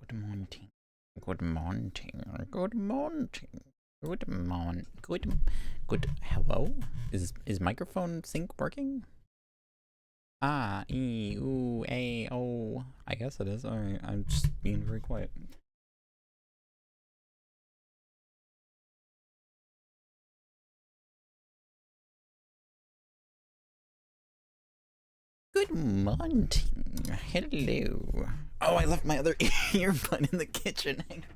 Good morning. Good morning. Good morning. Good morning. Good. Hello? Is microphone sync working? Ah, E, ooh, A, O. I guess it is. Alright, I'm just being very quiet. Good morning. Hello. Oh, I left my other earbud in the kitchen. Hang on.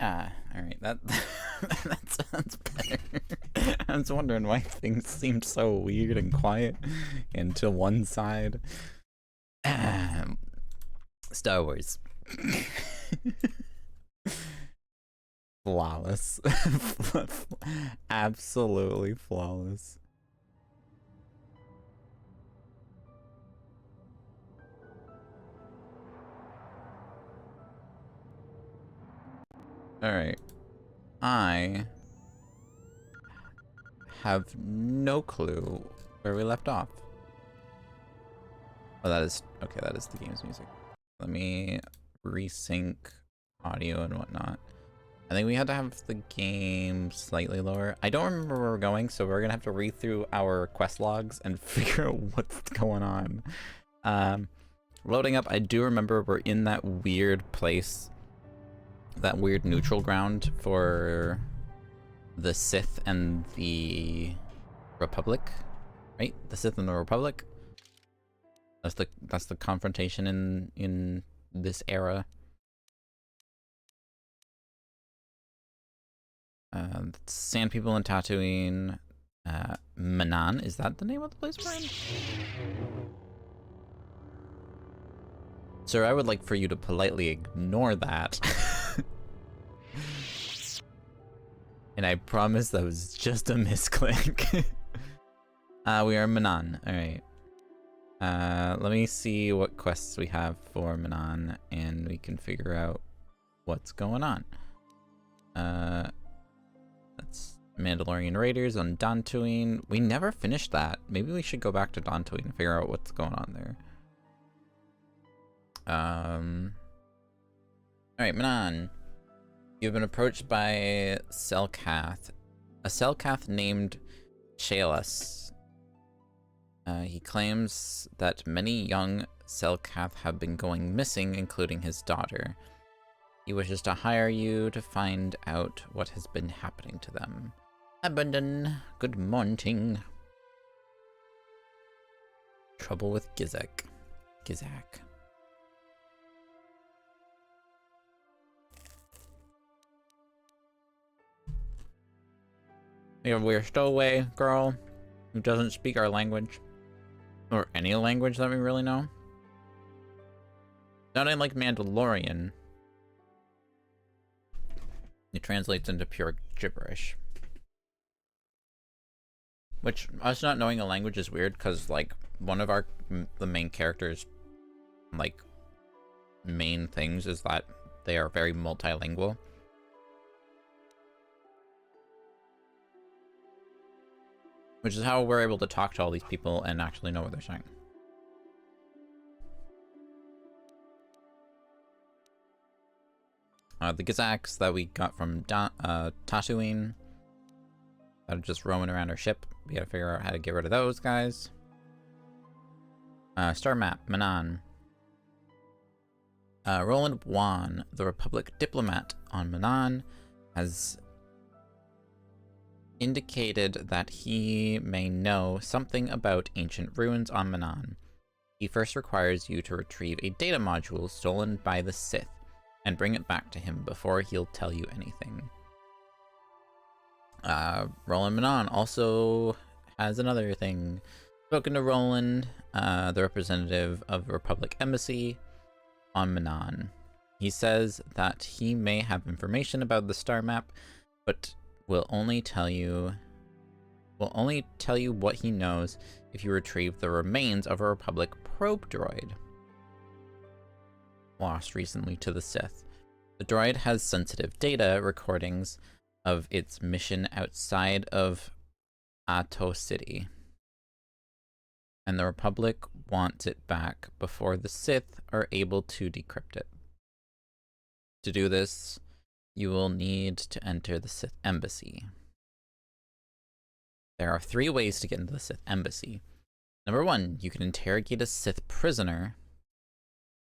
Alright, that sounds better. I was wondering why things seemed so weird and quiet and to one side. Star Wars. Flawless. Absolutely flawless. Alright. I have no clue where we left off. Oh, that is... Okay, that is the game's music. Let me resync audio and whatnot. I think we had to have the game slightly lower. I don't remember where we're going, so we're gonna have to read through our quest logs and figure out what's going on. Loading up, I do remember we're in that weird place. That weird neutral ground for the Sith and the Republic, right? The Sith and the Republic. That's the confrontation in this era. Sand people in Tatooine. Manan, is that the name of the place we're in? Sir, I would like for you to politely ignore that. And I promise that was just a misclick. We are Manan, alright. Let me see what quests we have for Manan, and we can figure out what's going on. That's Mandalorian Raiders on Dantooine. We never finished that. Maybe we should go back to Dantooine and figure out what's going on there. Alright, Manan. You've been approached by Selkath. A Selkath named Shaelas. He claims that many young Selkath have been going missing, including his daughter. He wishes to hire you to find out what has been happening to them. Abaddon, good morning. Trouble with Gizek. We're a stowaway girl who doesn't speak our language. Or any language that we really know. Sounding like Mandalorian. It translates into pure gibberish. Which, us not knowing a language is weird, because, like, one of the main characters, like, main things is that they are very multilingual. Which is how we're able to talk to all these people and actually know what they're saying. The Gizaks that we got from Tatooine that are just roaming around our ship. We gotta figure out how to get rid of those guys. Star map, Manan. Roland Wan, the Republic diplomat on Manan, has indicated that he may know something about ancient ruins on Manan. He first requires you to retrieve a data module stolen by the Sith. and bring it back to him before he'll tell you anything. Roland Manon also has another thing. Spoken to Roland, the representative of the Republic Embassy on Manon. He says that he may have information about the star map, but will only tell you what he knows if you retrieve the remains of a Republic probe droid lost recently to the Sith. The droid has sensitive data recordings of its mission outside of Ato City, and the Republic wants it back before the Sith are able to decrypt it. To do this, you will need to enter the Sith Embassy. There are 3 ways to get into the Sith Embassy. Number 1, you can interrogate a Sith prisoner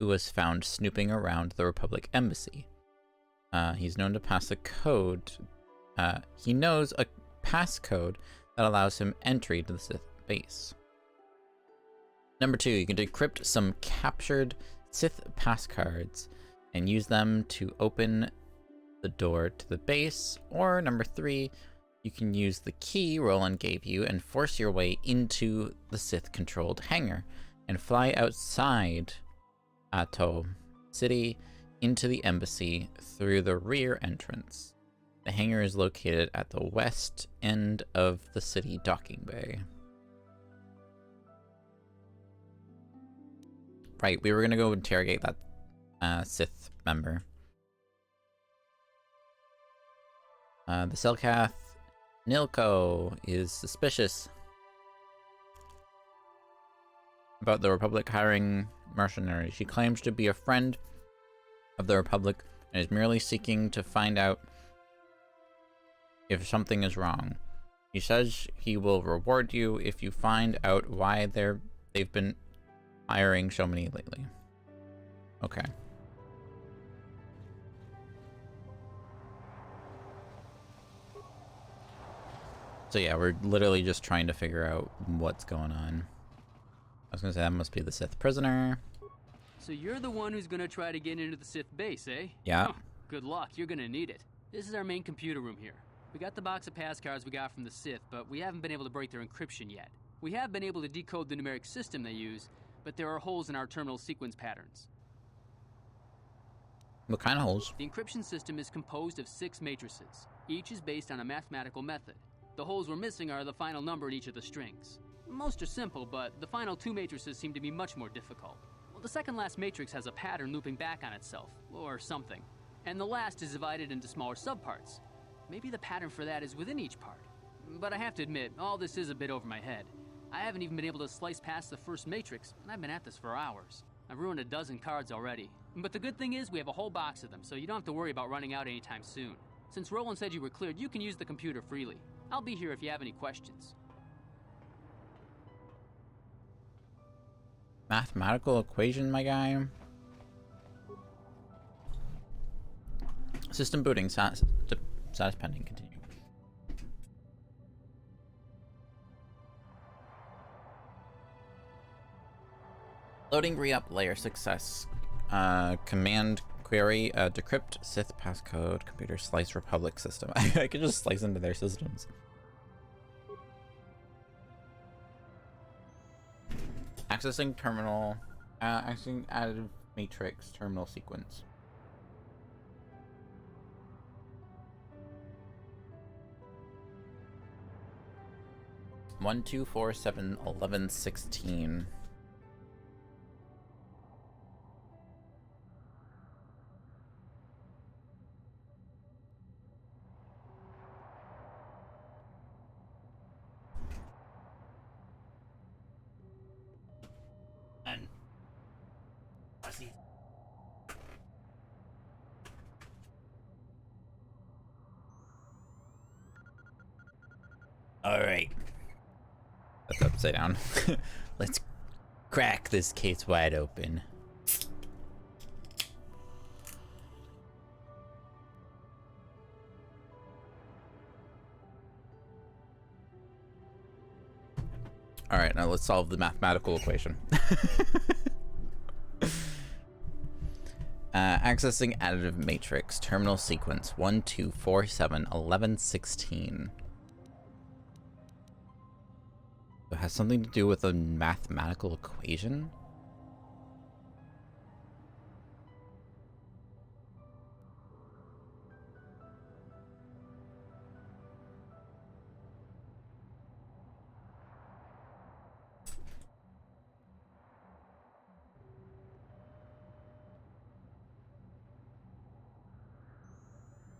who was found snooping around the Republic Embassy. He's known to pass a code. He knows a passcode that allows him entry to the Sith base. Number 2, you can decrypt some captured Sith passcards and use them to open the door to the base. Or number 3, you can use the key Roland gave you and force your way into the Sith-controlled hangar and fly outside Ato City into the embassy through the rear entrance. The hangar is located at the west end of the city docking bay. Right, we were gonna go interrogate that Sith member. The Selkath Nilko is suspicious about the Republic hiring mercenaries. She claims to be a friend of the Republic and is merely seeking to find out if something is wrong. He says he will reward you if you find out why they've been hiring so many lately. Okay. So yeah, we're literally just trying to figure out what's going on. I was gonna say that must be the Sith prisoner. So you're the one who's gonna try to get into the Sith base, eh? Yeah. Huh, good luck, you're gonna need it. This is our main computer room here. We got the box of pass cards we got from the Sith, but we haven't been able to break their encryption yet. We have been able to decode the numeric system they use, but there are holes in our terminal sequence patterns. What kind of holes? The encryption system is composed of 6 matrices. Each is based on a mathematical method. The holes we're missing are the final number in each of the strings. Most are simple, but the final 2 matrices seem to be much more difficult. Well, the second last matrix has a pattern looping back on itself, or something. And the last is divided into smaller subparts. Maybe the pattern for that is within each part. But I have to admit, all this is a bit over my head. I haven't even been able to slice past the first matrix, and I've been at this for hours. I've ruined a dozen cards already. But the good thing is we have a whole box of them, so you don't have to worry about running out anytime soon. Since Roland said you were cleared, you can use the computer freely. I'll be here if you have any questions. Mathematical equation, my guy. System booting. Status pending. Continue. Loading re-up layer success. Command query decrypt Sith passcode computer slice Republic system. I could just slice into their systems. Accessing terminal. Accessing additive matrix terminal sequence. One, 2, 4, 7, 11, 16. Alright. That's upside down. Let's crack this case wide open. Alright, now let's solve the mathematical equation. Accessing additive matrix. Terminal sequence 1, 2, 4, 7, 11, 16. It has something to do with a mathematical equation?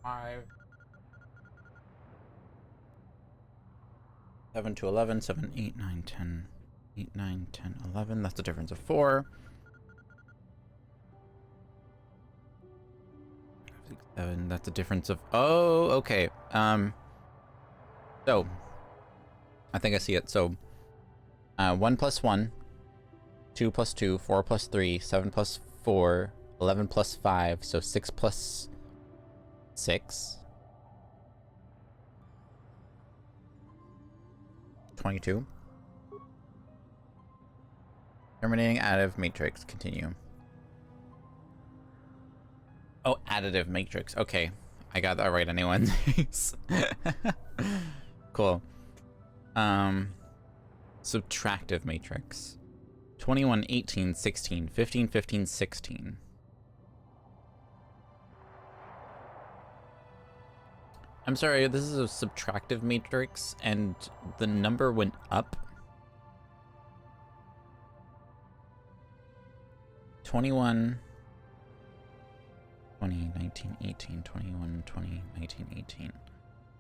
Five. 7 to 11, 7, 8, 9, 10. 8, 9, 10, 11. That's a difference of 4. 6, 7. That's a difference of... Oh, okay. So, I think I see it. So, 1 plus 1, 2 plus 2, 4 plus 3, 7 plus 4, 11 plus 5. So 6 plus 6. 22. Terminating additive matrix. Continue. Oh, additive matrix. Okay. I got that right anyone. Cool. Subtractive matrix. 21, 18, 16, 15, 15, 16. I'm sorry, this is a subtractive matrix, and the number went up. 21, 20, 19, 18, 21, 20, 19, 18.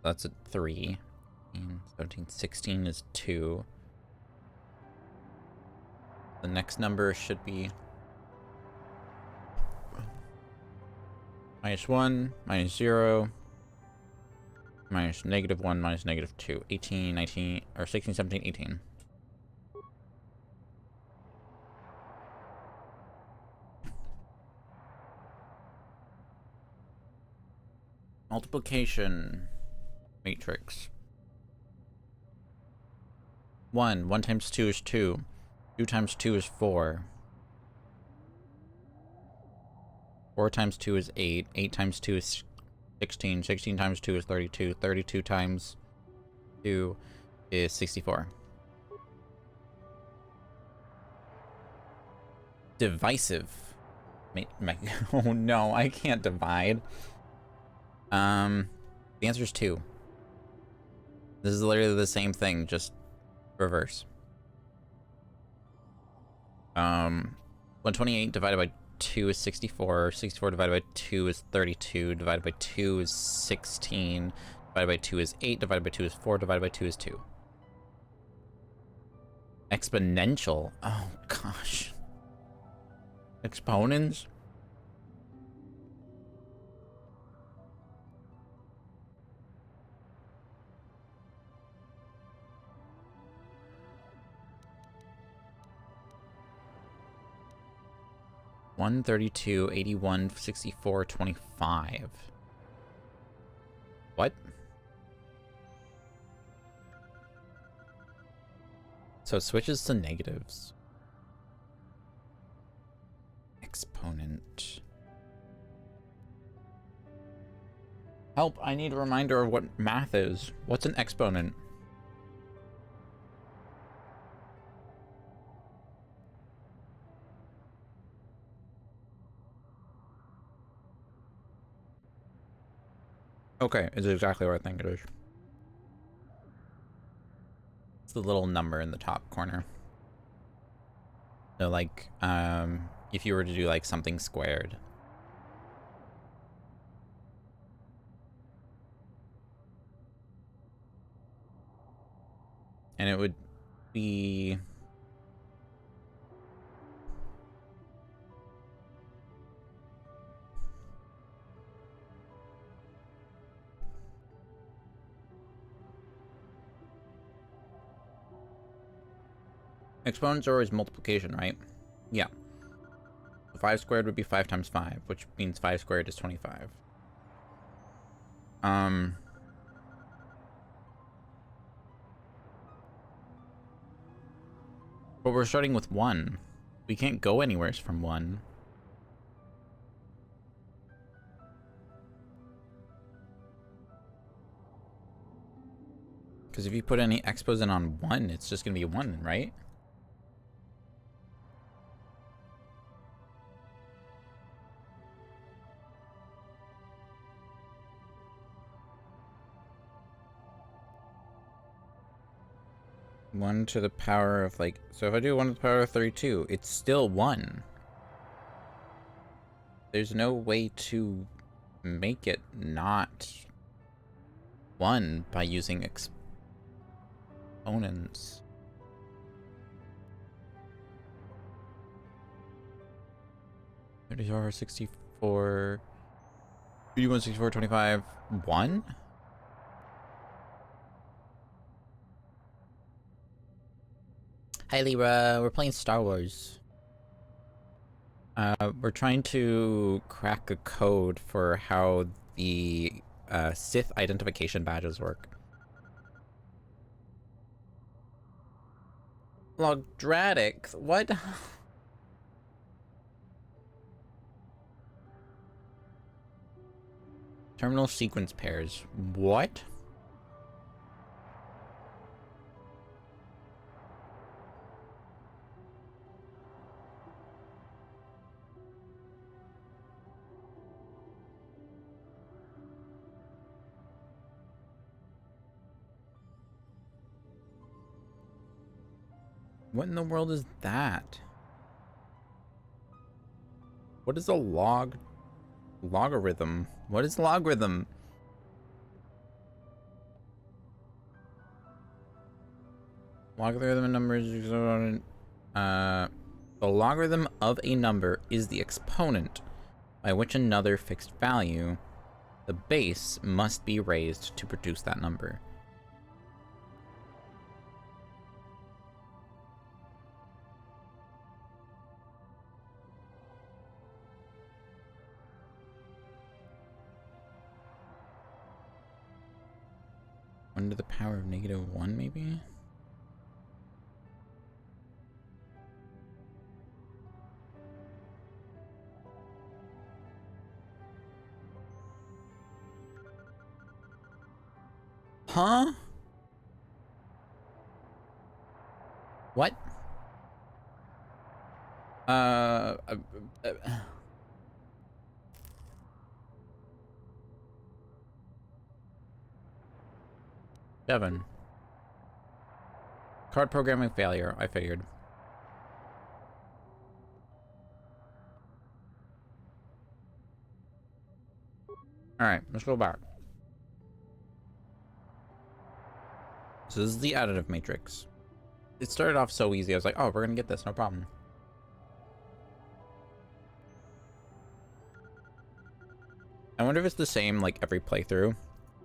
That's a 3. 17, 16 is 2. The next number should be -1, -0, -1, -2. 18, 19, or 16, 17, 18. Multiplication matrix. 1 times 2 is 2. 2 times 2 is 4. 4 times 2 is 8. 8 times 2 is 16. 16 times 2 is 32. 32 times 2 is 64. Divisive. Oh no, I can't divide. The answer is 2. This is literally the same thing, just reverse. 128 divided by 2 is 64. 64 divided by 2 is 32. Divided by 2 is 16. Divided by 2 is 8. Divided by 2 is 4. Divided by 2 is 2. Exponential. Oh, gosh. Exponents? One 32, 81, 64, 25. What? So it switches to negatives. Exponent. Help, I need a reminder of what math is. What's an exponent? Okay, it's exactly what I think it is. It's the little number in the top corner. So like, if you were to do like something squared. And it would be... Exponents are always multiplication, right? Yeah. 5 squared would be 5 times 5, which means 5 squared is 25. But we're starting with 1. We can't go anywhere from 1. Because if you put any expos in on 1, it's just going to be 1, right? One to the power of, like, so if I do 1 to the power of 32, it's still 1. There's no way to make it not 1 by using exponents. $34, 64, 51, 64, 25, 1? Hi Libra, we're playing Star Wars. We're trying to crack a code for how the Sith identification badges work. Lodratic? What? Terminal sequence pairs. What? What in the world is that? What is a logarithm? What is logarithm? Logarithm numbers. The logarithm of a number is the exponent by which another fixed value, the base, must be raised to produce that number. One to the power of -1, maybe? Huh? What? Uh, uh, uh, Devin. Card programming failure, I figured. Alright, let's go back. So this is the additive matrix. It started off so easy, I was like, oh, we're gonna get this, no problem. I wonder if it's the same, like, every playthrough.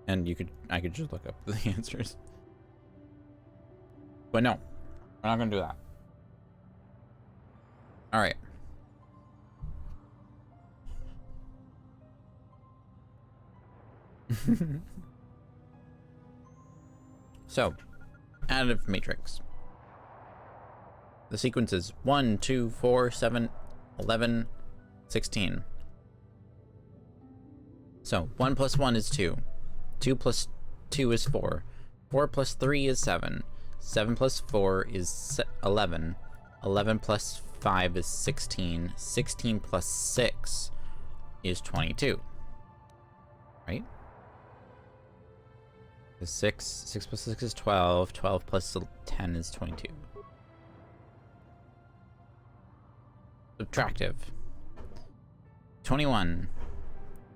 And I could just look up the answers. But no, we're not gonna do that. Alright. So, additive matrix. The sequence is 1, 2, 4, 7, 11, 16. So, 1 plus 1 is 2. 2 plus 2 is 4. 4 plus 3 is 7. 7 plus 4 is 11. 11 plus 5 is 16. 16 plus 6 is 22. Right? 6 plus 6 is 12. 12 plus 10 is 22. Subtractive. 21.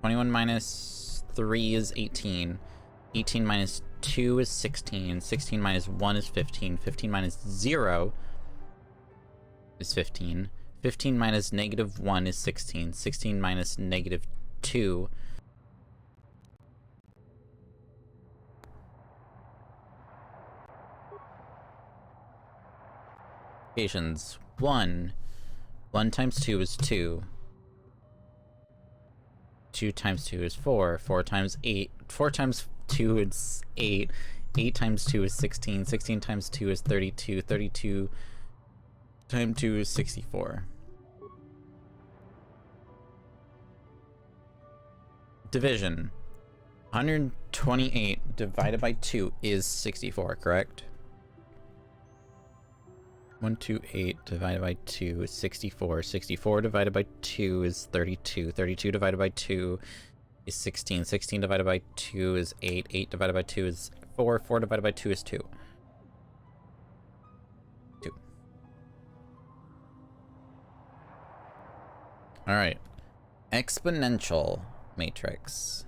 21 minus 3 is 18. 18 minus 2 is 16. 16 minus 1 is 15. 15 minus 0 is 15. 15 minus -1 is 16. 16 minus -2 . Equations. 1. 1 times 2 is 2. 2 times 2 is 4. 4 times 2 is 8. 8 times 2 is 16. 16 times 2 is 32. 32 times 2 is 64. Division. 28 divided by 2 is 64, correct? 128 divided by 2 is 64. 64 divided by 2 is 32. 32 divided by 2 is 16. 16 divided by 2 is 8. 8 divided by 2 is 4. 4 divided by 2 is 2. 2. Alright. Exponential matrix.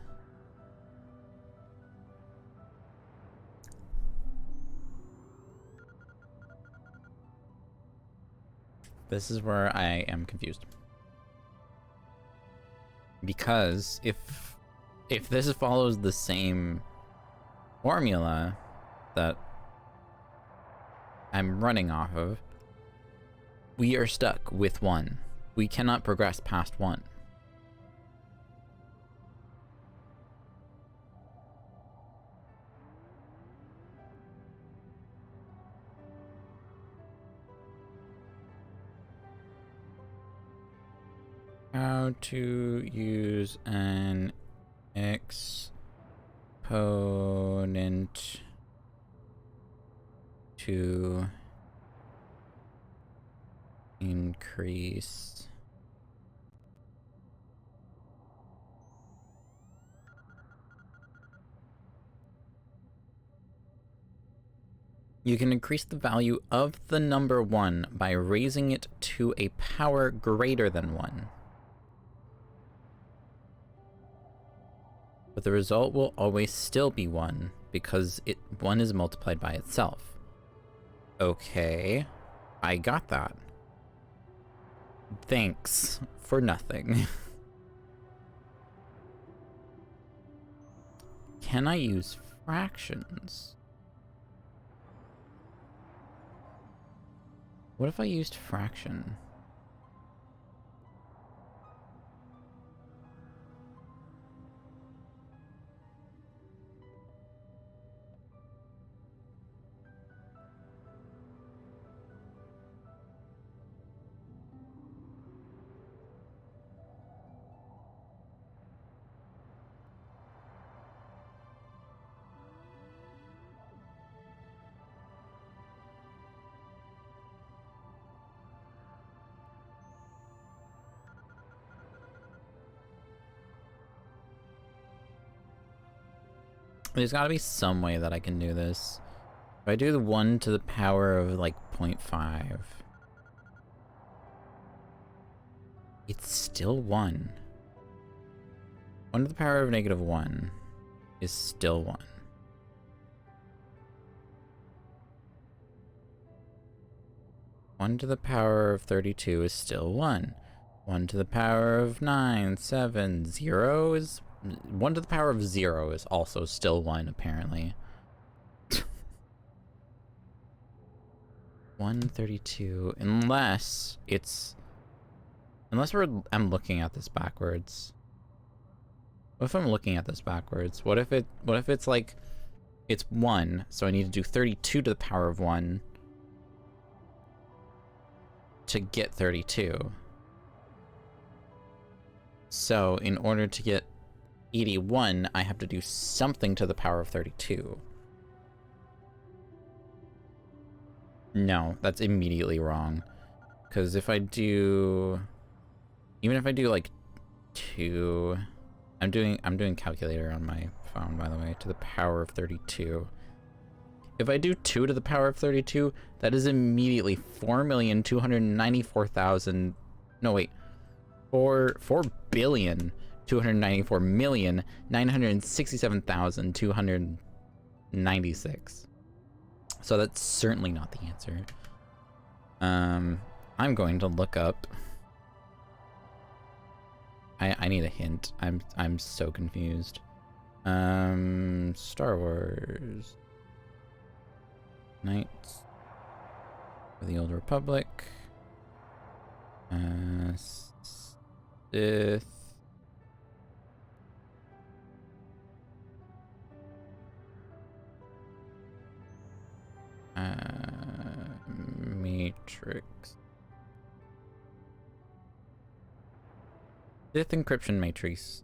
This is where I am confused. Because if this follows the same formula that I'm running off of, we are stuck with 1. We cannot progress past 1. How to use an exponent to increase you can increase the value of the number 1 by raising it to a power greater than 1. But the result will always still be 1, because 1 is multiplied by itself. Okay, I got that. Thanks for nothing. Can I use fractions? What if I used fraction? There's gotta be some way that I can do this. If I do the 1 to the power of, like, 0.5... it's still 1. 1 to the power of negative 1 is still 1. One to the power of 32 is still 1. 1 to the power of 9, 7, 0 is... 1 to the power of 0 is also still 1, apparently. 132, unless it's... Unless I'm looking at this backwards. What if I'm looking at this backwards? What if it's like... It's 1, so I need to do 32 to the power of 1 to get 32. So, in order to get 81, I have to do something to the power of 32. No, that's immediately wrong. Because if I do... Even if I do, like, 2... I'm doing calculator on my phone, by the way, to the power of 32. If I do 2 to the power of 32, that is immediately 4,294,000... No, wait. 4,967,296. So that's certainly not the answer. I'm going to look up. I need a hint. I'm so confused. Star Wars. Knights of the Old Republic. Sith. Matrix. Sith encryption matrices.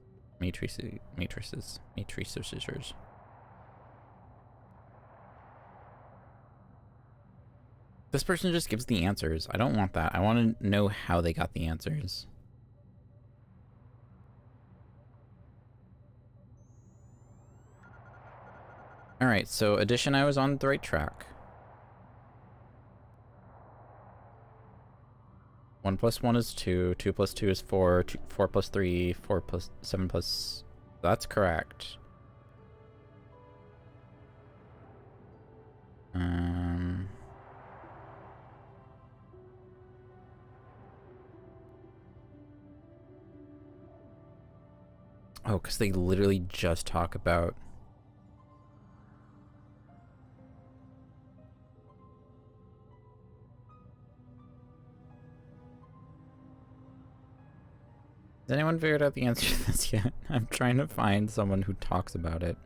This person just gives the answers. I don't want that. I want to know how they got the answers. Alright, so addition, I was on the right track. 1 plus 1 is 2, 2 plus 2 is 4, 4 plus 3, 4 plus 7 plus... That's correct. Oh, because they literally just talk about... Has anyone figured out the answer to this yet? I'm trying to find someone who talks about it,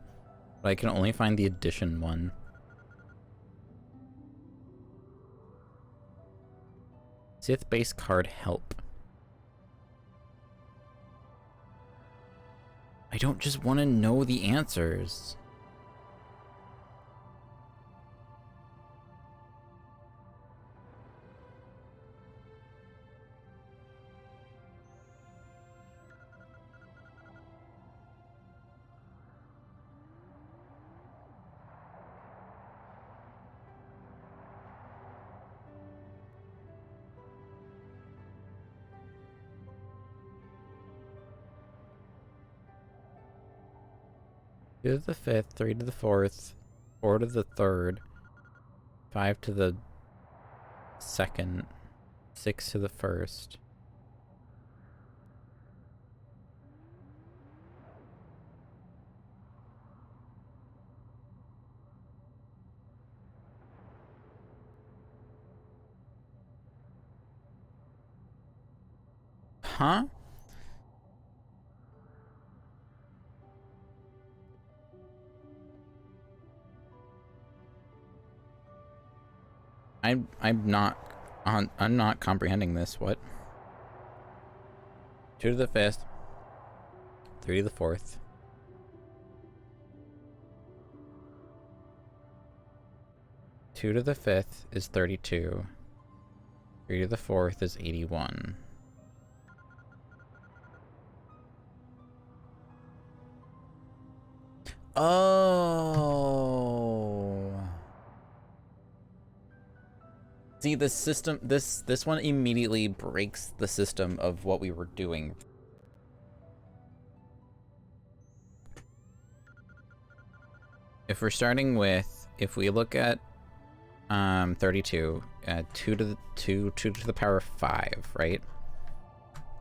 but I can only find the addition one. Sith base card help. I don't just want to know the answers. Two to the 5th, 3 to the 4th, 4 to the 3rd, 5 to the 2nd, 6 to the 1st. Huh? I'm not comprehending this. What? 2 to the 5th, 3 to the 4th. 2 to the 5th is 32. 3 to the 4th is 81. Oh. See, the system, this one immediately breaks the system of what we were doing. If we're starting with, if we look at 32, 2 to the power of 5, right?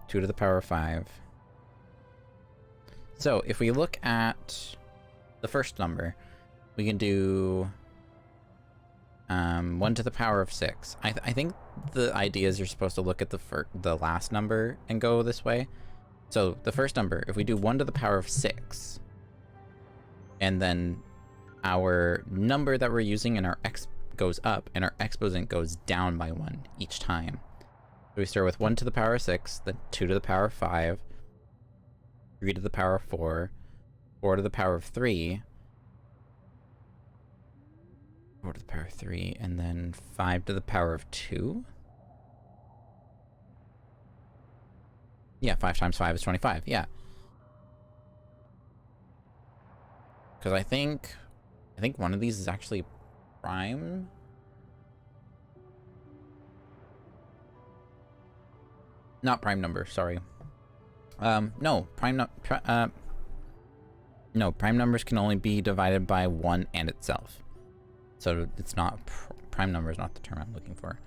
2 to the power of 5. So if we look at the first number, we can do 1 to the power of 6. I think the idea is you're supposed to look at the last number and go this way. So the first number, if we do 1 to the power of 6, and then our number that we're using in our x goes up, and our exponent goes down by 1 each time. So we start with 1 to the power of 6, then 2 to the power of 5, 3 to the power of 4, 4 to the power of 3, 4 to the power of 3, and then 5 to the power of 2? Yeah, 5 times 5 is 25, yeah. Because I think one of these is actually prime? Not prime number, sorry. No, no, prime numbers can only be divided by 1 and itself. So it's not, prime number is not the term I'm looking for.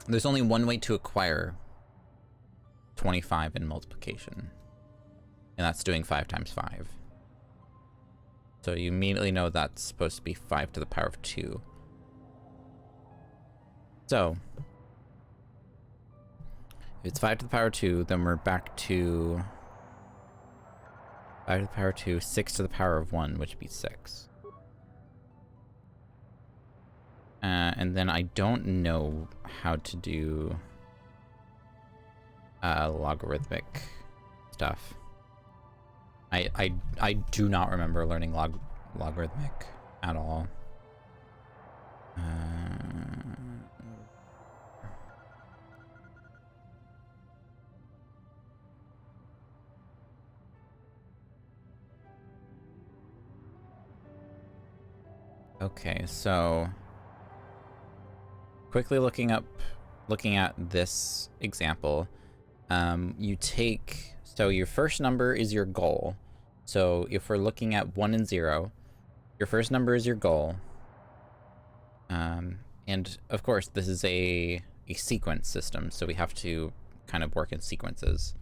There's only one way to acquire 25 in multiplication. And that's doing 5 times 5. So you immediately know that's supposed to be 5 to the power of 2. So if it's 5 to the power of 2, then we're back to 5 to the power of 2, 6 to the power of 1, which would be 6. And then I don't know how to do logarithmic stuff. I do not remember learning logarithmic at all. Okay, so quickly looking at this example, you take, so your first number is your goal. So if we're looking at 1 and 0, your first number is your goal. And of course, this is a sequence system, so we have to kind of work in sequences.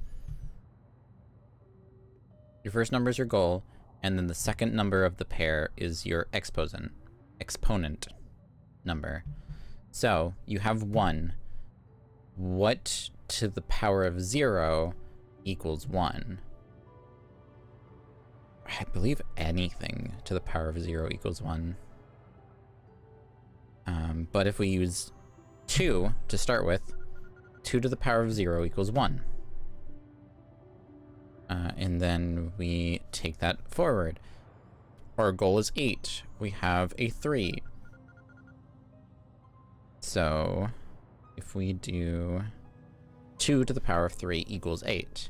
Your first number is your goal, and then the second number of the pair is your exponent number. So you have 1. What to the power of 0 equals 1? I believe anything to the power of 0 equals 1. But if we use 2 to start with, 2 to the power of 0 equals 1. And then we take that forward. Our goal is 8. We have a 3. So if we do 2 to the power of 3 equals 8,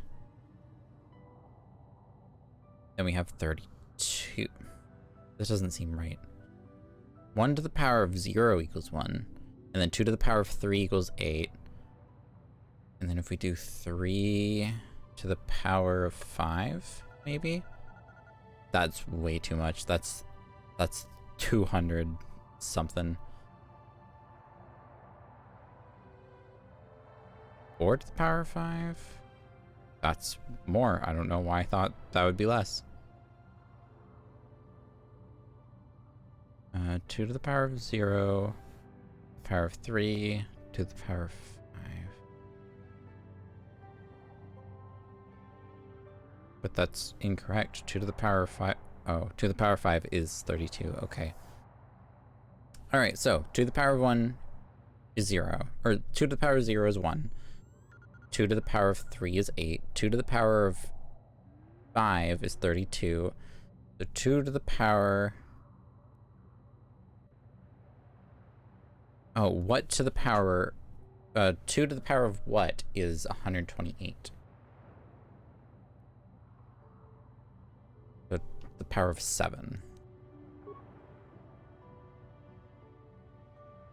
then we have 32. This doesn't seem right. 1 to the power of 0 equals 1, and then 2 to the power of 3 equals 8. And then if we do 3 to the power of 5, maybe? That's way too much. That's 200 something. 4 to the power of 5? That's more. I don't know why I thought that would be less. 2 to the power of 0, power of 3, to the power of 5. But that's incorrect. 2 to the power of 5. Oh, 2 to the power of 5 is 32. Okay. Alright, so 2 to the power of 1 is 0. Or 2 to the power of 0 is 1. 2 to the power of 3 is 8. 2 to the power of 5 is 32. So 2 to the power... Oh, what to the power... 2 to the power of what is 128? But the power of 7.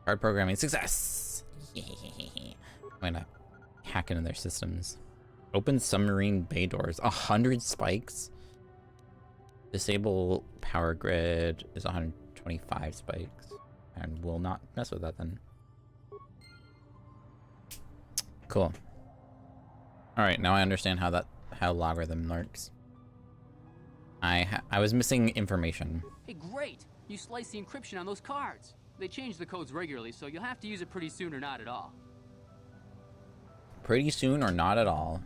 Hard programming success! I'm gonna hack into their systems. Open submarine bay doors. 100 spikes? Disable power grid is 125 spikes. And we'll not mess with that then. Cool. Alright, now I understand how logarithm works. I was missing information. Hey, great! You sliced the encryption on those cards. They change the codes regularly, so you'll have to use it pretty soon or not at all. Pretty soon or not at all.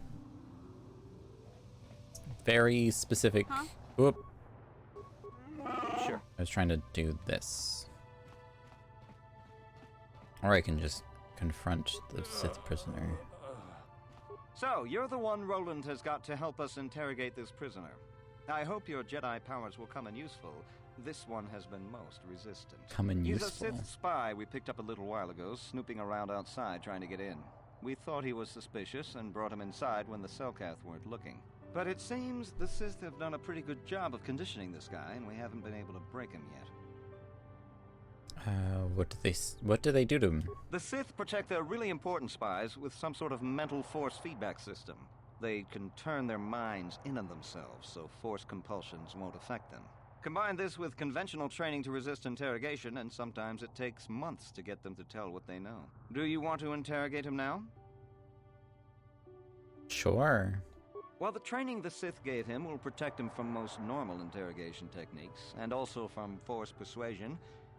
Very specific. Huh? Whoop. Sure. I was trying to do this. Or I can just confront the Sith prisoner. So, you're the one Roland has got to help us interrogate this prisoner. I hope your Jedi powers will come in useful. This one has been most resistant. Come in He's useful. a Sith spy we picked up a little while ago, snooping around outside trying to get in. We thought he was suspicious and brought him inside when the Selkath weren't looking. But it seems the Sith have done a pretty good job of conditioning this guy, and we haven't been able to break him yet. What do they do to him? The Sith protect their really important spies with some sort of mental force feedback system. They can turn their minds in on themselves, so force compulsions won't affect them. Combine this with conventional training to resist interrogation, and sometimes it takes months to get them to tell what they know. Do you want to interrogate him now? Sure. Well, the training the Sith gave him will protect him from most normal interrogation techniques, and also from force persuasion.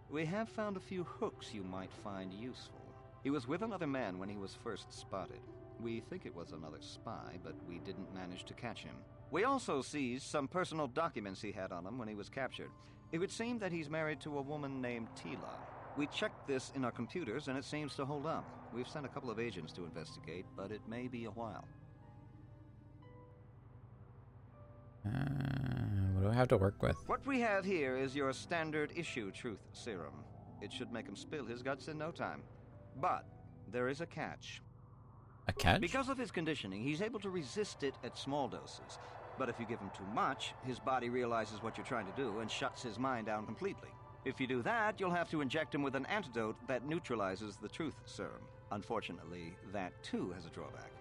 We have found a few hooks you might find useful. He was with another man when he was first spotted. We think it was another spy, but we didn't manage to catch him. We also seized some personal documents he had on him when he was captured. It would seem that he's married to a woman named Kyla. We checked this in our computers, and it seems to hold up. We've sent a couple of agents to investigate, but it may be a while. What do I have to work with? What we have here is your standard issue truth serum. It should make him spill his guts in no time. But there is a catch. A catch? Because of his conditioning, he's able to resist it at small doses. But if you give him too much, his body realizes what you're trying to do and shuts his mind down completely. If you do that, you'll have to inject him with an antidote that neutralizes the truth serum. Unfortunately, that too has a drawback.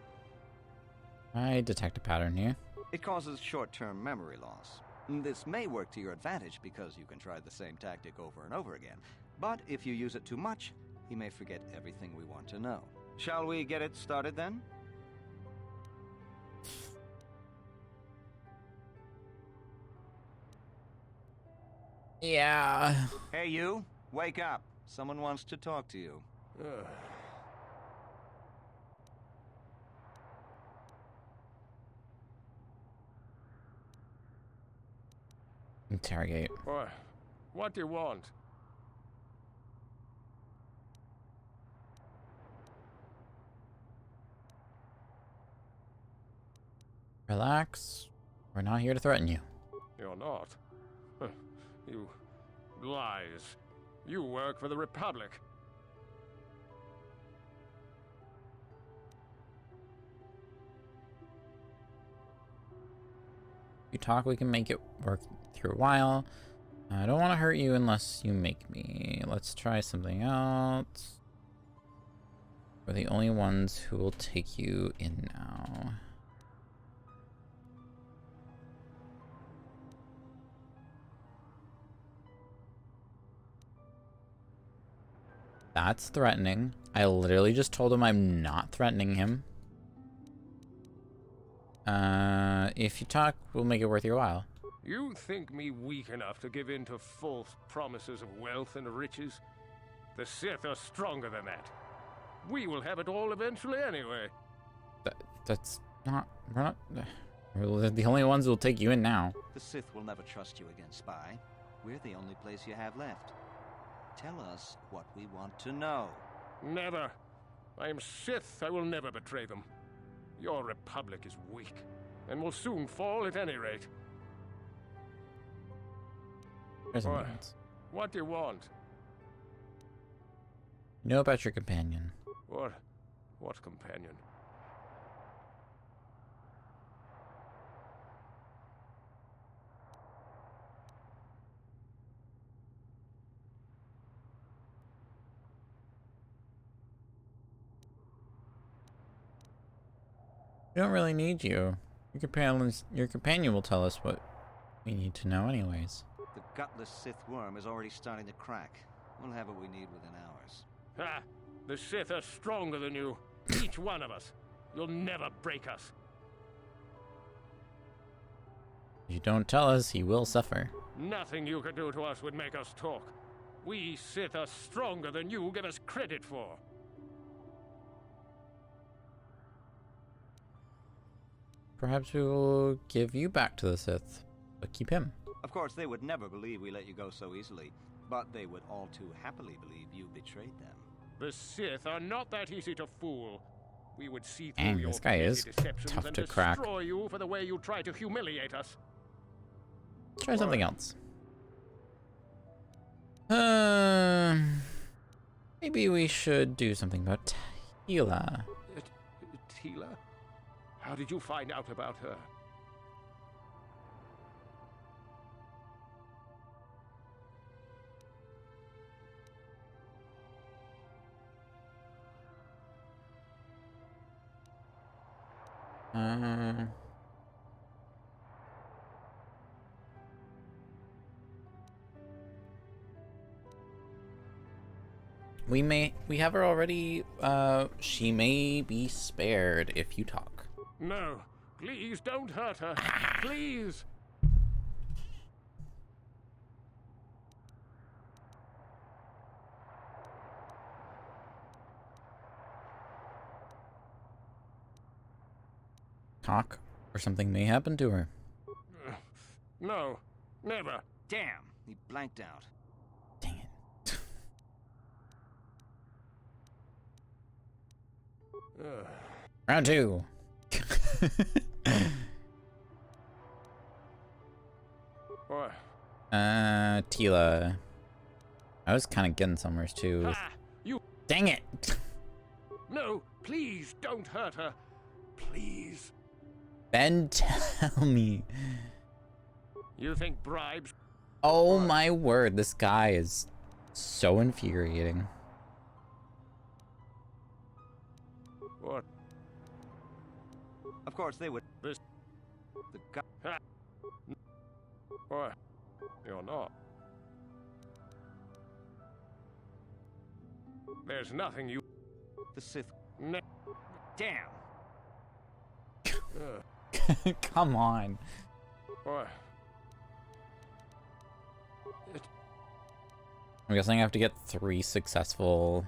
I detect a pattern here. It causes short-term memory loss. This may work to your advantage because you can try the same tactic over and over again. But if you use it too much, he may forget everything we want to know. Shall we get it started then? Yeah. Hey you, wake up. Someone wants to talk to you. Interrogate. What do you want? Relax. We're not here to threaten you. You're not. You lies. You work for the Republic. You talk, we can make it work through a while. I don't want to hurt you unless you make me. Let's try something else. We're the only ones who will take you in now. That's threatening. I literally just told him I'm not threatening him. If you talk, we'll make it worth your while. You think me weak enough to give in to false promises of wealth and riches? The Sith are stronger than that. We will have it all eventually anyway. That's not... We're not... We're the only ones who'll take you in now. The Sith will never trust you again, Spy. We're the only place you have left. Tell us what we want to know. Never. I am Sith. I will never betray them. Your Republic is weak, and will soon fall at any rate. There's something else. What do you want? Know about your companion. What companion? We don't really need you. Your companion will tell us what we need to know anyways. The gutless Sith worm is already starting to crack. We'll have what we need within hours. Ha! The Sith are stronger than you. Each one of us. You'll never break us. If you don't tell us, he will suffer. Nothing you could do to us would make us talk. We Sith are stronger than you give us credit for. Perhaps we will give you back to the Sith, but keep him. Of course, they would never believe we let you go so easily, but they would all too happily believe you betrayed them. The Sith are not that easy to fool. We would see through Dang, your this guy is deceptions tough and to crack. destroy you for the way you try to humiliate us. Try something else. Maybe we should do something about Kyla. Tila? How did you find out about her? We have her already. She may be spared if you talk. No, please don't hurt her. Please. Talk, or something may happen to her. No, never. Damn, he blanked out. Dang it. Round two. What? Tila. I was kind of getting somewhere too. Ah, you. Dang it! No, please don't hurt her. Please. Ben, tell me. You think bribes? Oh my word, this guy is so infuriating. What? Of course, they would. This. The guy. Ha. What? You're not. There's nothing you. The Sith. Ne- Damn! Come on. What? I'm guessing I have to get 3 successful.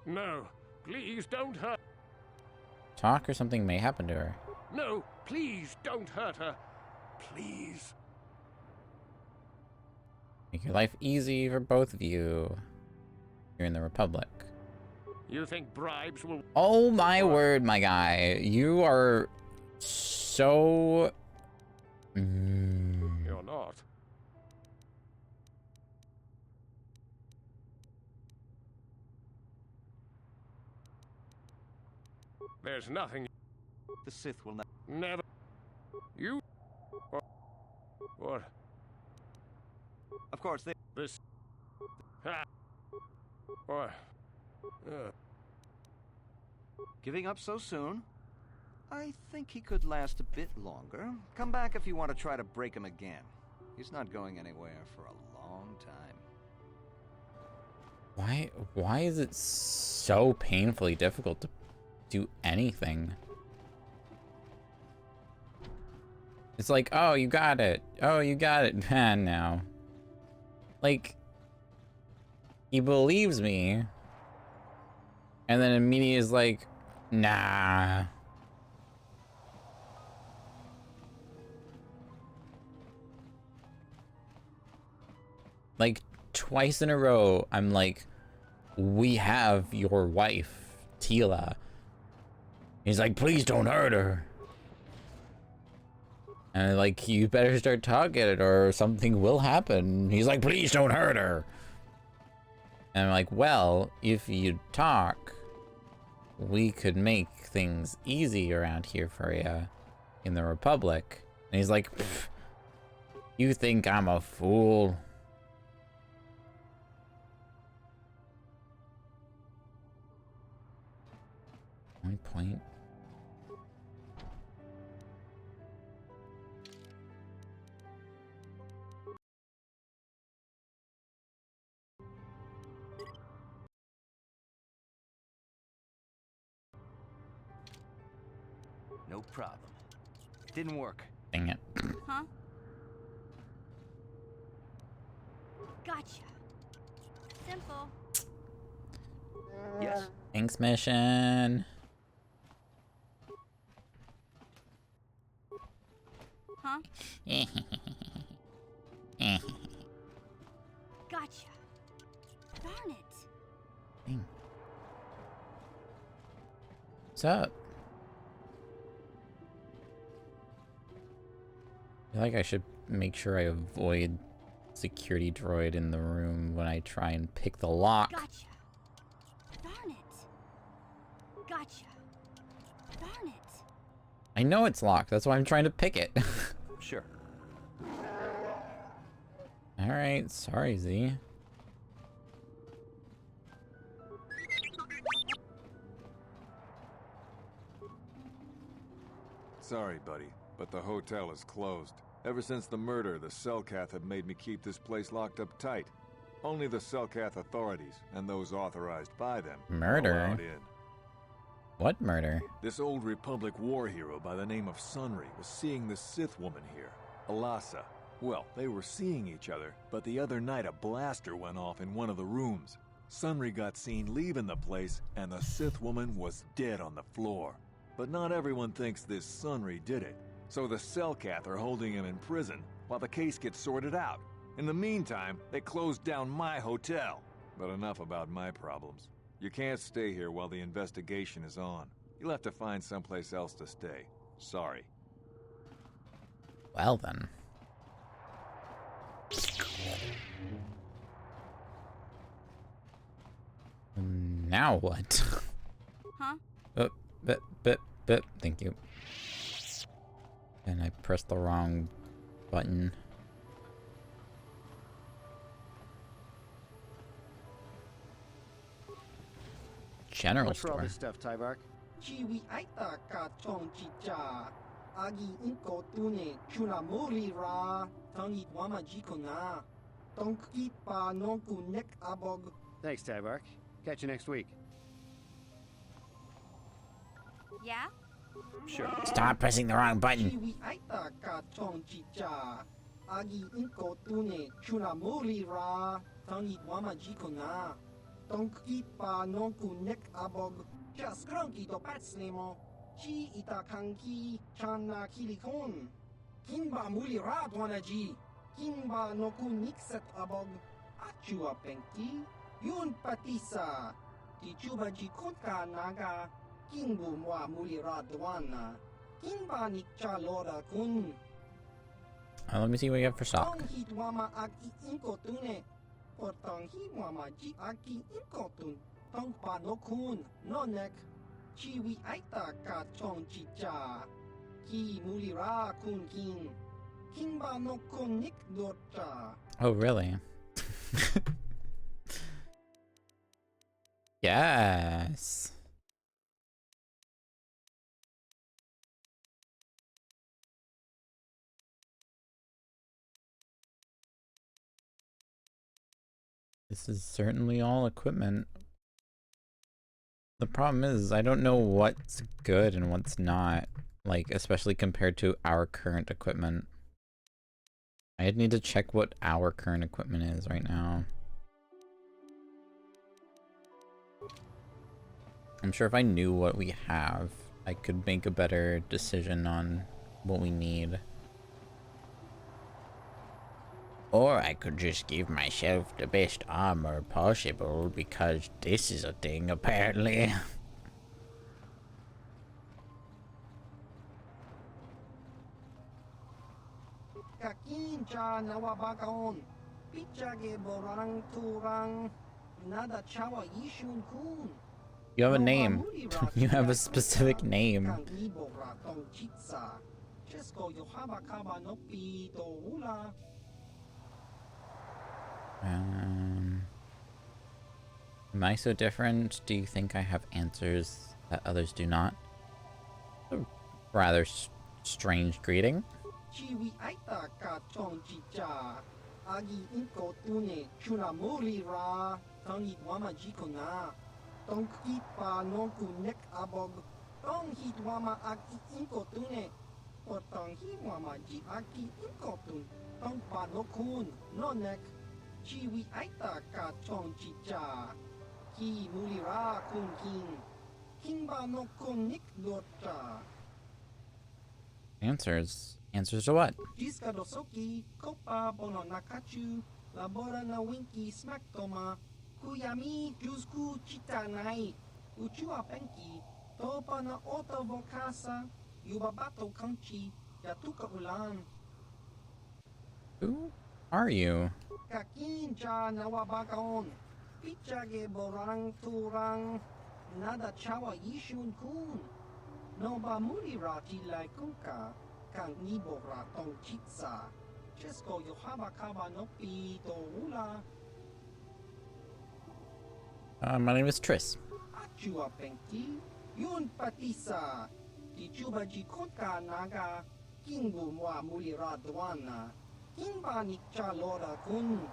No, please don't hurt. Talk or something may happen to her. No, please don't hurt her. Please. Make your life easy for both of you. You're in the Republic. You think bribes will... Oh my word, my guy. You are so... You're not. There's nothing... The Sith will not. Never... You... What? Of course, they. This... Ha! What? Giving up so soon? I think he could last a bit longer. Come back if you want to try to break him again. He's not going anywhere for a long time. Why is it so painfully difficult to do anything? It's like, oh, you got it. Oh, you got it, man, now. Like, he believes me. And then immediately is like, nah. Like, twice in a row, I'm like, we have your wife, Tila. He's like, please don't hurt her. And like, you better start talking or something will happen. He's like, please don't hurt her. And I'm like, well, if you talk, we could make things easy around here for you in the Republic. And he's like, you think I'm a fool? Point. No problem. Didn't work. Dang it. Huh? Gotcha. Simple. Yes. Thanks, mission. Huh? Gotcha. Darn it. Dang. What's up? I feel like I should make sure I avoid security droid in the room when I try and pick the lock. Gotcha. Darn it. Gotcha. Darn it. I know it's locked. That's why I'm trying to pick it. Sure. All right. Sorry, Z. Sorry, buddy, but the hotel is closed. Ever since the murder, the Selkath have made me keep this place locked up tight. Only the Selkath authorities, and those authorized by them, Murder? are allowed in. What murder? This old Republic war hero by the name of Sunry was seeing the Sith woman here, Alasa. Well, they were seeing each other, but the other night a blaster went off in one of the rooms. Sunry got seen leaving the place, and the Sith woman was dead on the floor. But not everyone thinks this Sunry did it. So the Selkath are holding him in prison while the case gets sorted out. In the meantime, they closed down my hotel. But enough about my problems. You can't stay here while the investigation is on. You'll have to find someplace else to stay. Sorry. Well then. Now what? Huh? Thank you. And I pressed the wrong button. General Much for all store. this stuff, Tybark. Chiwi aita ka chong chicha. Agi inko tune chunamuri ra. Tangi wama jikona. Tonki pa nonku nek abog. Thanks, Tybark. Catch you next week. Yeah? Sure. Stop pressing the wrong button. Chiwi aita ka chong chicha. Agi inko tune chunamuri ra. Tangi wama jikona. Tonki pa nonku nek abog. Just cranky to patslemo. Chi ita kanki chana kilikon. Kimba muli ra dwanaji. Kimba noku nikset abog. Achua penki. Yun patisa. Tichuba jikonka naga. Kimbu mwa muli ra dwana. Kimba nikcha lora kun. Let me see what you have for stock. Tong hit wama aki inko tune. Potong hi wama ji aki inko tun. Tong pa no kun. No nek. Chiwi aita ka chong chicha. Ki muli ra kun kin. Kimba no kun nik dorcha. Oh, really? Yes. This is certainly all equipment. The problem is, I don't know what's good and what's not. Like, especially compared to our current equipment. I'd need to check what our current equipment is right now. I'm sure if I knew what we have, I could make a better decision on what we need. Or I could just give myself the best armor possible, because this is a thing, apparently. Kakin cha nawabakaon. Pichage borang turang. Nada chawa ishun kun. You have a name. You have a specific name. Am I so different? Do you think I have answers that others do not? A rather strange greeting. Chiwi aita ka chong chicha. Agi inko tune chunamuri ra. Tangi wama jikona. Tong ki pa nonku nek abog. Tong hit wama aki inko tune. Potong hi wama ji aki inko tun. Tong pa no kun no nek. Chiwi aita ka chong chicha. Ki muli ra kun kin. Kimba no kun nik dorcha. Answers? Answers to what? Jiska dosoki, kopa bono nakachu, labora na winki smack toma, kuyami jusku chitanai, uchua penki, topa na ota vokasa, yubabato kanchi, yatuka ulan. Who are you? Kakincha nawabakaon, pichage borang turang, nada chawa yishun kun, noba muri rati lai kunka. Kang nibo ra tong chitsa. Chesko yohaba kaba no pi to ula. My name is Triss. Achua penki. Yun patisa. Tichuba jikonka naga. Kingbu mwa muli ra dwana. Kimba nikcha lora kun.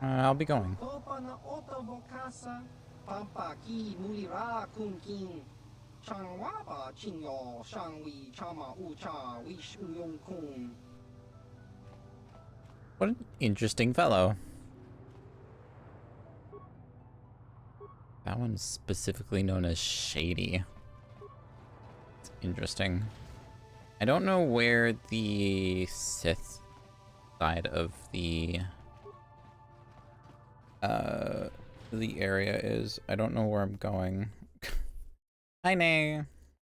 I'll be going. Topa na ota vokasa. Pampa ki muli ra kun kin. Changwaba chingo shangwi chama ucha wish uyong kun. What an interesting fellow. That one's specifically known as Shady. It's interesting. I don't know where the Sith side of the area is. I don't know where I'm going. Hi, Nay.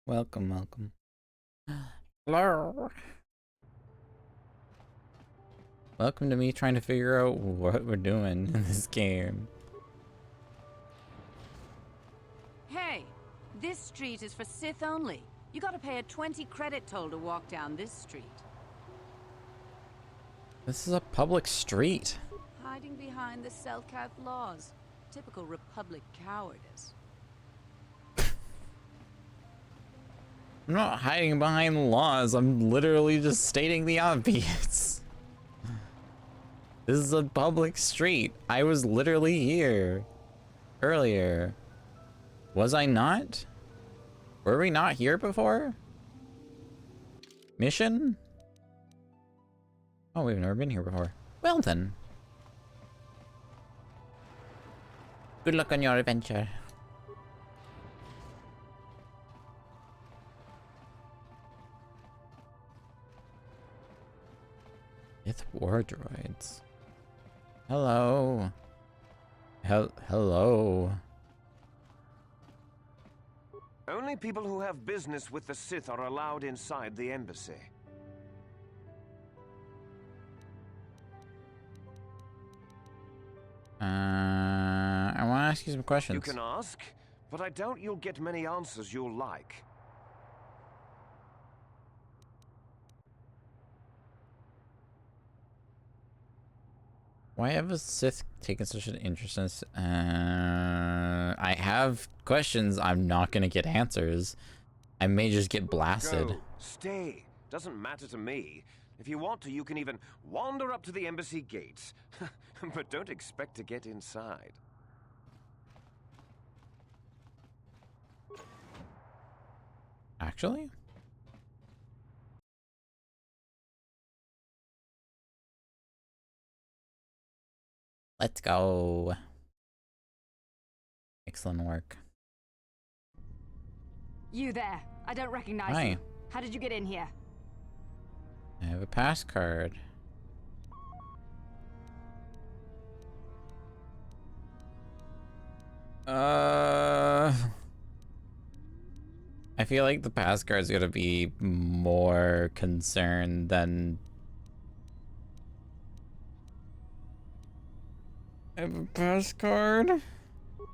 Welcome, welcome. Hello. Welcome to me trying to figure out what we're doing in this game. Hey, this street is for Sith only. You gotta pay a 20 credit toll to walk down this street. This is a public street. Hiding behind the Selkath laws. Typical Republic cowardice. I'm not hiding behind the laws. I'm literally just stating the obvious. This is a public street. I was literally here earlier. Was I not? Were we not here before? Mission? Oh, we've never been here before. Well then. Good luck on your adventure. It's war droids. Hello. Hello. Only people who have business with the Sith are allowed inside the embassy. I want to ask you some questions. You can ask, but I doubt you'll get many answers you'll like. Why have a Sith taken such an interest in this? I have questions. I'm not gonna get answers. I may just get blasted. Go. Stay. Doesn't matter to me. If you want to, you can even wander up to the embassy gates. But don't expect to get inside. Actually? Let's go. Excellent work. You there. I don't recognize Hi. you. How did you get in here? I have a pass card. I feel like the pass card's gonna be more concerned than... I have a pass card?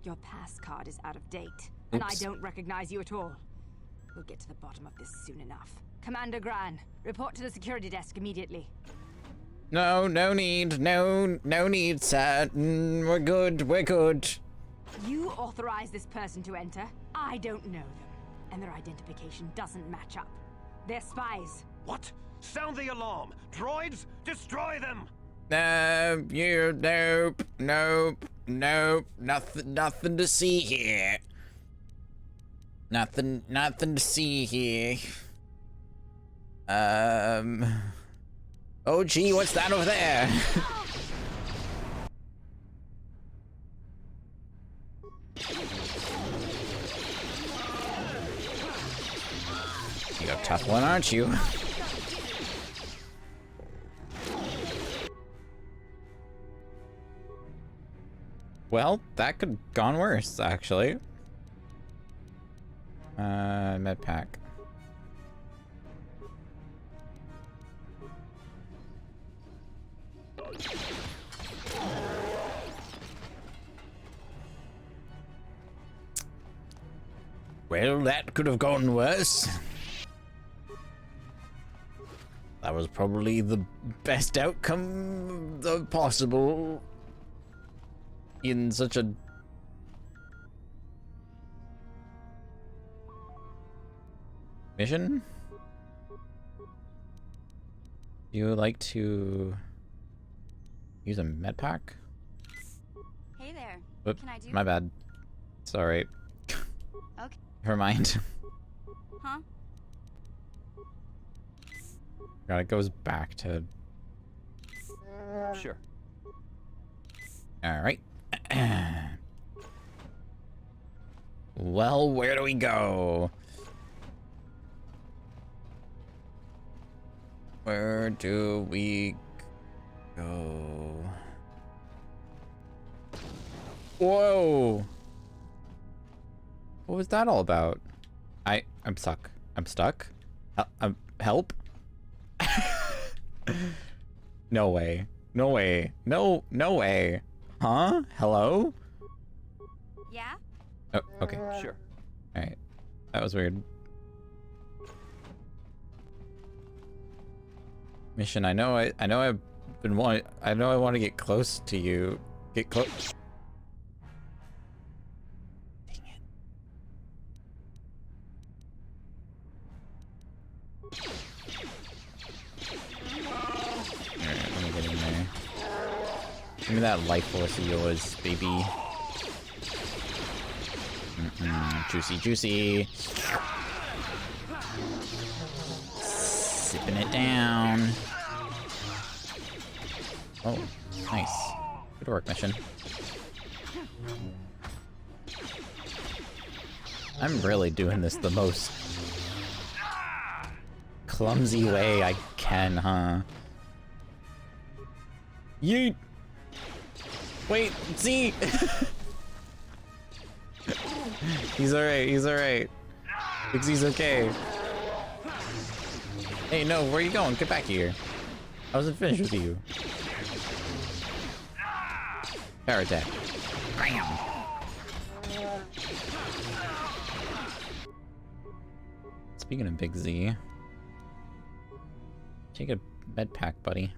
Your pass card is out of date, and I Oops. don't recognize you at all. We'll get to the bottom of this soon enough. Commander Gran, report to the security desk immediately. No, no need. No need, sir. We're good, we're good. You authorize this person to enter. I don't know them, and their identification doesn't match up. They're spies. What? Sound the alarm! Droids, destroy them! Nope. Nothing to see here. Nothing to see here. Oh gee, what's that over there? You're a tough one, aren't you? Well, that could have gone worse, actually. Med pack. Well, that could have gone worse. That was probably the best outcome possible in such a... mission? Do you like to use a med pack? Hey there. Whoop, Can I do? my bad. Sorry. Okay. Never mind. Huh? God, it goes back to... Sure. Alright. Well, where do we go? Where do we go? Whoa! What was that all about? I'm stuck. I'm stuck? Help? No way. No way. No way. Huh? Hello? Yeah? Oh, okay. Sure. Alright. That was weird. Mission, I know I want to get close to you. Get close. Dang it. Alright, let me get in there. Give me that life force of yours, baby. Juicy, juicy. Sipping it down. Oh, nice. Good work, mission. I'm really doing this the most clumsy way I can, huh? Yeet! Wait, see? He's alright, he's alright. He's okay. Hey, no, where are you going? Get back here. I wasn't finished with you. Power attack. Bam! Speaking of Big Z, take a med pack, buddy.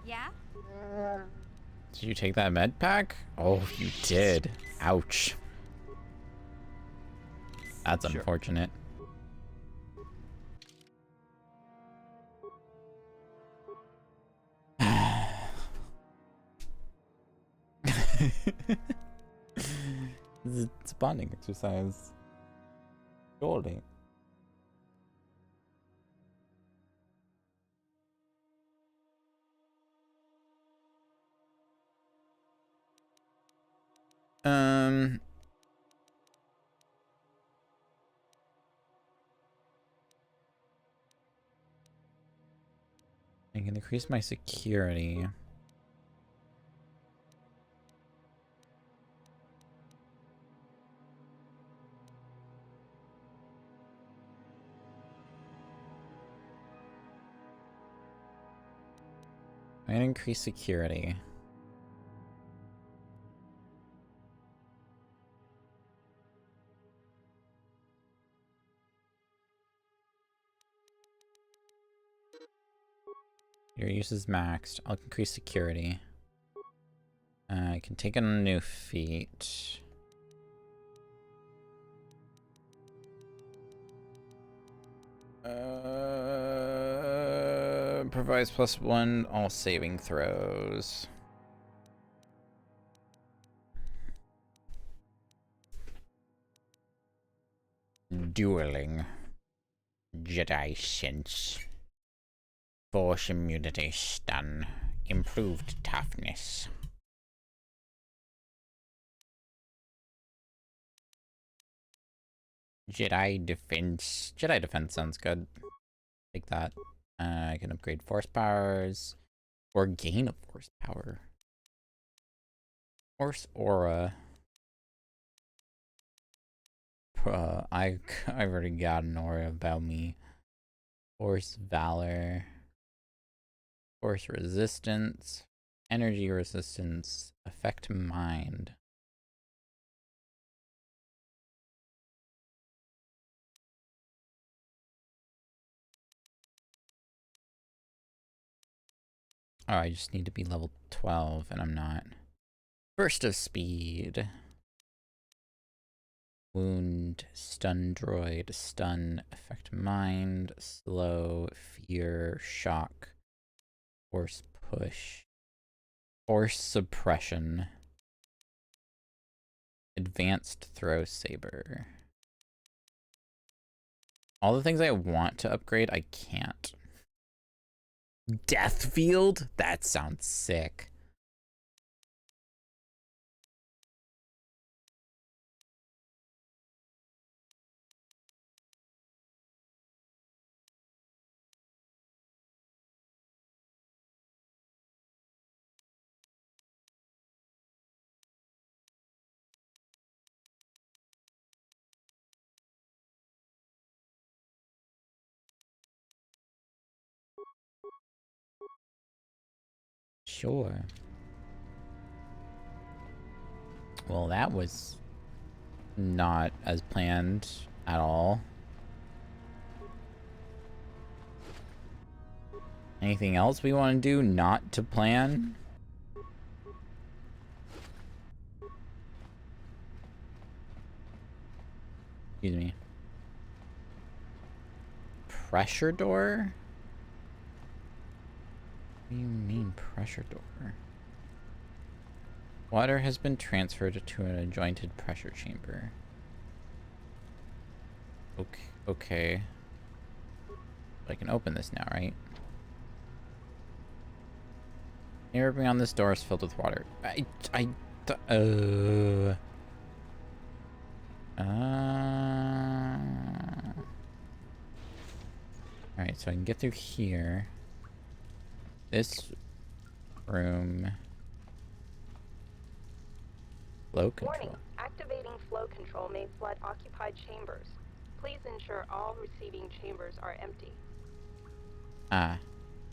Yeah? Did you take that med pack? Oh, you did. Ouch. That's unfortunate. It's a bonding exercise. Surely. I can increase my security. I can increase security. Your use is maxed. I'll increase security. I can take on a new feat. Provides +1 all saving throws. Dueling. Jedi sense. Force immunity stun. Improved toughness. Jedi defense. Jedi defense sounds good. Take that. I can upgrade force powers. Or gain a force power. Force aura. I've already got an aura about me. Force valor. Force resistance. Energy resistance. Affect mind. Oh, I just need to be level 12, and I'm not. Burst of speed. Wound, stun droid, stun, affect mind, slow, fear, shock, force push, force suppression, advanced throw saber. All the things I want to upgrade, I can't. Death field? That sounds sick. Sure. Well, that was not as planned at all. Anything else we want to do not to plan? Excuse me. Pressure door? What do you mean pressure door? Water has been transferred to an adjointed pressure chamber. Okay. I can open this now, right? The air beyond this door is filled with water. Alright, so I can get through here. This room. Flow control. Warning. Activating flow control may flood occupied chambers. Please ensure all receiving chambers are empty. Ah.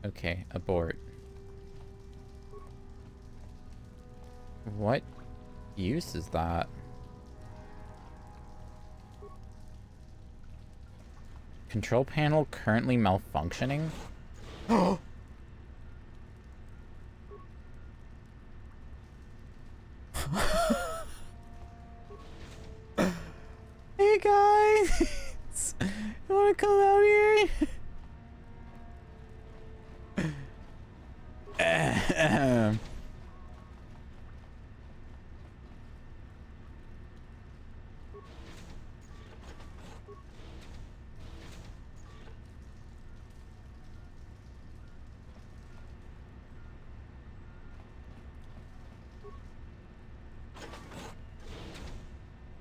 Okay, abort. What use is that? Control panel currently malfunctioning? Hey guys! You wanna come out here?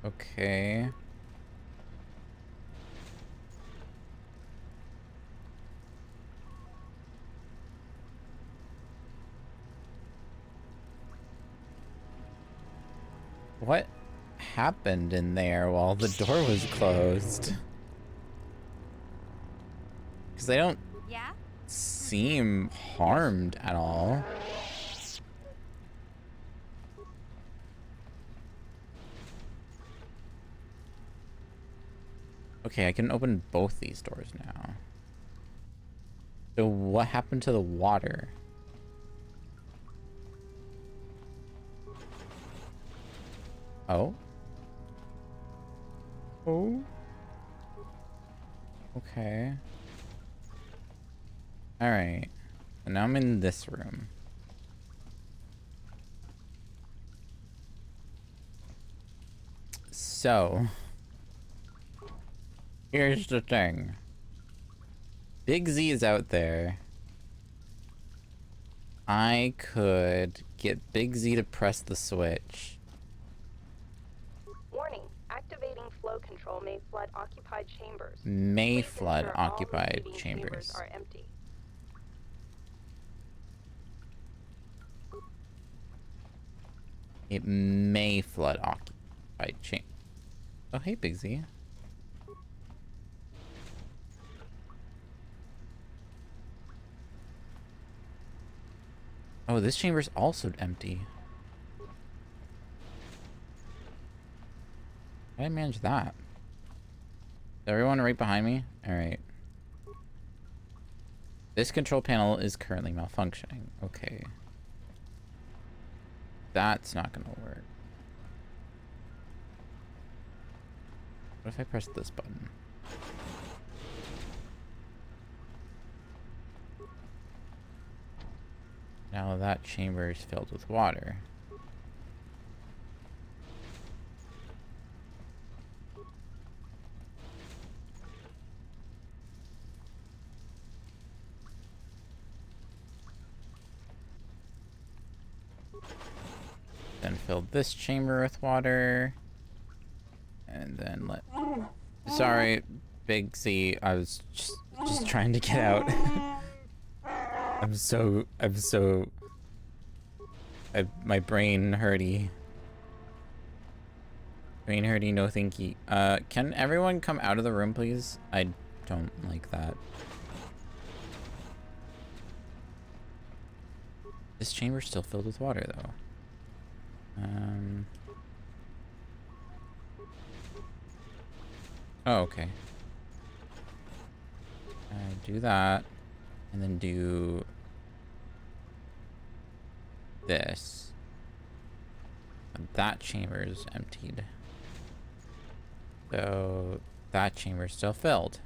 Okay. What happened in there while the door was closed? Because they don't seem harmed at all. Okay, I can open both these doors now. So what happened to the water? Oh? Oh? Okay. Alright. So now I'm in this room. So... here's the thing. Big Z is out there. I could get Big Z to press the switch. Warning. Activating flow control may flood occupied chambers. May Please flood ensure all occupied receiving chambers. are empty. It may flood occupied chambers. Oh, hey, Big Z. Oh, this chamber's also empty. How did I manage that? Is everyone right behind me? Alright. This control panel is currently malfunctioning. Okay. That's not gonna work. What if I press this button? Now that chamber is filled with water. Then filled this chamber with water. And then let... Sorry, Big Z. I was just trying to get out. My brain hurty. Brain hurty, no thinky. Can everyone come out of the room, please? I don't like that. This chamber's still filled with water, though. Oh, okay. Do that, and then do this. That chamber is emptied. So that chamber is still filled.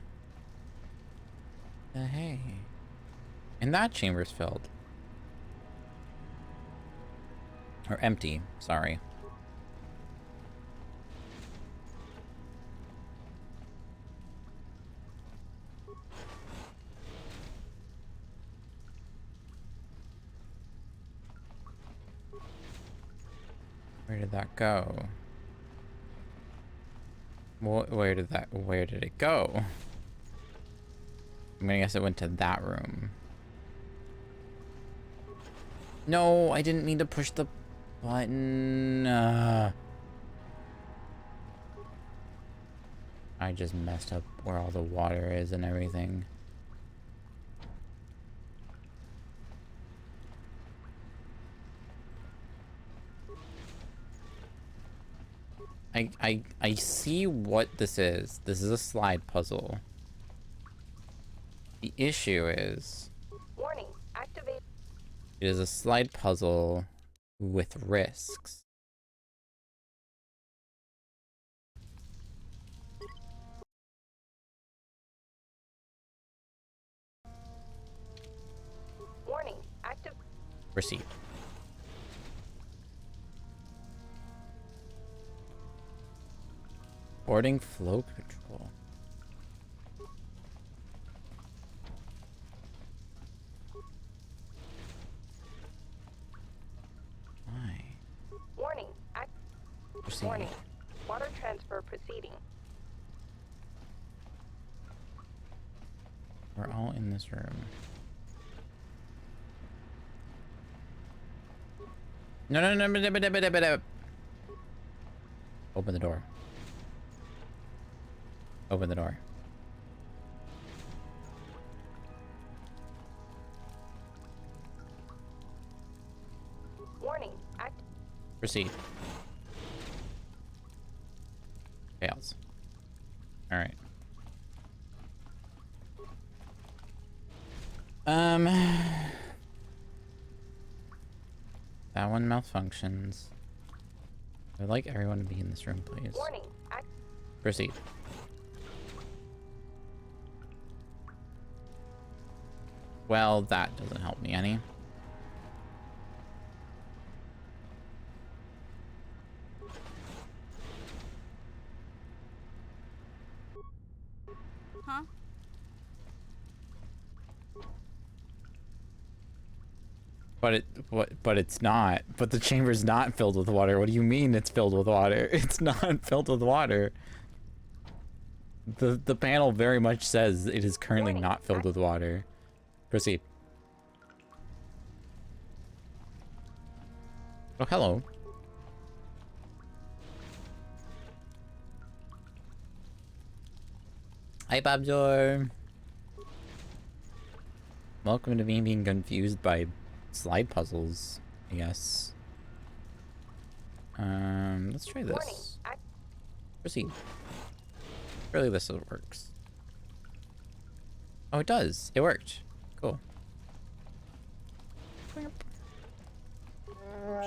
Hey. And that chamber's filled. Or empty, sorry. Where did that go? Where did it go? I'm gonna guess it went to that room. No, I didn't mean to push the button. I just messed up where all the water is and everything. I see what this is. This is a slide puzzle. The issue is... Warning, activate. It is a slide puzzle with risks. Warning, active. Proceed. Boarding flow control. Why? Warning, Proceed. warning. Water transfer proceeding. We're all in this room. No. Open the door. Open the door. Warning, Proceed. Fails. Alright. That one malfunctions. I'd like everyone to be in this room, please. Warning, Proceed. Well, that doesn't help me any. Huh? But it's not. But the chamber's not filled with water. What do you mean it's filled with water? It's not filled with water. The panel very much says it is currently not filled with water. Proceed. Oh, hello. Hi, Babjor. Welcome to me being confused by slide puzzles, I guess. Let's try this. Proceed. Surely this works. Oh, it does. It worked. Cool.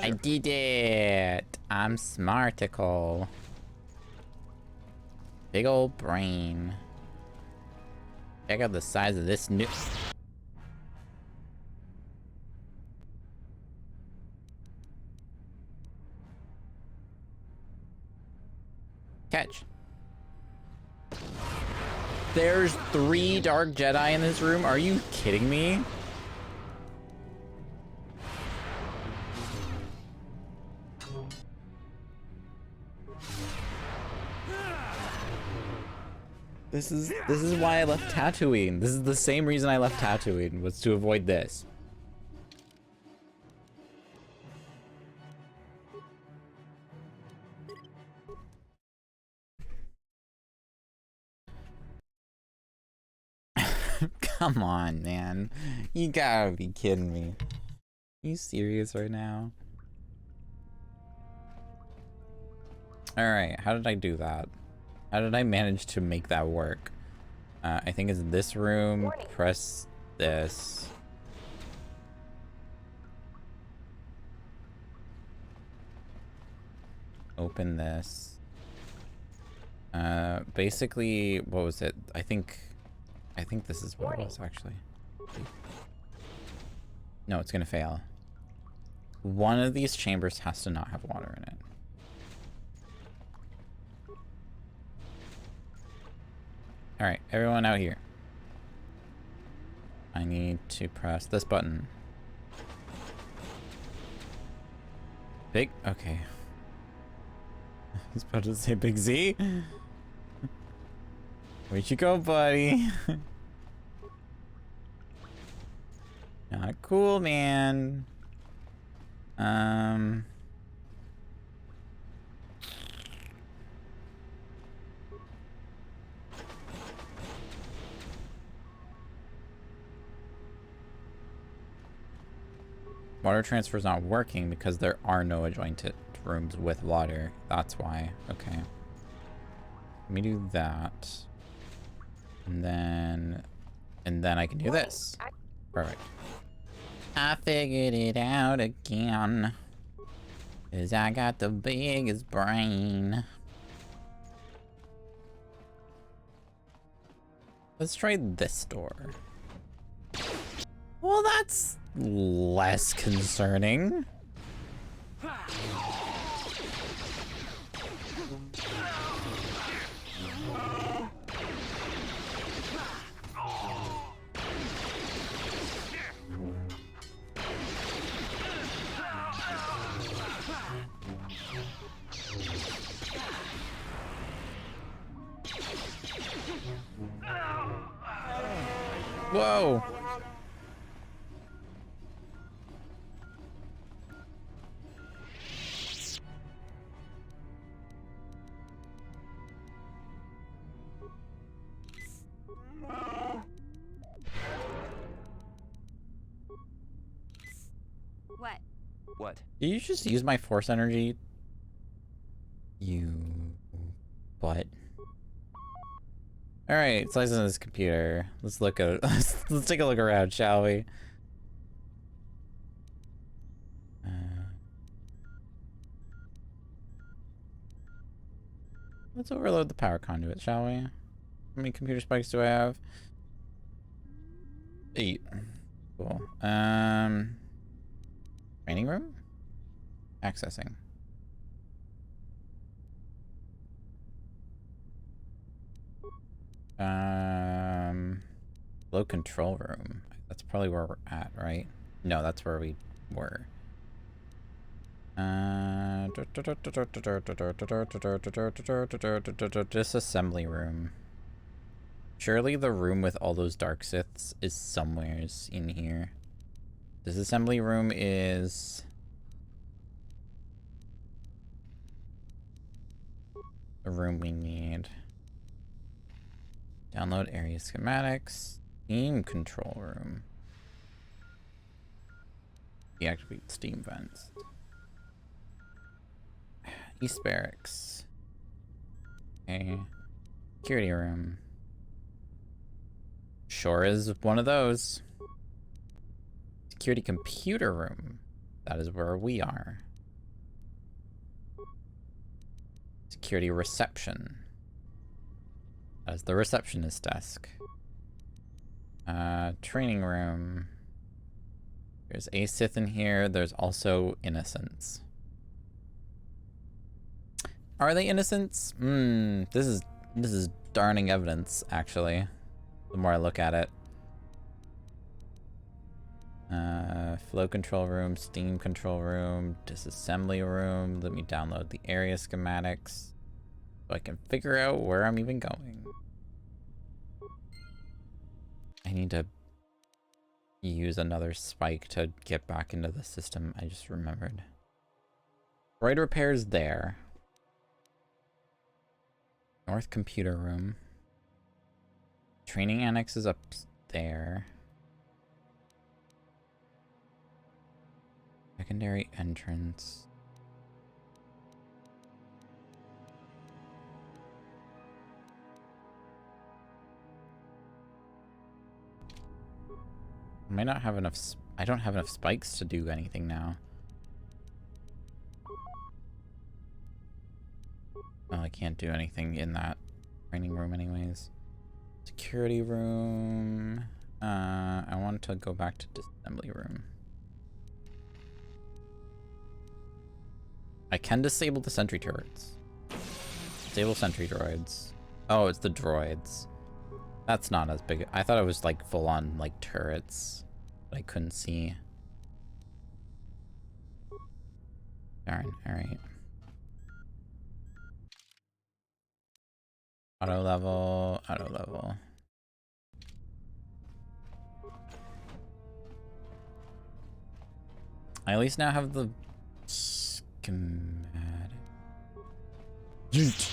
I did it! I'm smarticle. Big old brain. Check out the size of this new... Catch. There's 3 Dark Jedi in this room? Are you kidding me? This is why I left Tatooine. This is the same reason I left Tatooine, was to avoid this. Come on, man. You gotta be kidding me. you serious right now? Alright, how did I do that? How did I manage to make that work? I think it's this room. Warning. Press this. Open this. Basically, what was it? I think this is what it was actually. No, it's gonna fail. One of these chambers has to not have water in it. Alright, everyone out here. I need to press this button. Big? Okay. I was about to say Big Z. Where'd you go, buddy? Not cool, man. Water transfer is not working because there are no adjoining rooms with water. That's why. Okay. Let me do that. And then I can do this. Perfect. I figured it out again. 'Cause I got the biggest brain. Let's try this door. Well, that's less concerning. Whoa. What? What? Did you just use my force energy? You butt. Alright, slice on this computer. Let's look at let's take a look around, shall we? Let's overload the power conduit, shall we? How many computer spikes do I have? 8. Cool. Training room? Accessing. Low control room. That's probably where we're at, right? No, that's where we were. Disassembly room. Surely the room with all those dark Siths is somewheres in here. Disassembly room is the room we need. Download area schematics. Steam control room. Deactivate steam vents. East barracks. Okay. Security room. Sure is one of those. Security computer room. That is where we are. Security reception. That is the receptionist desk. Training room. There's a Sith in here. There's also innocents. Are they innocents? This is darning evidence, actually. The more I look at it. Flow control room, steam control room, disassembly room. Let me download the area schematics so I can figure out where I'm even going. I need to use another spike to get back into the system. I just remembered. Droid repairs there. North computer room. Training annex is up there. Secondary entrance. I might not have enough. I don't have enough spikes to do anything now. Well, I can't do anything in that training room anyways. Security room. I want to go back to disassembly room. I can disable the sentry turrets. Disable sentry droids. Oh, it's the droids. That's not as big. I thought it was like full on like turrets, but I couldn't see. Darn, alright. Auto level, auto level. I at least now have the schematic. Yeet.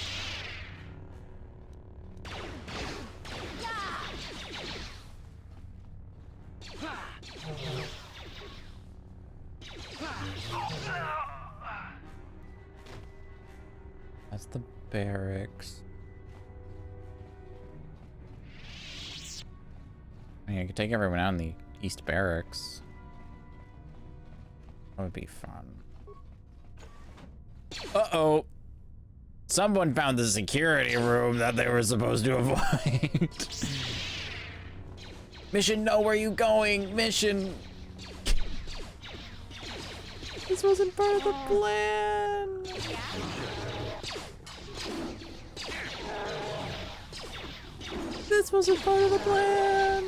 That's the barracks. I mean, I could take everyone out in the East Barracks. That would be fun. Uh-oh. Someone found the security room that they were supposed to avoid. Mission, know where you going? Mission. This wasn't part of the plan. This wasn't part of the plan.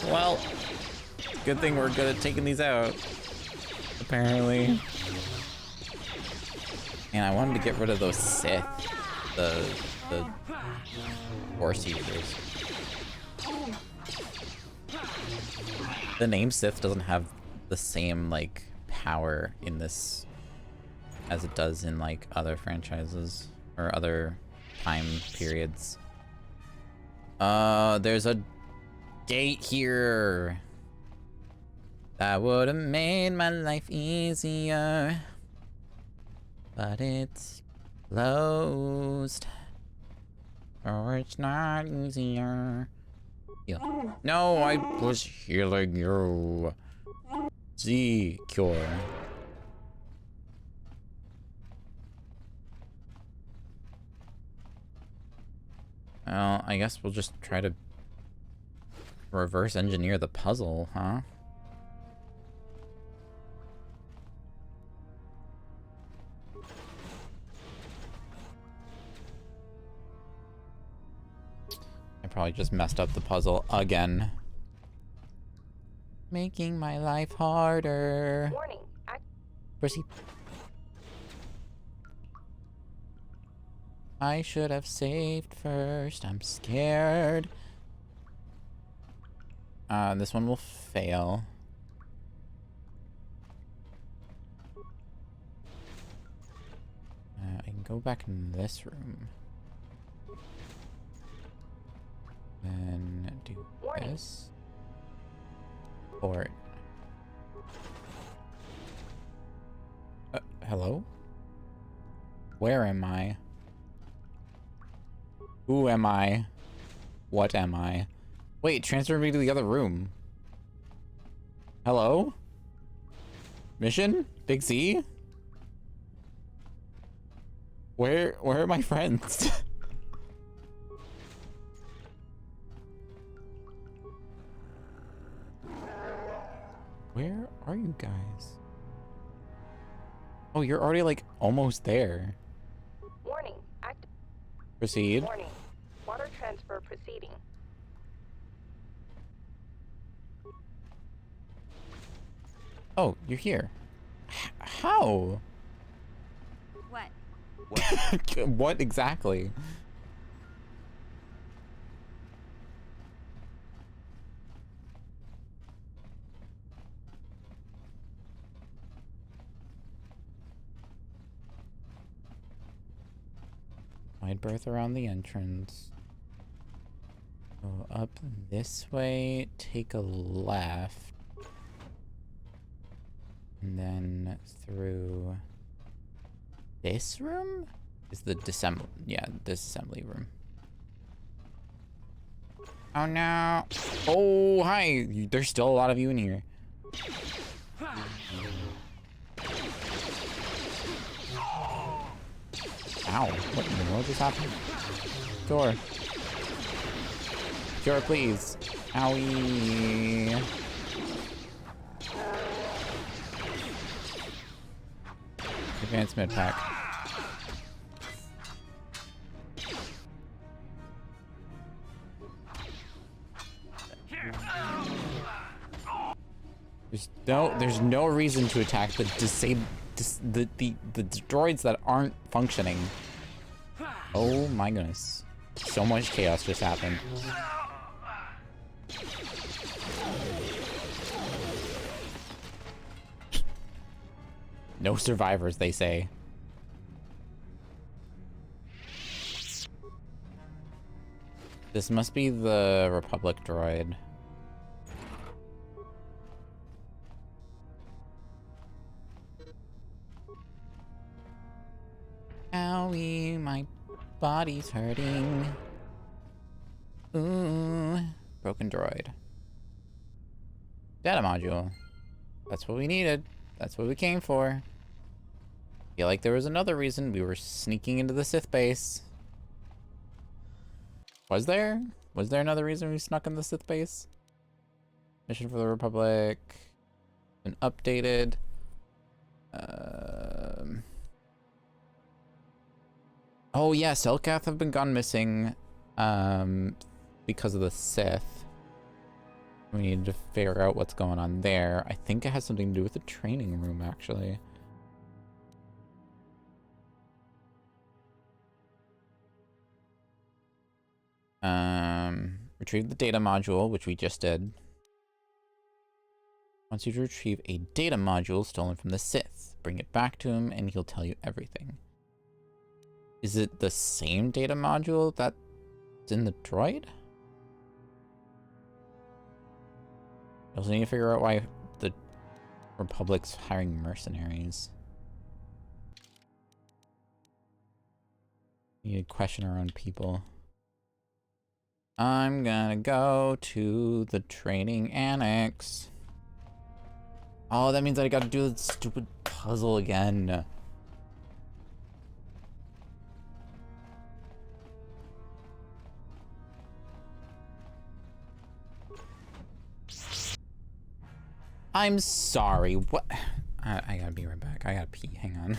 Well, good thing we're good at taking these out, apparently. And I wanted to get rid of those Sith, the Force users. The name Sith doesn't have the same, like, power in this as it does in, like, other franchises or other time periods. There's a gate here. That would have made my life easier. But it's closed. Or it's not easier. Heal. No, I was healing you. Z cure. Well, I guess we'll just try to reverse engineer the puzzle, huh? I probably just messed up the puzzle again. Making my life harder. Warning. Proceed. I should have saved first. I'm scared. This one will fail. I can go back in this room. Then do this. Port. Hello? Where am I? Who am I? What am I? Wait, transfer me to the other room. Hello? Mission? Big Z? Where are my friends? Where are you guys? Oh, you're already like almost there. Warning. Proceed. Warning. Water transfer proceeding. Oh, you're here. How? What? What exactly? Wide berth around the entrance. Go up this way, take a left, and then through this room is the disassembly room. Oh no! Oh hi! There's still a lot of you in here. Ow! What in the world just happened? Door. Cure, please. Owie. Advanced med pack. There's no reason to attack the droids that aren't functioning. Oh my goodness. So much chaos just happened. No survivors, they say. This must be the Republic droid. Owie, my body's hurting. Ooh, broken droid. Data module. That's what we needed. That's what we came for. Feel like there was another reason we were sneaking into the Sith base. Was there? Was there another reason we snuck in the Sith base? Mission for the Republic. Been updated. Oh yeah, Selkath have been gone missing because of the Sith. We need to figure out what's going on there. I think it has something to do with the training room, actually. Retrieve the data module, which we just did. Wants you to retrieve a data module stolen from the Sith. Bring it back to him, and he'll tell you everything. Is it the same data module that's in the droid? I also need to figure out why the Republic's hiring mercenaries. We need to question our own people. I'm gonna go to the training annex. Oh, that means I gotta do the stupid puzzle again. I'm sorry, what? I gotta be right back. I gotta pee, hang on.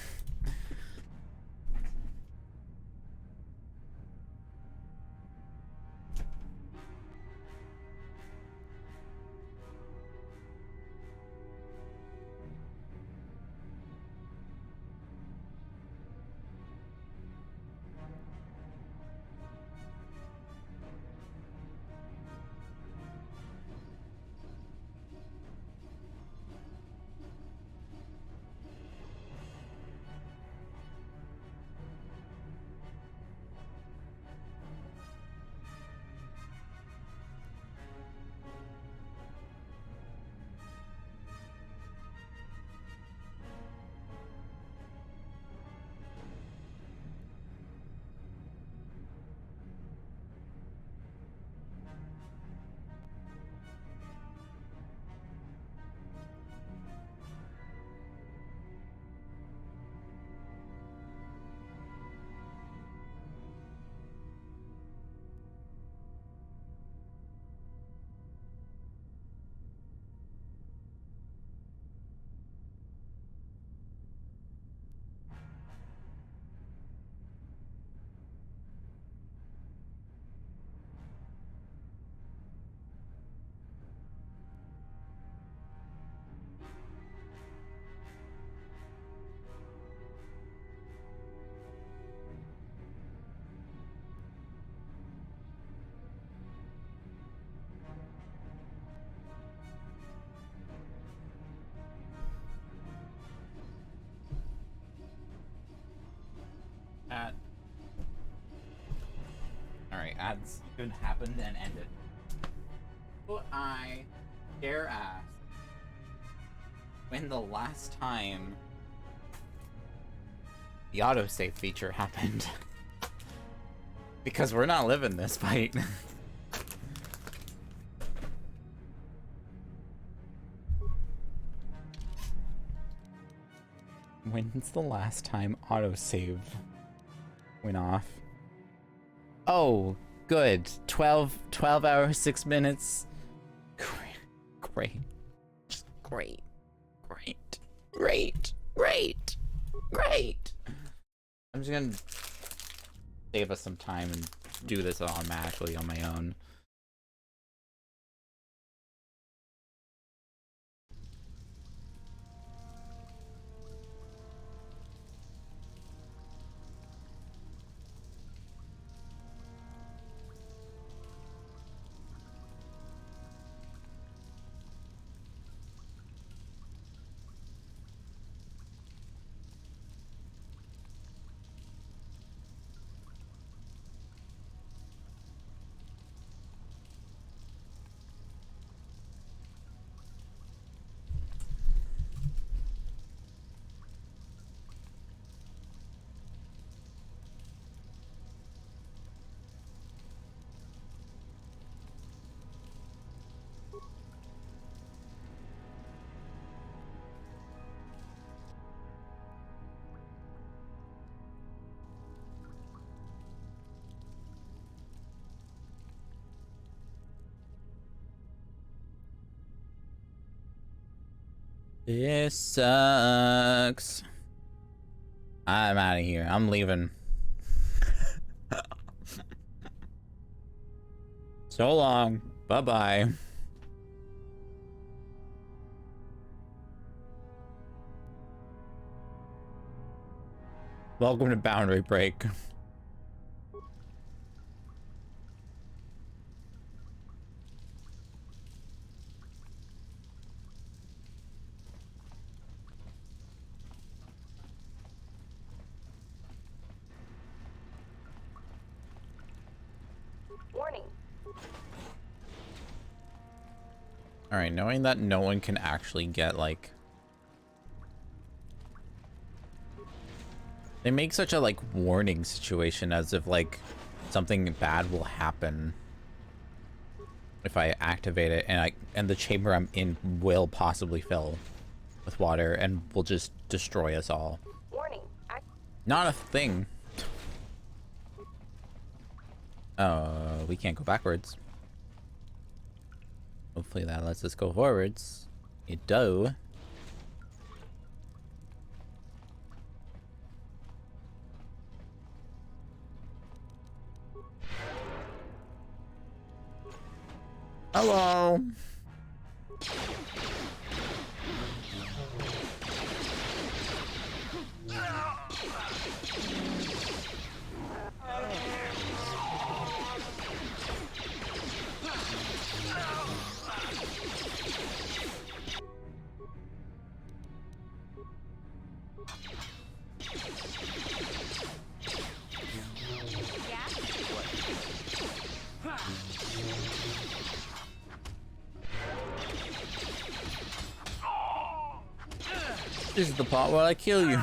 ads even happened and ended. But I dare ask, when the last time the autosave feature happened? Because we're not living this fight. When's the last time autosave went off? Oh, good. 12 hours, 6 minutes. Great. Just great. Great. Great. Great. Great. I'm just gonna save us some time and do this automatically on my own. This sucks. I'm out of here. I'm leaving. So long. Bye-bye. Welcome to Boundary Break. Warning. Alright, knowing that no one can actually get, like... They make such a, like, warning situation as if, like, something bad will happen if I activate it, and the chamber I'm in will possibly fill with water and will just destroy us all. Warning. Not a thing. We can't go backwards. Hopefully that lets us go forwards. It do. Hello. This is the part where I kill you.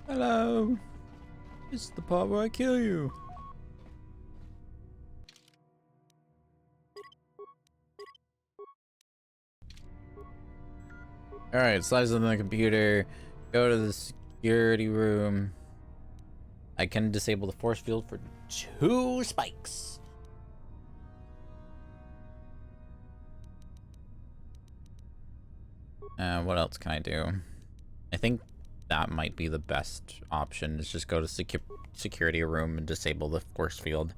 Hello. This is the part where I kill you. Alright, slides on the computer. Go to the security room. I can disable the force field for 2 spikes. What else can I do? I think that might be the best option, is just go to security room and disable the force field.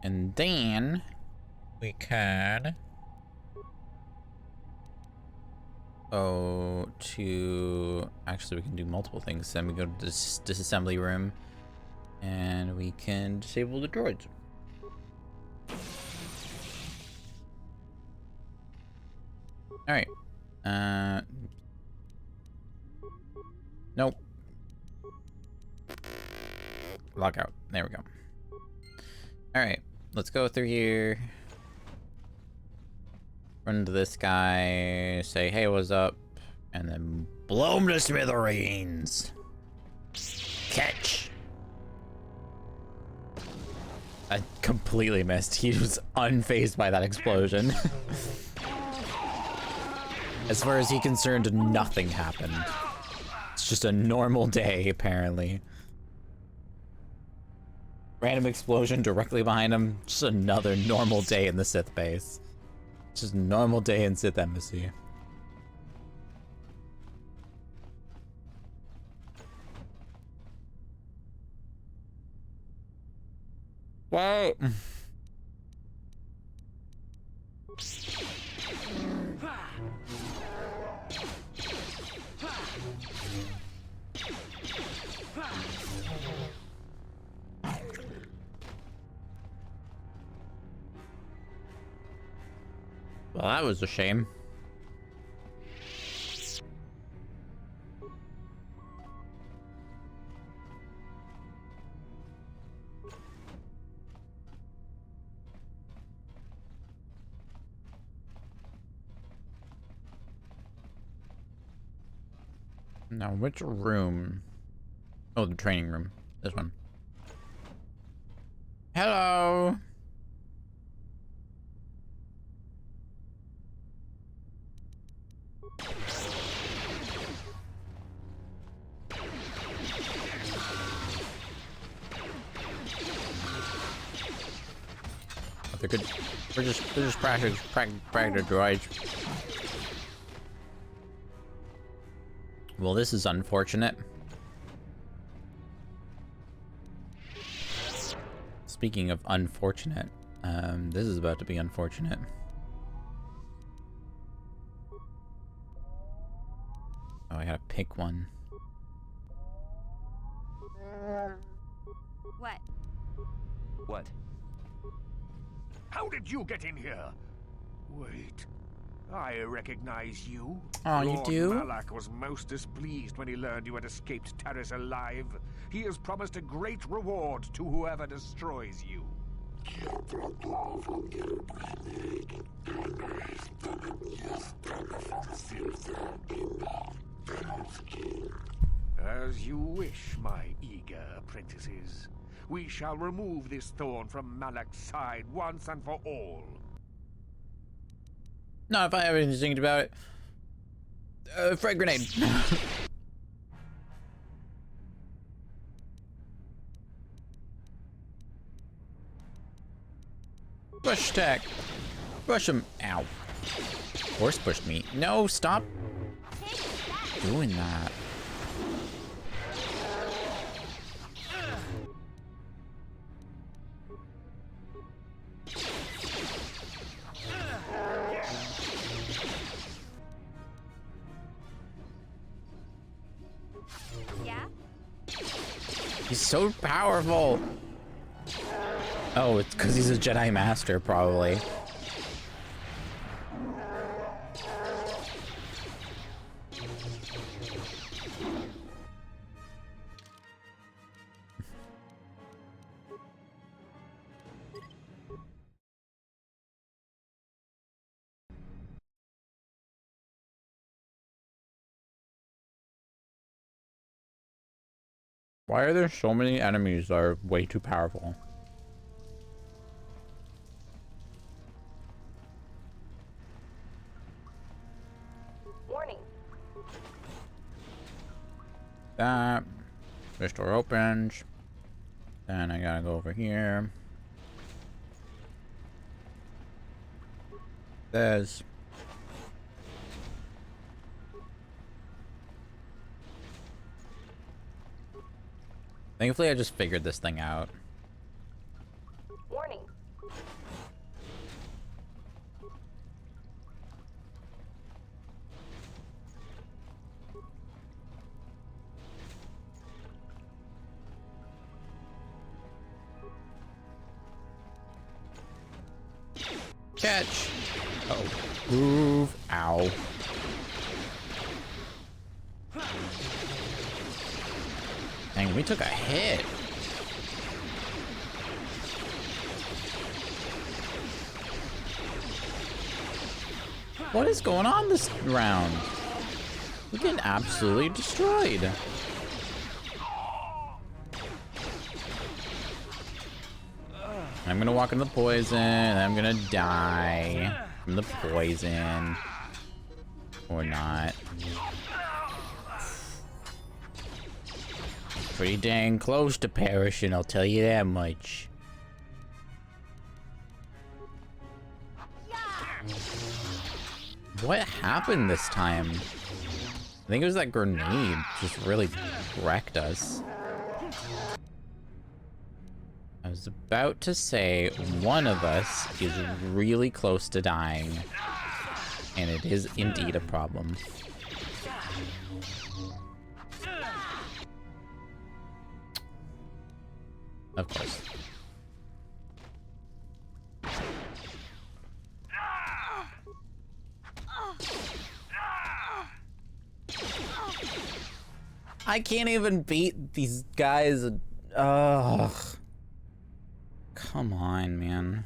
And then We can go to... Actually, we can do multiple things. Then we go to this disassembly room, and we can disable the droids. Alright. Nope. Lockout. There we go. Alright. Let's go through here. Run into this guy. Say, hey, what's up? And then blow him to smithereens. Catch. I completely missed. He was unfazed by that explosion. As far as he's concerned, nothing happened. It's just a normal day, apparently. Random explosion directly behind him. Just another normal day in the Sith base. Just a normal day in Sith Embassy. Whoa! Well, that was a shame. Now, which room? Oh, the training room. This one. Hello! They're good. They're just practice droids. Well, this is unfortunate. Speaking of unfortunate, this is about to be unfortunate. Oh, I gotta pick one. What? What? How did you get in here? Wait, I recognize you. Oh, you do? Malak was most displeased when he learned you had escaped Taris alive. He has promised a great reward to whoever destroys you. As you wish, my eager apprentices. We shall remove this thorn from Malak's side once and for all. No, if I have anything to think about it. Frag grenade. Push attack. Push him. Ow. Horse pushed me. No, stop doing that. Yeah? He's so powerful. Oh, it's because he's a Jedi Master, probably. Why are there so many enemies that are way too powerful? Warning. That. This door opens. Then I gotta go over here. There's. Thankfully, I just figured this thing out. Warning. Catch! Oh, move. Ow. Dang, we took a hit. What is going on this round? We're getting absolutely destroyed. I'm gonna walk into the poison, and I'm gonna die from the poison. Or not. Pretty dang close to perishing, I'll tell you that much. What happened this time? I think it was that grenade just really wrecked us. I was about to say one of us is really close to dying, and it is indeed a problem. Of course. I can't even beat these guys. Ugh. Come on, man.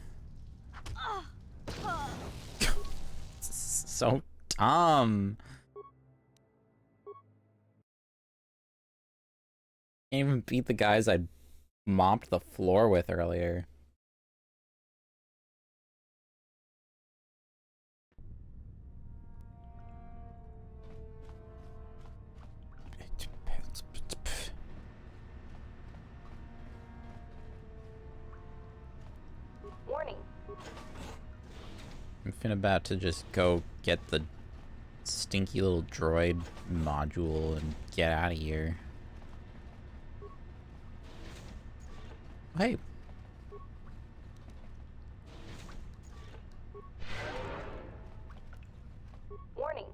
So dumb. Can't even beat the guys I mopped the floor with earlier. Warning. I'm about to just go get the stinky little droid module and get out of here. Hey. Warning.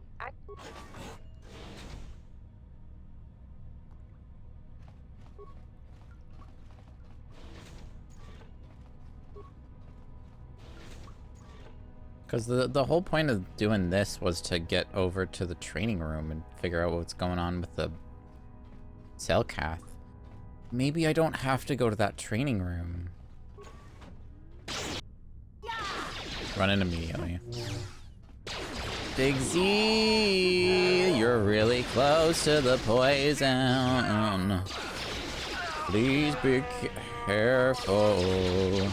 Because the whole point of doing this was to get over to the training room and figure out what's going on with the cell cath. Maybe I don't have to go to that training room. Run in immediately. Big Z, you're really close to the poison. Please be careful.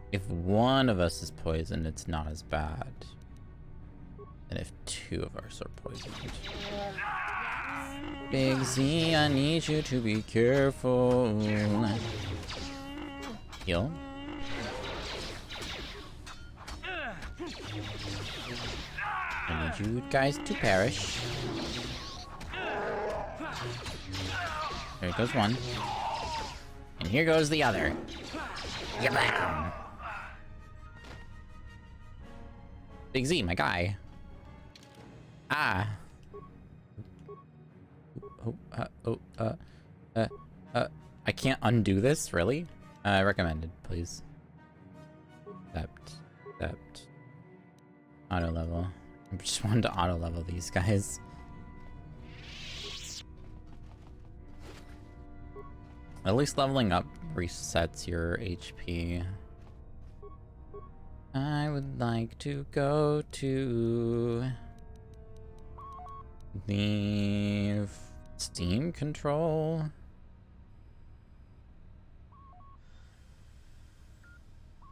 If one of us is poisoned, it's not as bad. And if two of us are poisoned. Big Z, I need you to be careful. Heal. I need you guys to perish. There goes one. And here goes the other. Yabam! Big Z, my guy. Ah. I can't undo this, really? Recommended, please. Sept. Auto level. I just wanted to auto level these guys. At least leveling up resets your HP. I would like to go to the Steam control.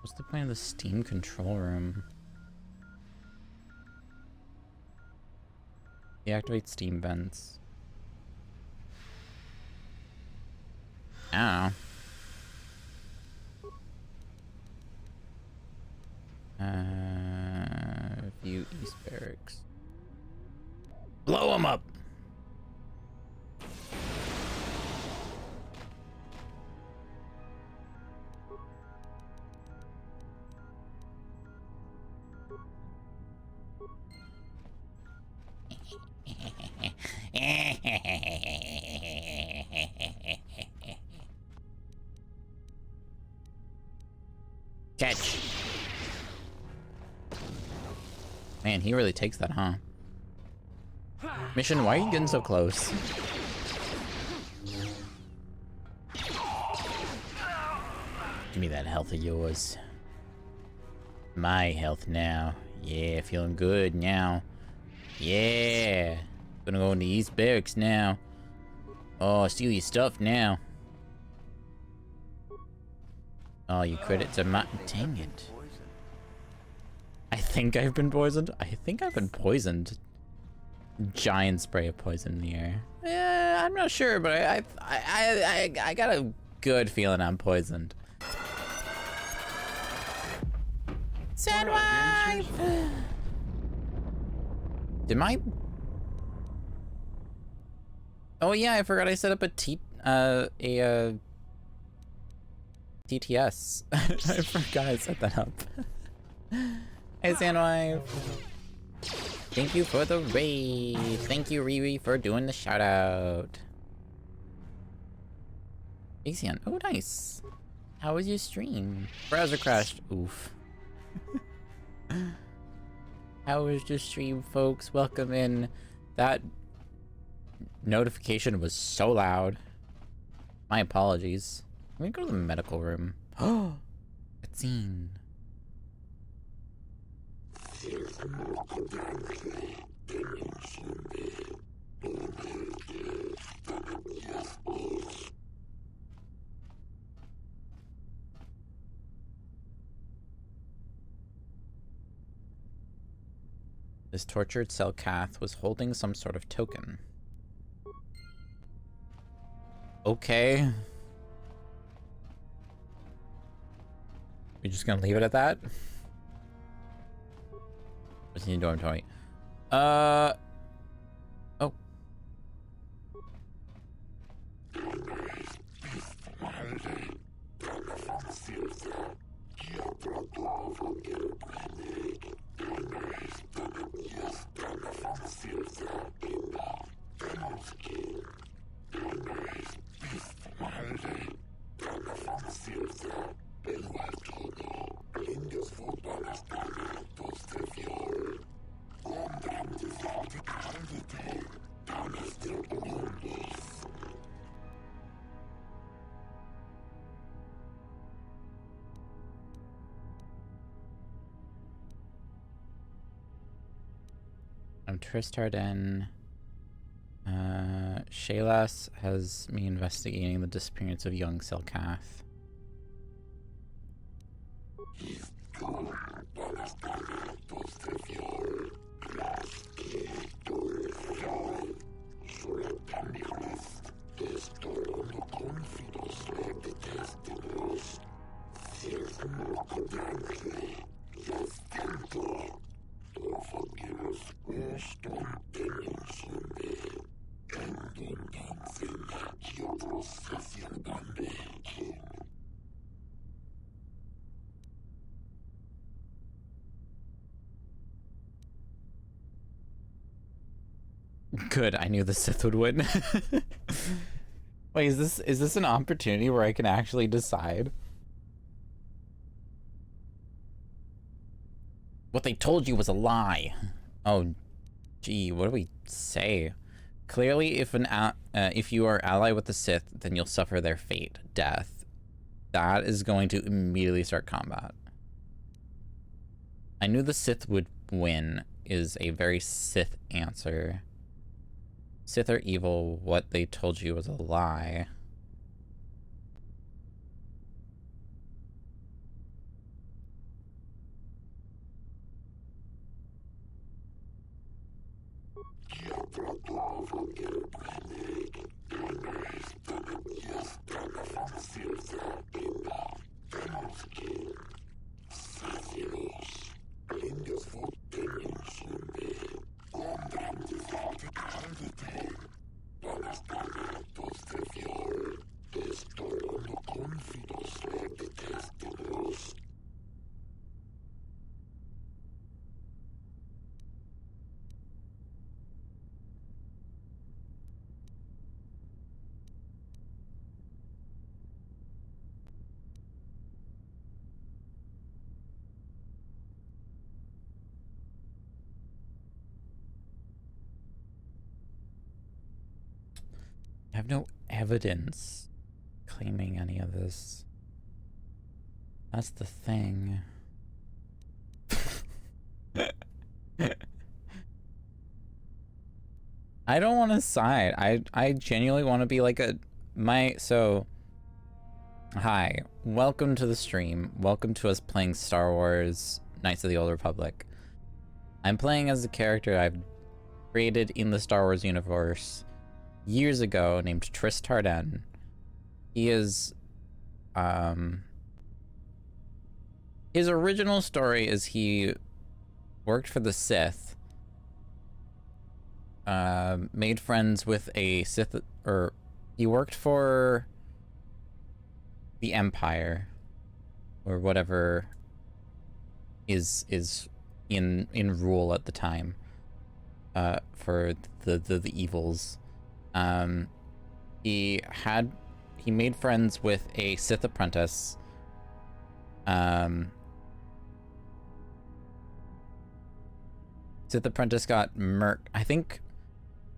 What's the point of the Steam control room? Deactivate Steam vents. I don't know. View East Barracks. Blow them up! Catch. Man, he really takes that, huh? Mission, why are you getting so close? Give me that health of yours. My health now. Yeah, feeling good now. Yeah. Gonna go into East Barracks now. Oh, steal your stuff now. Oh, you credit to my... Dang it. I think I've been poisoned. I think I've been poisoned. Giant spray of poison in the air. Yeah, I'm not sure, but I got a good feeling I'm poisoned. Sandwife! Did my... Oh yeah, I forgot I set up a TTS. I forgot I set that up. Hey, Sandwife. Thank you for the raid. Thank you, Riri, for doing the shout out. Axion, oh nice. How was your stream? Browser crashed. Oof. How was your stream, folks? Welcome in. That notification was so loud. My apologies. I'm gonna go to the medical room. Oh, a scene. This tortured Selkath was holding some sort of token. Okay. We're just gonna leave it at that? What's in the dormitory? Oh. I'm Tristarden. Shaylas has me investigating the disappearance of young Selkath. Good, I knew the Sith would win. Wait, is this an opportunity where I can actually decide? What they told you was a lie. Oh, gee, what do we say? Clearly, if you are allied with the Sith, then you'll suffer their fate, death. That is going to immediately start combat. I knew the Sith would win is a very Sith answer. Sith are evil, what they told you was a lie. I have no evidence claiming any of this. That's the thing. I don't want to side. I genuinely want to be like hi, welcome to the stream. Welcome to us playing Star Wars Knights of the Old Republic. I'm playing as a character I've created in the Star Wars universe years ago named Triss Tarden. He is, his original story is he worked for the Sith, made friends with a Sith, or he worked for the Empire, or whatever is in rule at the time, for the evils. He made friends with a Sith apprentice. Sith apprentice got murked. I think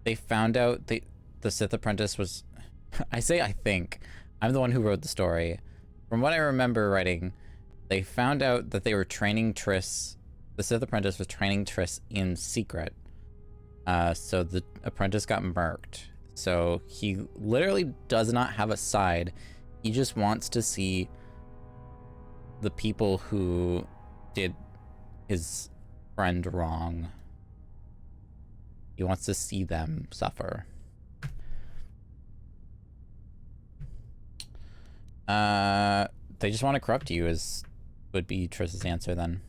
they found out the Sith apprentice was I say I think. I'm the one who wrote the story. From what I remember writing, they found out that they were training Triss. The Sith apprentice was training Triss in secret. So the apprentice got murked. So he literally does not have a side. He just wants to see the people who did his friend wrong. He wants to see them suffer. They just want to corrupt you, would be Triss's answer then.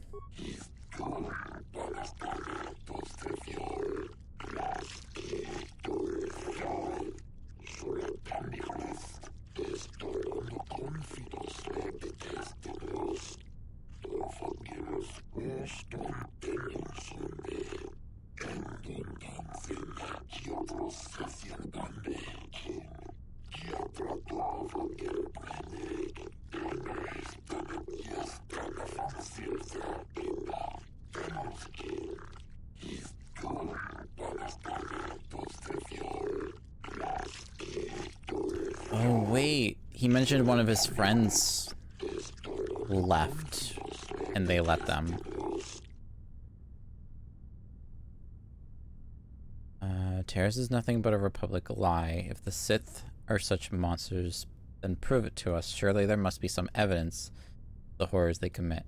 Oh wait, he mentioned one of his friends left, and they let them. Terrace is nothing but a Republic lie. If the Sith are such monsters, then prove it to us. Surely there must be some evidence of the horrors they commit.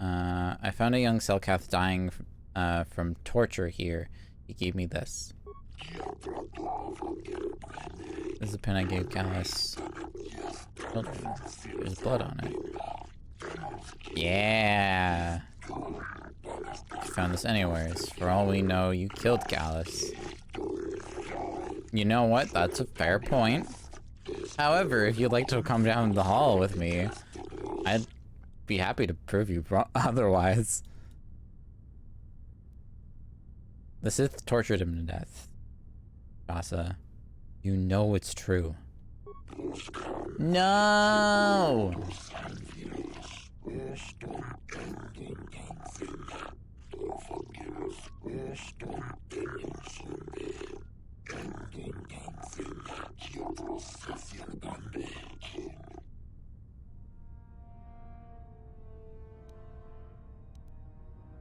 I found a young Selkath dying from torture here. He gave me this. This is the pen I gave Gallus. Oh, there's blood on it. Yeah! You found this anywheres. For all we know, you killed Gallus. You know what? That's a fair point. However, if you'd like to come down the hall with me, I'd be happy to prove you otherwise. The Sith tortured him to death. Asa, you know it's true. No!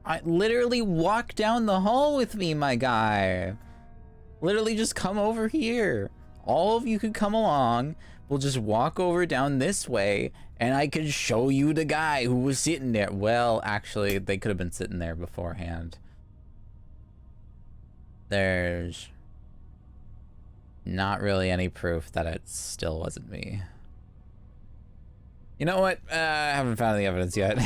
I literally walk down the hall with me, my guy. Literally just come over here. All of you could come along. We'll just walk over down this way, and I could show you the guy who was sitting there. Well, actually, they could have been sitting there beforehand. There's not really any proof that it still wasn't me. You know what? I haven't found the evidence yet.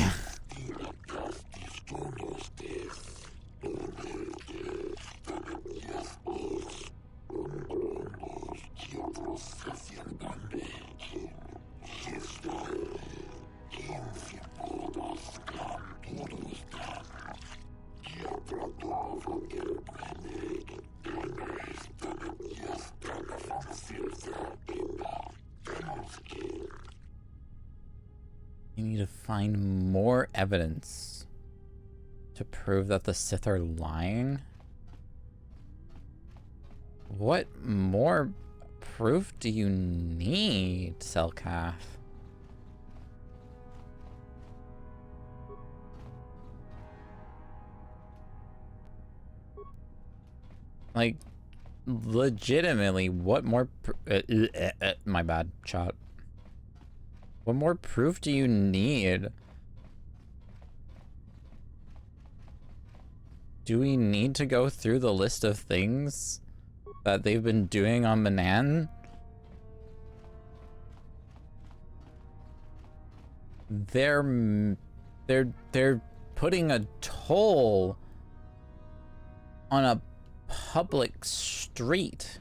You need to find more evidence to prove that the Sith are lying? What more proof do you need, Selkath? Like, legitimately, what more my bad, chat. What more proof do you need? Do we need to go through the list of things that they've been doing on Manan? They're putting a toll on a public street.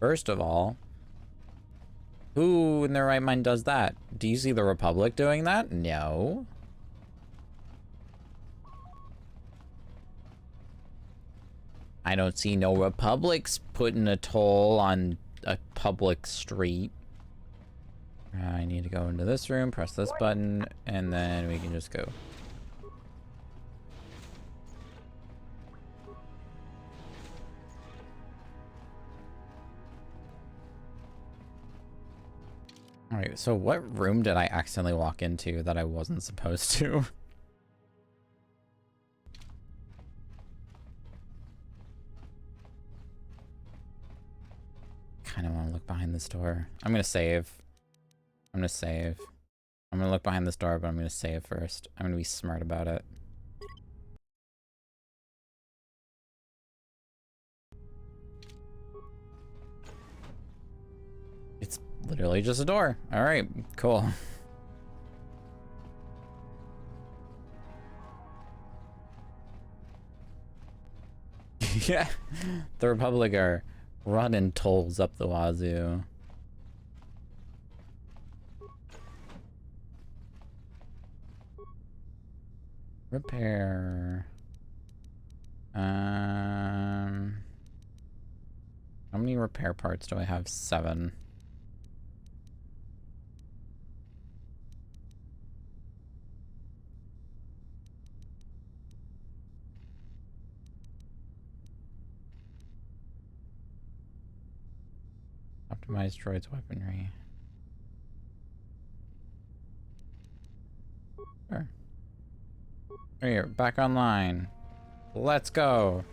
First of all, who in their right mind does that? Do you see the Republic doing that? No. I don't see no Republics putting a toll on a public street. I need to go into this room, press this button, and then we can just go. Alright, so what room did I accidentally walk into that I wasn't supposed to? Kind of want to look behind this door. I'm gonna save. I'm gonna save. I'm gonna look behind this door, but I'm gonna save first. I'm gonna be smart about it. It's literally just a door. Alright, cool. Yeah, the Republic are running tolls up the wazoo. Repair. How many repair parts do I have? 7. Optimize droid's weaponry. Sure. Here, back online. Let's go.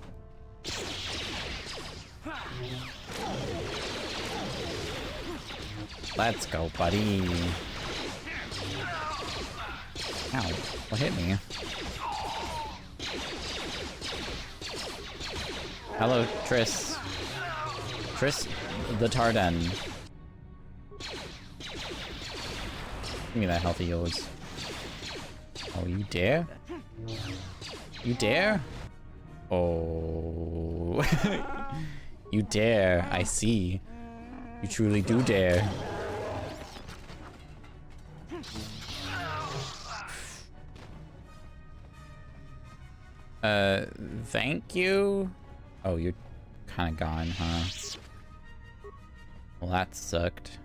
Let's go, buddy. Ow, what hit me? Hello, Triss. Triss the Tarden. Give me that healthy yours. Oh, you dare? You dare? Oh. You dare, I see. You truly do dare. Thank you? Oh, you're kind of gone, huh? Well, that sucked.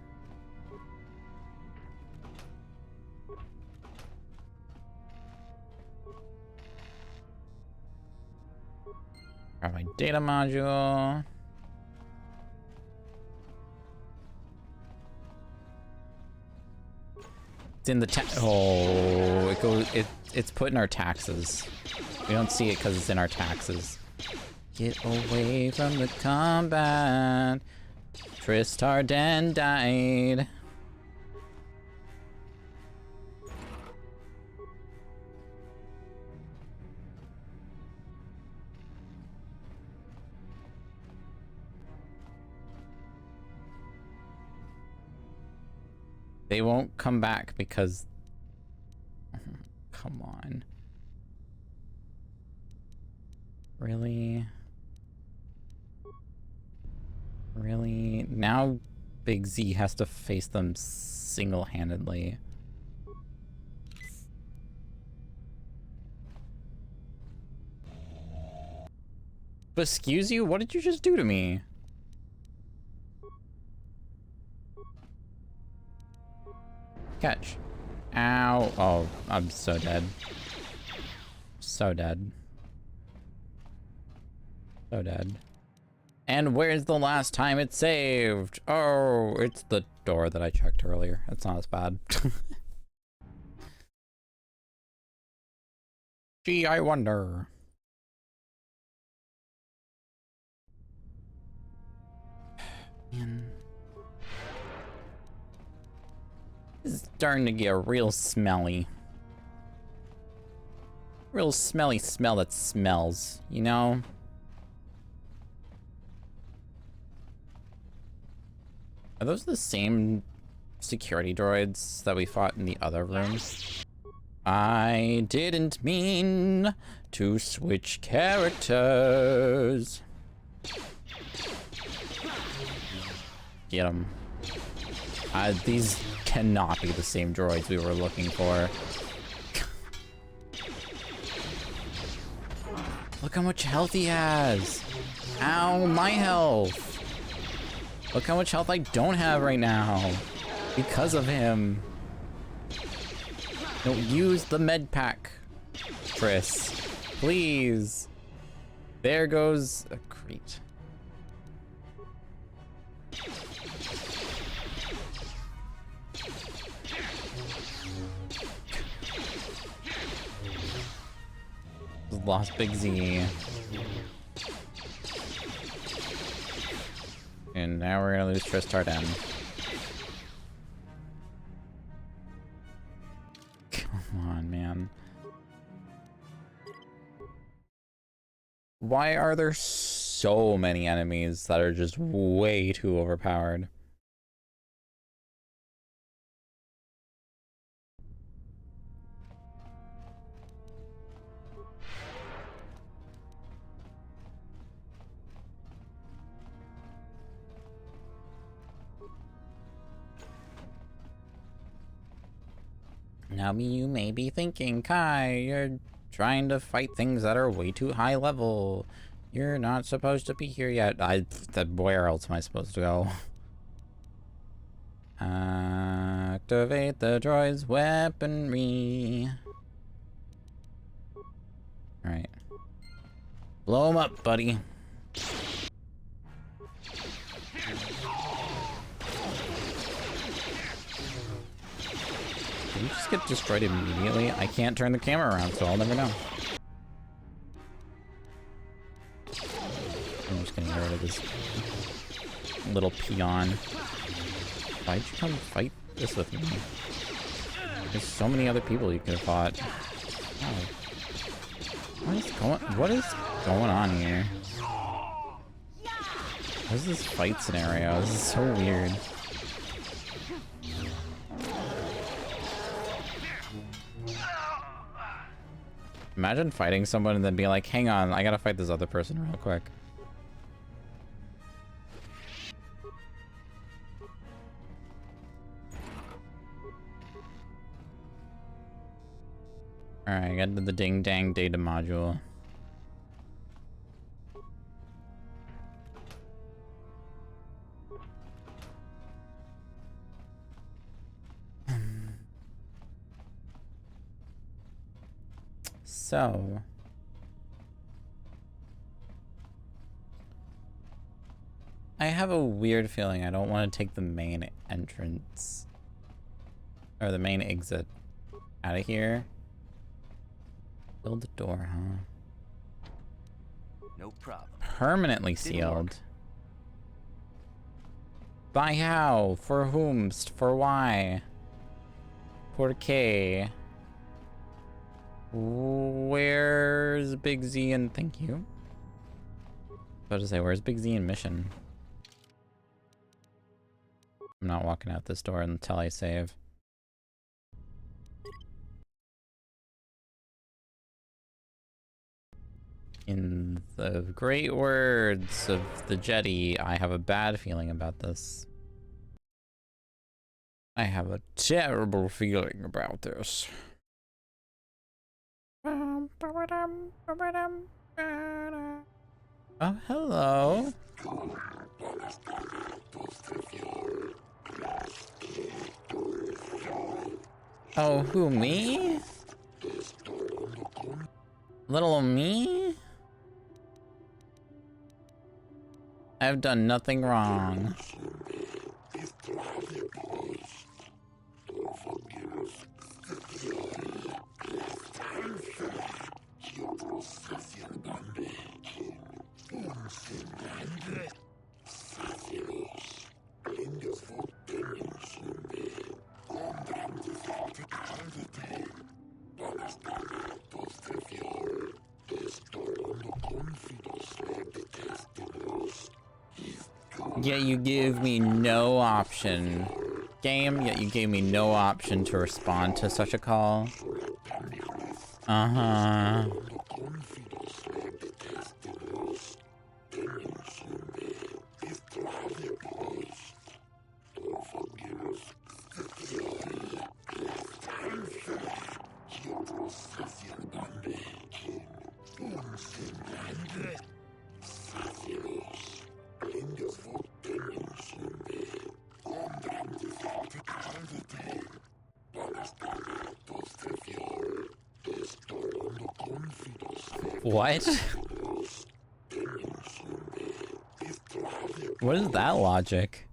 Grab my data module. It's in the oh, it goes. It's put in our taxes. We don't see it because it's in our taxes. Get away from the combat. Triss Tarden died. They won't come back because... Come on. Really? Really? Now Big Z has to face them single-handedly. But excuse you? What did you just do to me? Catch. Ow. Oh, I'm so dead. So dead. So dead. And where's the last time it saved? Oh, it's the door that I checked earlier. It's not as bad. Gee, I wonder. Man. This is starting to get real smelly. Real smelly smell that smells, you know? Are those the same security droids that we fought in the other rooms? I didn't mean to switch characters. Get them. These cannot be the same droids we were looking for. Look how much health he has. Ow, my health. Look how much health I don't have right now. Because of him. Don't use the med pack, Chris. Please. There goes a crate. Lost Big Z. And now we're gonna lose Tristar Den. Come on, man. Why are there so many enemies that are just way too overpowered? Now you may be thinking, Kai, you're trying to fight things that are way too high level. You're not supposed to be here yet. Where else am I supposed to go? Activate the droid's weaponry. Alright. Blow him up, buddy. Did you just get destroyed immediately? I can't turn the camera around, so I'll never know. I'm just gonna get rid of this little peon. Why'd you come fight this with me? There's so many other people you could have fought. Oh. What is going on here? What is this fight scenario? This is so weird. Imagine fighting someone and then being like, hang on, I gotta fight this other person real quick. Alright, I got the ding dang data module. So, I have a weird feeling I don't want to take the main entrance or the main exit out of here. Build the door, huh? No problem. Permanently sealed. By how? For whomst? For why? Por qué? Where's Big Z and thank you? I was about to say, where's Big Z and mission? I'm not walking out this door until I save. In the great words of the Jetty, I have a bad feeling about this. I have a terrible feeling about this. Oh, hello. Oh, who, me? Little me? I've done nothing wrong. Yet you give me no option. Game, yet you gave me no option to respond to such a call. Uh-huh. What? What is that logic?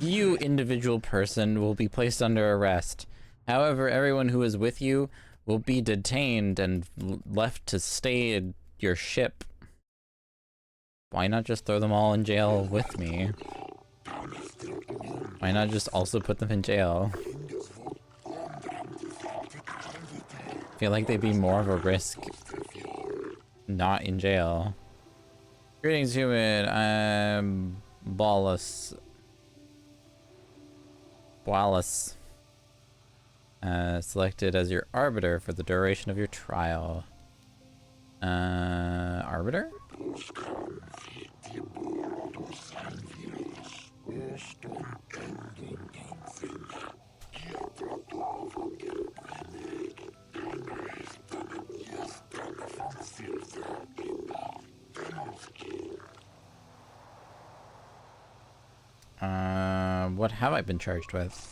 You, individual person, will be placed under arrest. However, everyone who is with you will be detained and left to stay in your ship. Why not just throw them all in jail with me? Why not just also put them in jail? I feel like they'd be more of a risk not in jail. Greetings, human. I'm Wallace. Selected as your arbiter for the duration of your trial. Arbiter? What have I been charged with?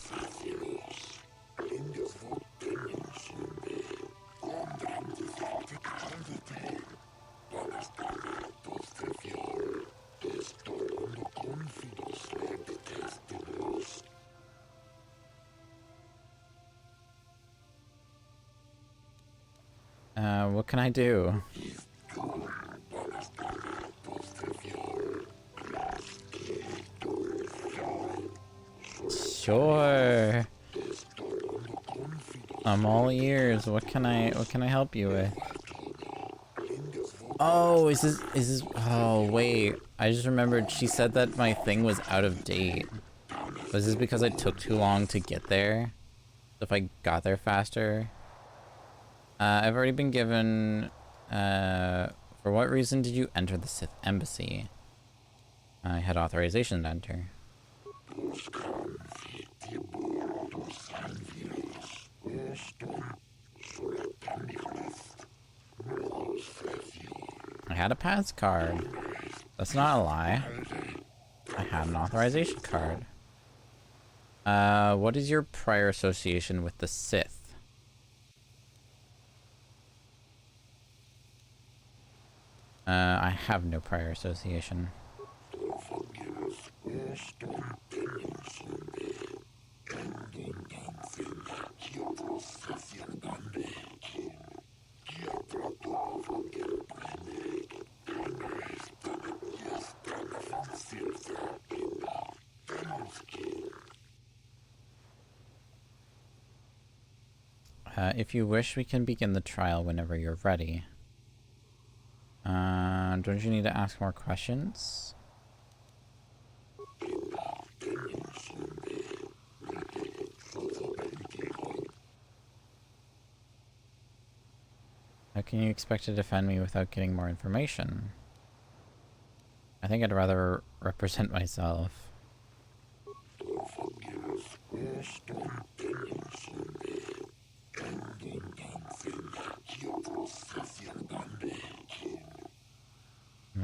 What can I do? Sure. I'm all ears. What can I help you with? Oh, is this oh wait. I just remembered she said that my thing was out of date. Was this because I took too long to get there? If I got there faster? I've already been given, for what reason did you enter the Sith embassy? I had authorization to enter. I had a pass card. That's not a lie. I had an authorization card. What is your prior association with the Sith? I have no prior association. If you wish, we can begin the trial whenever you're ready. Don't you need to ask more questions? How can you expect to defend me without getting more information? I think I'd rather represent myself.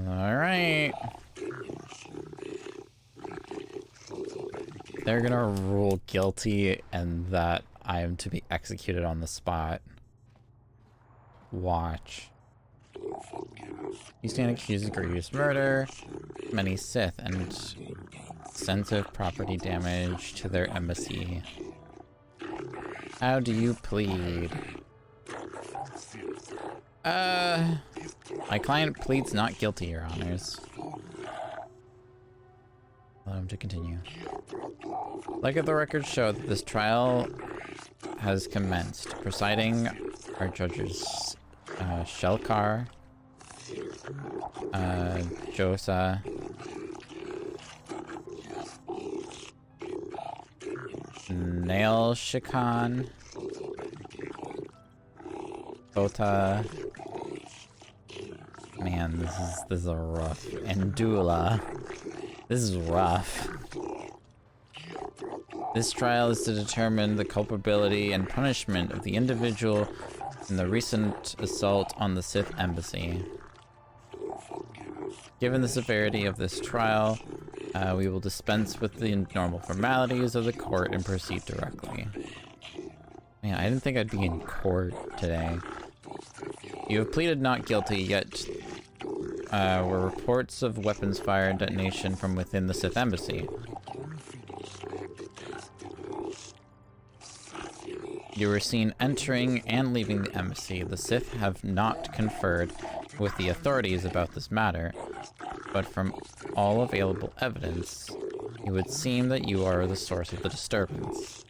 Alright. They're gonna rule guilty and that I am to be executed on the spot. Watch. You stand accused of grievous murder, many Sith, and extensive property damage to their embassy. How do you plead? My client pleads not guilty, Your Honors. Allow him to continue. Like the records show that this trial has commenced. Presiding are judges Shelkar, Josa, Nail Shikan, Bota. Man, this is a rough. And Dula. This is rough. This trial is to determine the culpability and punishment of the individual in the recent assault on the Sith embassy. Given the severity of this trial, we will dispense with the normal formalities of the court and proceed directly. Man, I didn't think I'd be in court today. You have pleaded not guilty, yet were reports of weapons fire and detonation from within the Sith embassy. You were seen entering and leaving the embassy. The Sith have not conferred with the authorities about this matter, but from all available evidence, it would seem that you are the source of the disturbance.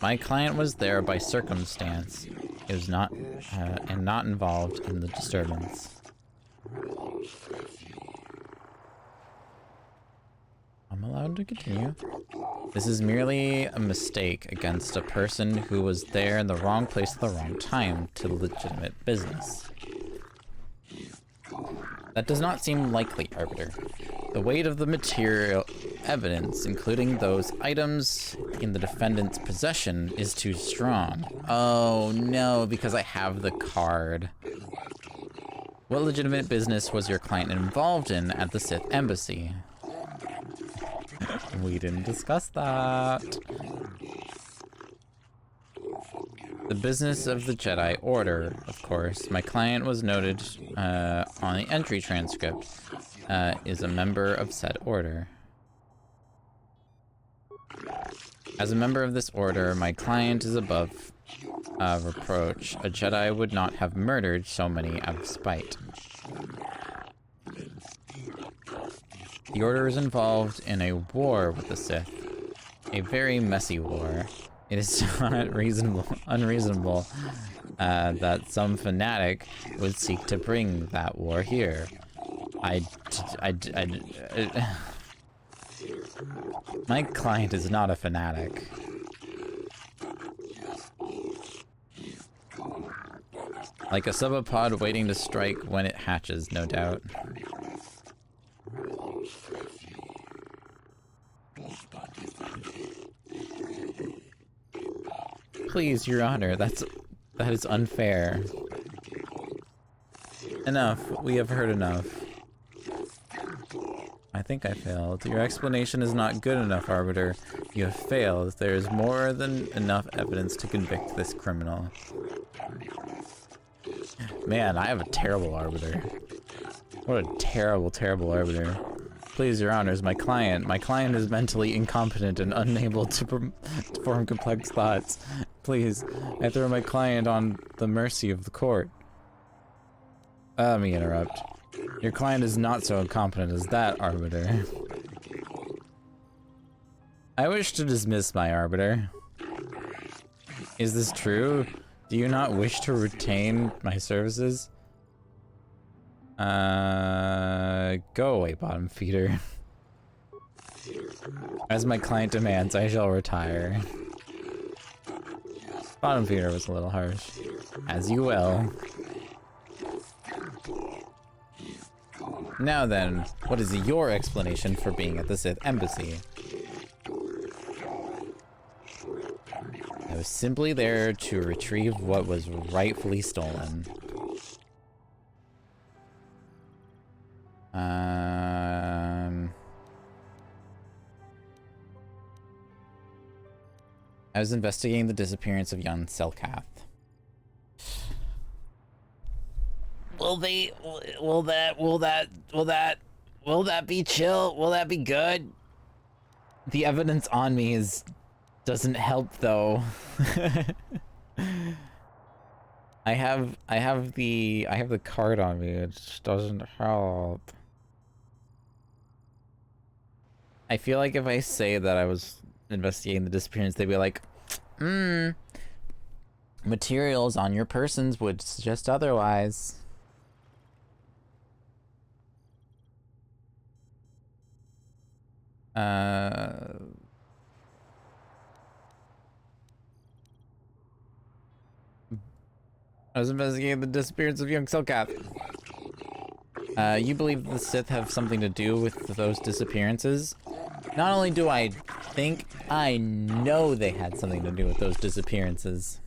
My client was there by circumstance. It was not, and not involved in the disturbance. I'm allowed to continue. This is merely a mistake against a person who was there in the wrong place at the wrong time to legitimate business. That does not seem likely, Arbiter. The weight of the material evidence, including those items in the defendant's possession, is too strong. Oh no, because I have the card. What legitimate business was your client involved in at the Sith embassy? We didn't discuss that. The business of the Jedi Order, of course. My client was noted on the entry transcript, is a member of said order. As a member of this order, my client is above reproach. A Jedi would not have murdered so many out of spite. The Order is involved in a war with the Sith. A very messy war. It is not unreasonable that some fanatic would seek to bring that war here. My client is not a fanatic. Like a subapod waiting to strike when it hatches, no doubt. Please, Your Honor, that is unfair. Enough. We have heard enough. I think I failed. Your explanation is not good enough, Arbiter. You have failed. There is more than enough evidence to convict this criminal. Man, I have a terrible Arbiter. What a terrible, terrible Arbiter. Please, Your Honors, my client is mentally incompetent and unable to form complex thoughts. Please, I throw my client on the mercy of the court. Let me interrupt. Your client is not so incompetent as that, Arbiter. I wish to dismiss my Arbiter. Is this true? Do you not wish to retain my services? Go away, bottom feeder. As my client demands, I shall retire. Bottom feeder was a little harsh. As you will. Now then, what is your explanation for being at the Sith embassy? I was simply there to retrieve what was rightfully stolen. I was investigating the disappearance of young Selkath. Will that be chill? Will that be good? The evidence on me doesn't help though. I have the card on me. It just doesn't help. I feel like if I say that I was investigating the disappearance, they'd be like, materials on your persons would suggest otherwise. I was investigating the disappearance of young Selkath. You believe the Sith have something to do with those disappearances? Not only do I think, I know they had something to do with those disappearances.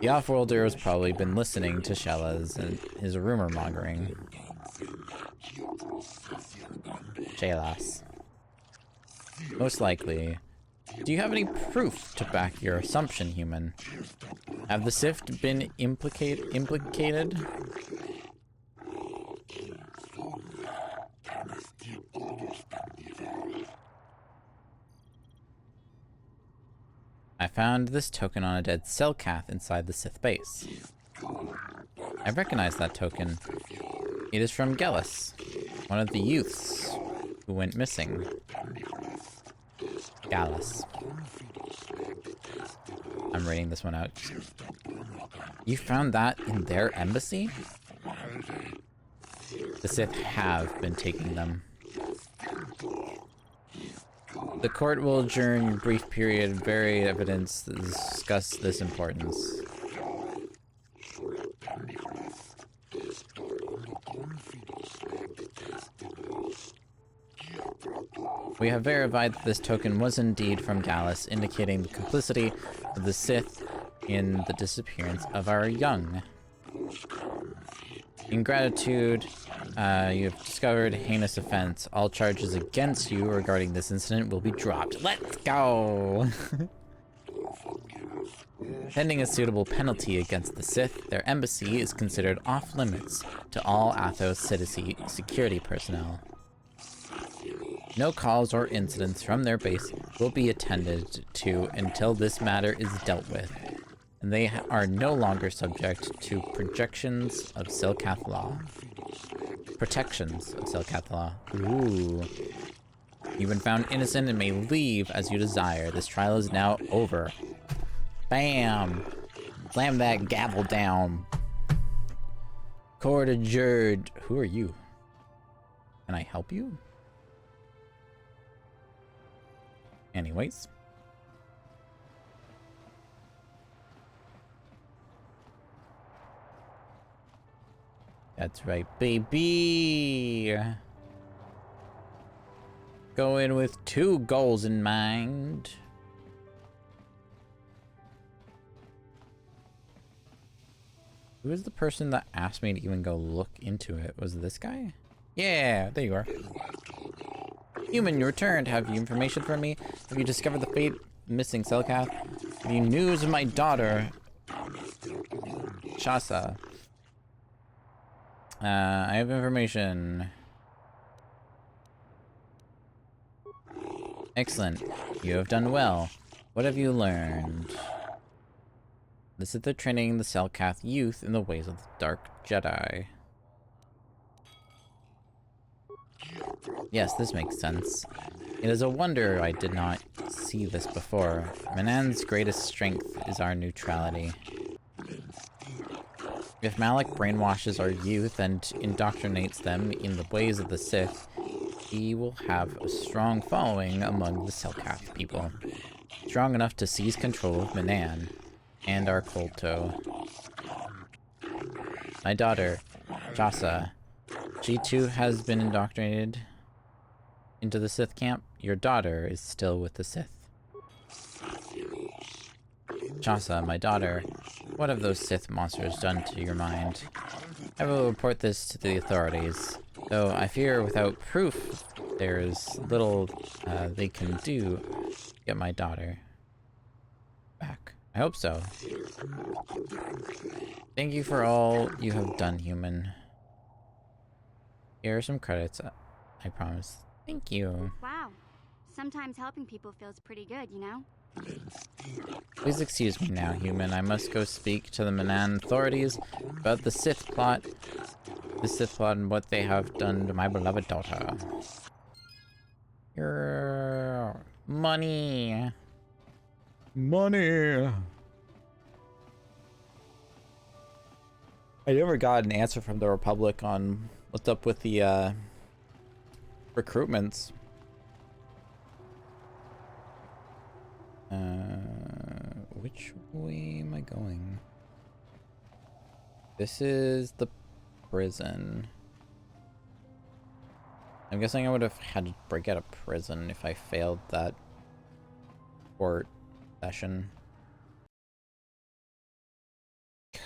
The Offworlder has probably been listening to Shella's and his rumor-mongering. Shelas. Most likely. Do you have any proof to back your assumption, human? Have the Sith been implicated? I found this token on a dead Selkath inside the Sith base. I recognize that token. It is from Gellis, one of the youths who went missing. Gallus. I'm reading this one out. You found that in their embassy? The Sith have been taking them. The court will adjourn a brief period, very evidence to discuss this importance. We have verified that this token was indeed from Gallus, indicating the complicity of the Sith in the disappearance of our young. In gratitude, you have discovered heinous offense. All charges against you regarding this incident will be dropped. Let's go! Pending a suitable penalty against the Sith, their embassy is considered off-limits to all Athos city security personnel. No calls or incidents from their base will be attended to until this matter is dealt with, and they are no longer subject to projections of Selkath law. Protections of Selkath law. Ooh. You've been found innocent and may leave as you desire. This trial is now over. Bam! Slam that gavel down. Court adjourned. Who are you? Can I help you? Anyways. That's right, baby. Go in with 2 goals in mind. Who is the person that asked me to even go look into it? Was it this guy? Yeah, there you are. Human, you returned. Have you information for me? Have you discovered the fate of missing Selkath? Have you news of my daughter, Shasa? I have information. Excellent. You have done well. What have you learned? The Sith are training the Selkath youth in the ways of the Dark Jedi. Yes, this makes sense. It is a wonder I did not see this before. Manan's greatest strength is our neutrality. If Malik brainwashes our youth and indoctrinates them in the ways of the Sith, he will have a strong following among the Selkath people. Strong enough to seize control of Manan and our Kolto. My daughter, Jasa, she too has been indoctrinated into the Sith camp. Your daughter is still with the Sith. Jasa, my daughter, what have those Sith monsters done to your mind? I will report this to the authorities, though I fear without proof there is little they can do to get my daughter. I hope so. Thank you for all you have done, human. Here are some credits, I promise. Thank you. Wow. Sometimes helping people feels pretty good, you know? Please excuse me now, human. I must go speak to the Manan authorities about the Sith plot. The Sith plot and what they have done to my beloved daughter. Your money. Money. I never got an answer from the Republic on what's up with the recruitments. Which way am I going? This is the prison. I'm guessing I would have had to break out of prison if I failed that court session.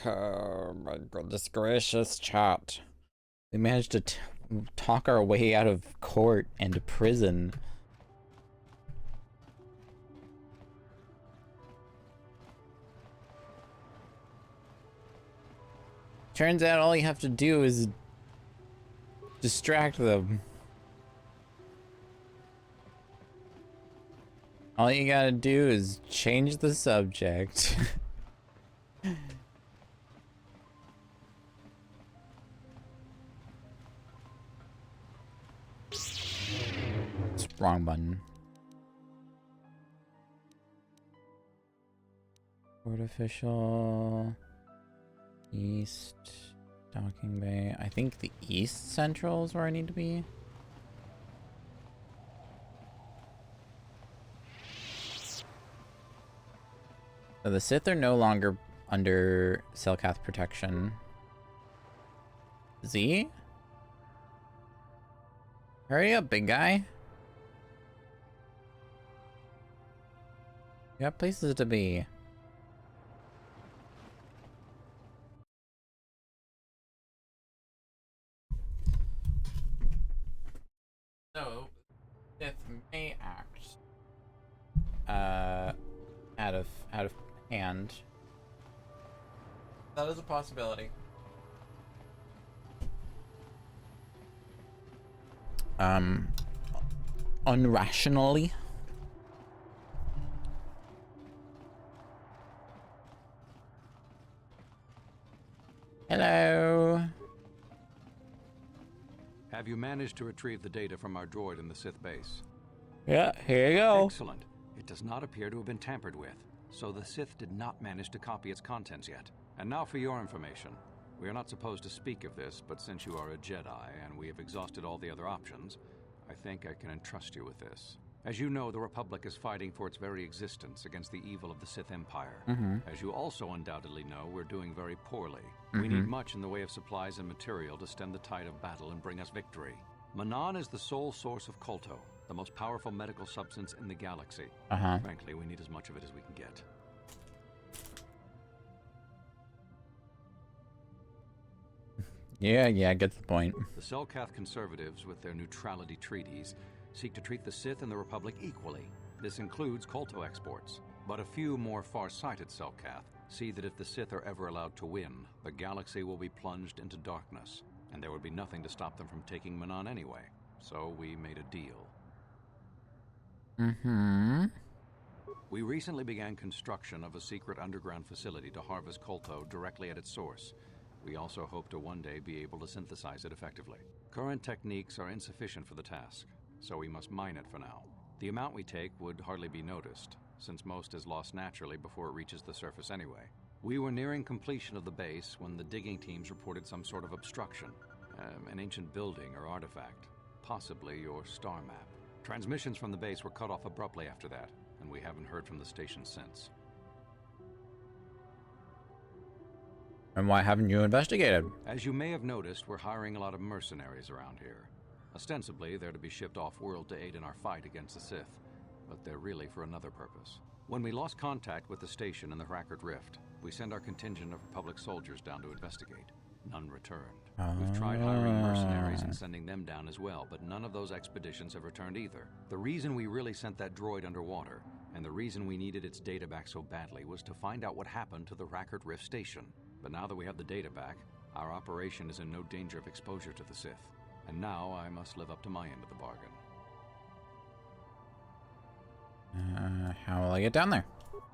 Oh my goodness gracious, chat. We managed to talk our way out of court and prison. Turns out all you have to do is distract them. All you gotta do is change the subject. Wrong button. Artificial East Docking Bay. I think the East Central is where I need to be. So the Sith are no longer under Selkath protection. Z? Hurry up, big guy. You got places to be. So, Sith may act out of hand. That is a possibility. Unrationally. Hello. Have you managed to retrieve the data from our droid in the Sith base? Yeah, here you go. Excellent. It does not appear to have been tampered with, so the Sith did not manage to copy its contents yet. And now for your information. We are not supposed to speak of this, but since you are a Jedi and we have exhausted all the other options, I think I can entrust you with this. As you know, the Republic is fighting for its very existence against the evil of the Sith Empire. As you also undoubtedly know, we're doing very poorly. We need much in the way of supplies and material to stem the tide of battle and bring us victory. Manan is the sole source of Kolto, the most powerful medical substance in the galaxy. Frankly, we need as much of it as we can get. Yeah, I get the point. The Selkath conservatives, with their neutrality treaties, seek to treat the Sith and the Republic equally. This includes Kolto exports. But a few more far-sighted Selkath see that if the Sith are ever allowed to win, the galaxy will be plunged into darkness, and there would be nothing to stop them from taking Manan anyway. So we made a deal. We recently began construction of a secret underground facility to harvest Kolto directly at its source. We also hope to one day be able to synthesize it effectively. Current techniques are insufficient for the task, so we must mine it for now. The amount we take would hardly be noticed, since most is lost naturally before it reaches the surface anyway. We were nearing completion of the base when the digging teams reported some sort of obstruction. An ancient building or artifact, possibly your star map. Transmissions from the base were cut off abruptly after that, and we haven't heard from the station since. And why haven't you investigated? As you may have noticed, we're hiring a lot of mercenaries around here. Ostensibly, they're to be shipped off-world to aid in our fight against the Sith, but they're really for another purpose. When we lost contact with the station in the Hrackard Rift, we sent our contingent of Republic soldiers down to investigate. None returned. We've tried hiring mercenaries and sending them down as well, but none of those expeditions have returned either. The reason we really sent that droid underwater and the reason we needed its data back so badly was to find out what happened to the Rackard Rift station. But now that we have the data back, our operation is in no danger of exposure to the Sith. And now I must live up to my end of the bargain. How will I get down there?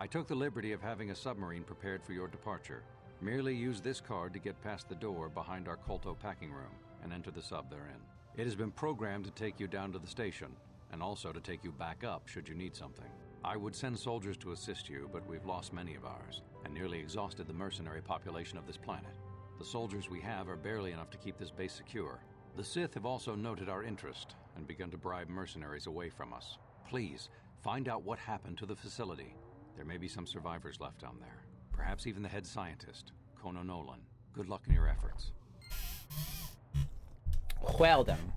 I took the liberty of having a submarine prepared for your departure. Merely use this card to get past the door behind our Kolto packing room and enter the sub therein. It has been programmed to take you down to the station, and also to take you back up should you need something. I would send soldiers to assist you, but we've lost many of ours, and nearly exhausted the mercenary population of this planet. The soldiers we have are barely enough to keep this base secure. The Sith have also noted our interest, and begun to bribe mercenaries away from us. Please, find out what happened to the facility. There may be some survivors left down there. Perhaps even the head scientist, Kono Nolan. Good luck in your efforts. Well then.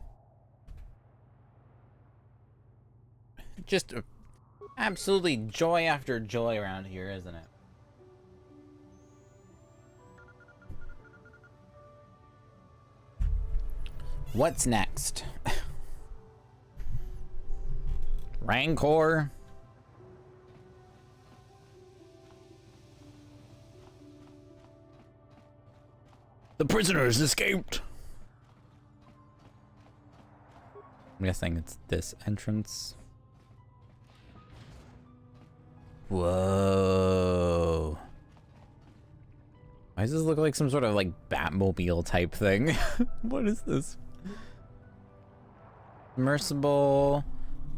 Just absolutely joy after joy around here, isn't it? What's next? Rancor? The prisoners escaped! I'm guessing it's this entrance. Whoa. Why does this look like some sort of like Batmobile type thing? What is this? Submersible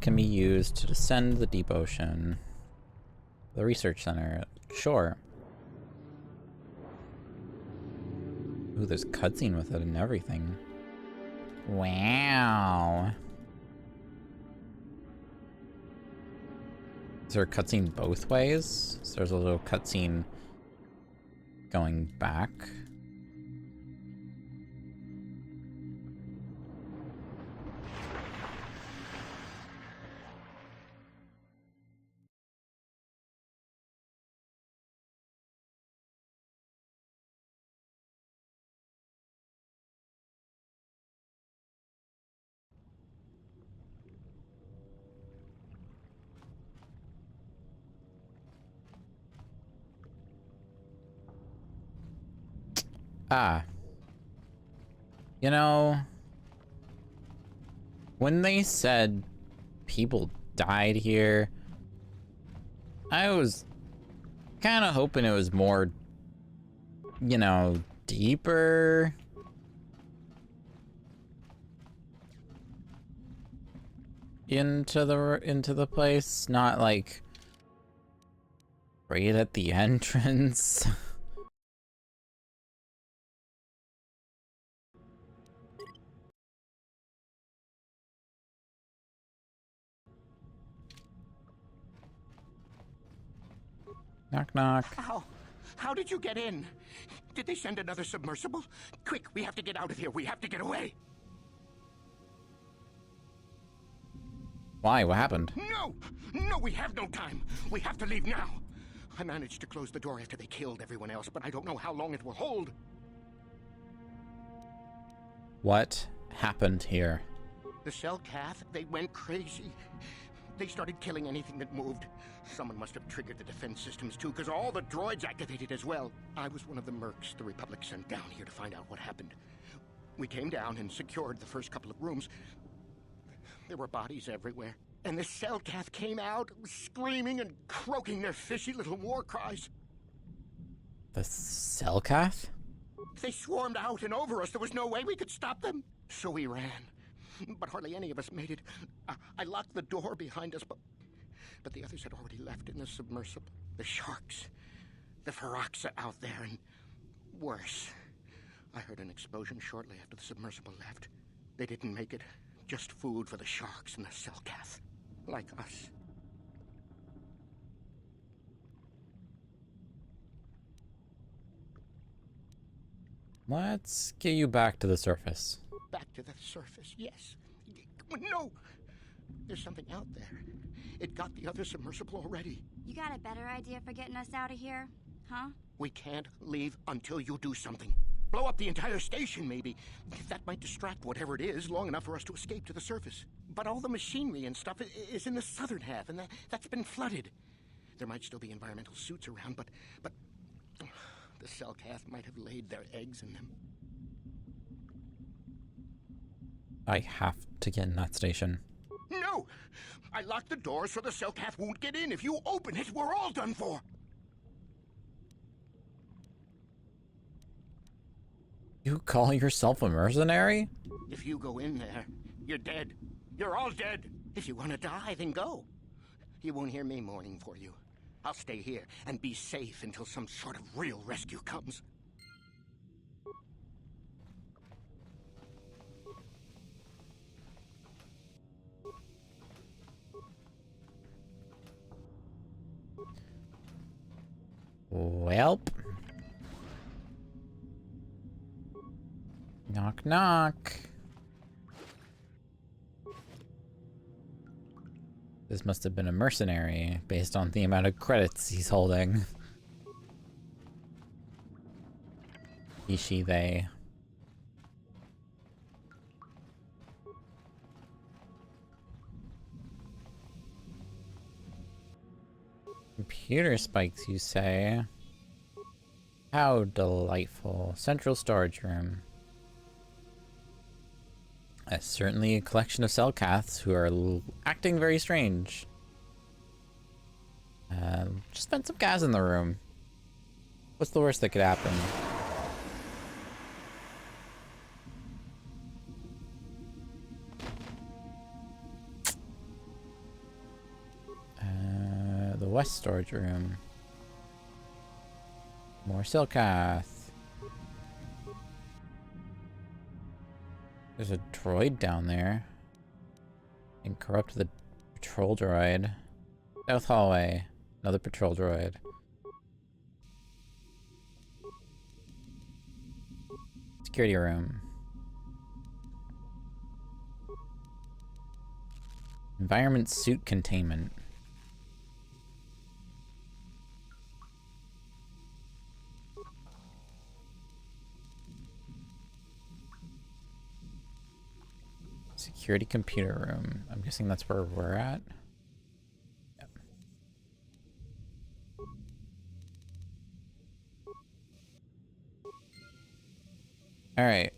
can be used to descend the deep ocean. The research center, sure. Ooh, there's a cutscene with it and everything. Wow. Is there a cutscene both ways? So there's a little cutscene going back. Ah. You know, when they said people died here, I was kind of hoping it was more, you know, deeper. Into the place, not like right at the entrance. Knock, knock. How did you get in? Did they send another submersible? Quick, we have to get out of here. We have to get away. Why? What happened? No! No, we have no time. We have to leave now. I managed to close the door after they killed everyone else, but I don't know how long it will hold. What happened here? The Selkath, they went crazy. They started killing anything that moved. Someone must have triggered the defense systems too, because all the droids activated as well. I was one of the mercs the Republic sent down here to find out what happened. We came down and secured the first couple of rooms. There were bodies everywhere. And the Selkath came out, screaming and croaking their fishy little war cries. The Selkath? They swarmed out and over us. There was no way we could stop them. So we ran. But hardly any of us made it. I locked the door behind us, but the others had already left in the submersible. The sharks. The Ferox are out there, and worse. I heard an explosion shortly after the submersible left. They didn't make it. Just food for the sharks and the Selkath. Like us. Let's get you back to the surface. Back to the surface, yes. No! There's something out there. It got the other submersible already. You got a better idea for getting us out of here? Huh? We can't leave until you do something. Blow up the entire station, maybe. That might distract whatever it is long enough for us to escape to the surface. But all the machinery and stuff is in the southern half, and that's been flooded. There might still be environmental suits around, but the Selkath might have laid their eggs in them. I have to get in that station. No! I locked the door so the Selkath won't get in. If you open it, we're all done for. You call yourself a mercenary? If you go in there, you're dead. You're all dead. If you want to die, then go. You won't hear me mourning for you. I'll stay here and be safe until some sort of real rescue comes. Welp. Knock, knock. This must have been a mercenary based on the amount of credits he's holding. He, she, they. Computer spikes, you say? How delightful. Central storage room. Certainly a collection of Selkaths who are acting very strange. Just spent some gas in the room. What's the worst that could happen? The west storage room. More Selkath. There's a droid down there. And corrupt the patrol droid. South hallway. Another patrol droid. Security room. Environment suit containment. Security computer room. I'm guessing that's where we're at. Yep. Alright.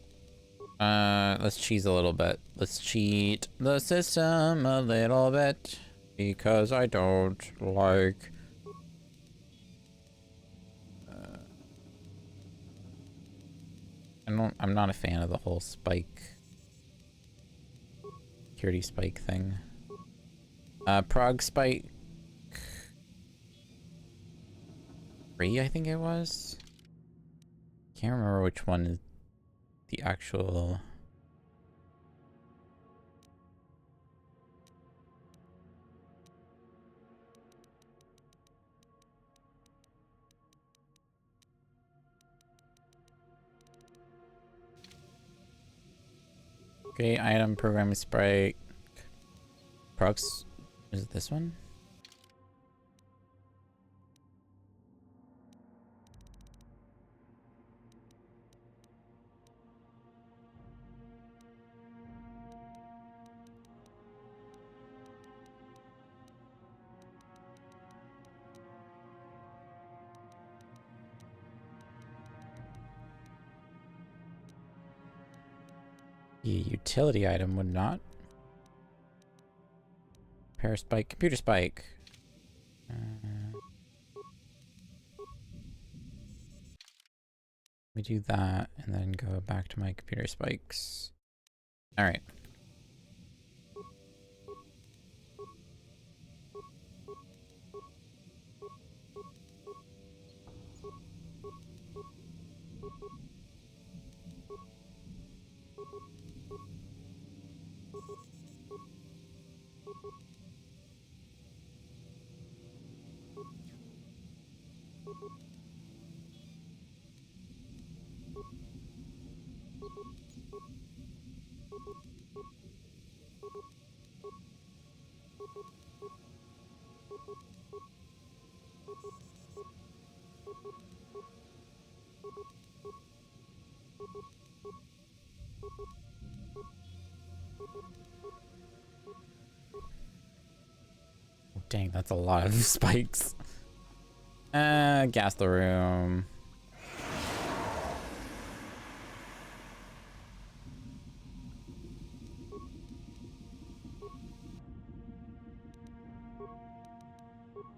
Let's cheese a little bit. Let's cheat the system a little bit. Because I don't like... I'm not a fan of the whole spike... security spike thing. Prog spike 3, I think it was. Can't remember which one is the actual. Okay, item programming spike. Prox, is it this one? The utility item would not. Repair spike, computer spike. We do that and then go back to my computer spikes. All right. Dang, that's a lot of spikes. Gas the room.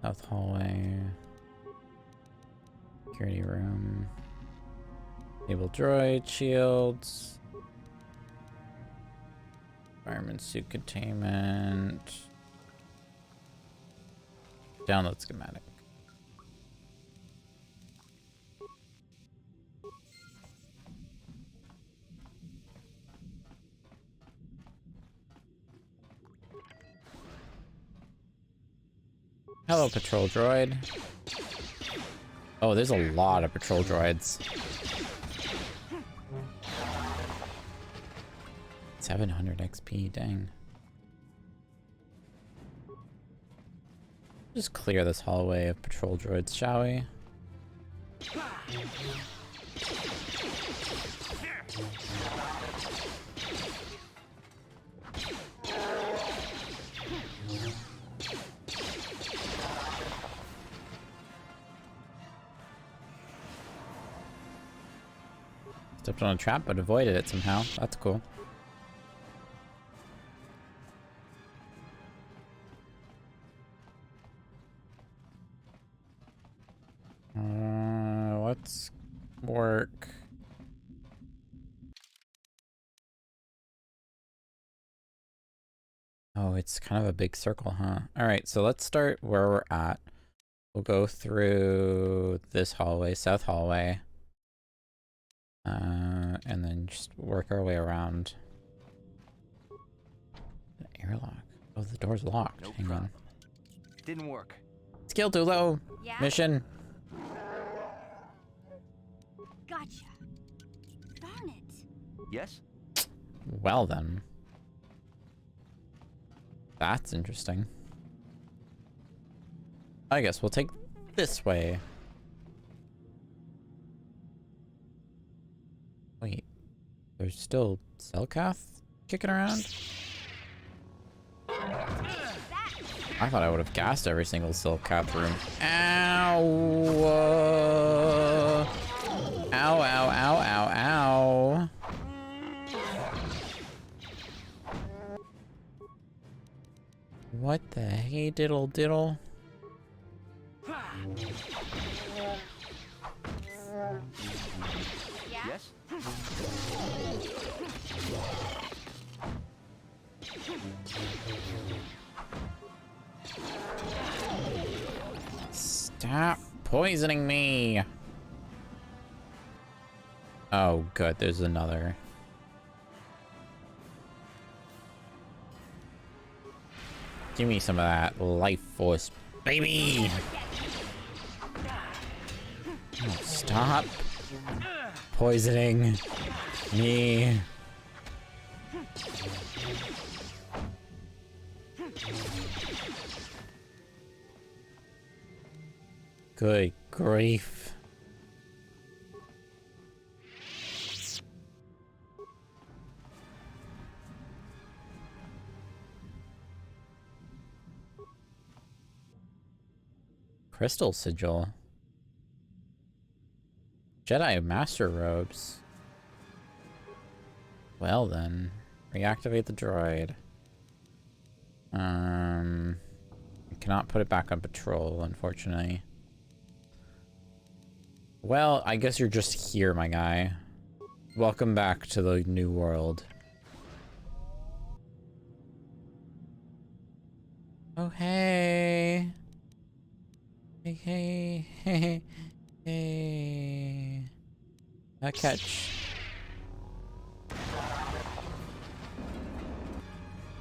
South hallway. Security room. Able droid shields. Environment suit containment. Download schematic. Hello, patrol droid. Oh, there's a lot of patrol droids. 700 XP, dang. Just clear this hallway of patrol droids, shall we? Stepped on a trap, but avoided it somehow. That's cool. Let's work. Oh, it's kind of a big circle, huh? Alright, so let's start where we're at. We'll go through this hallway, south hallway. And then just work our way around. An airlock. Oh, the door's locked. No Hang on. Didn't work. Skill too low. Yeah? Mission. Gotcha. Darn it. Yes? Well then. That's interesting. I guess we'll take this way. Wait. There's still Selkath kicking around? I thought I would have gassed every single Selkath room. Ow! Ow, ow, ow, ow, ow. What the hey diddle diddle? Yes? Stop poisoning me! Oh, good. There's another. Give me some of that life force, baby! Oh, stop poisoning me. Good grief. Crystal sigil. Jedi Master Robes. Well then, reactivate the droid. I cannot put it back on patrol, unfortunately. Well, I guess you're just here, my guy. Welcome back to the new world. Oh, hey. Hey, hey, hey, hey. That catch.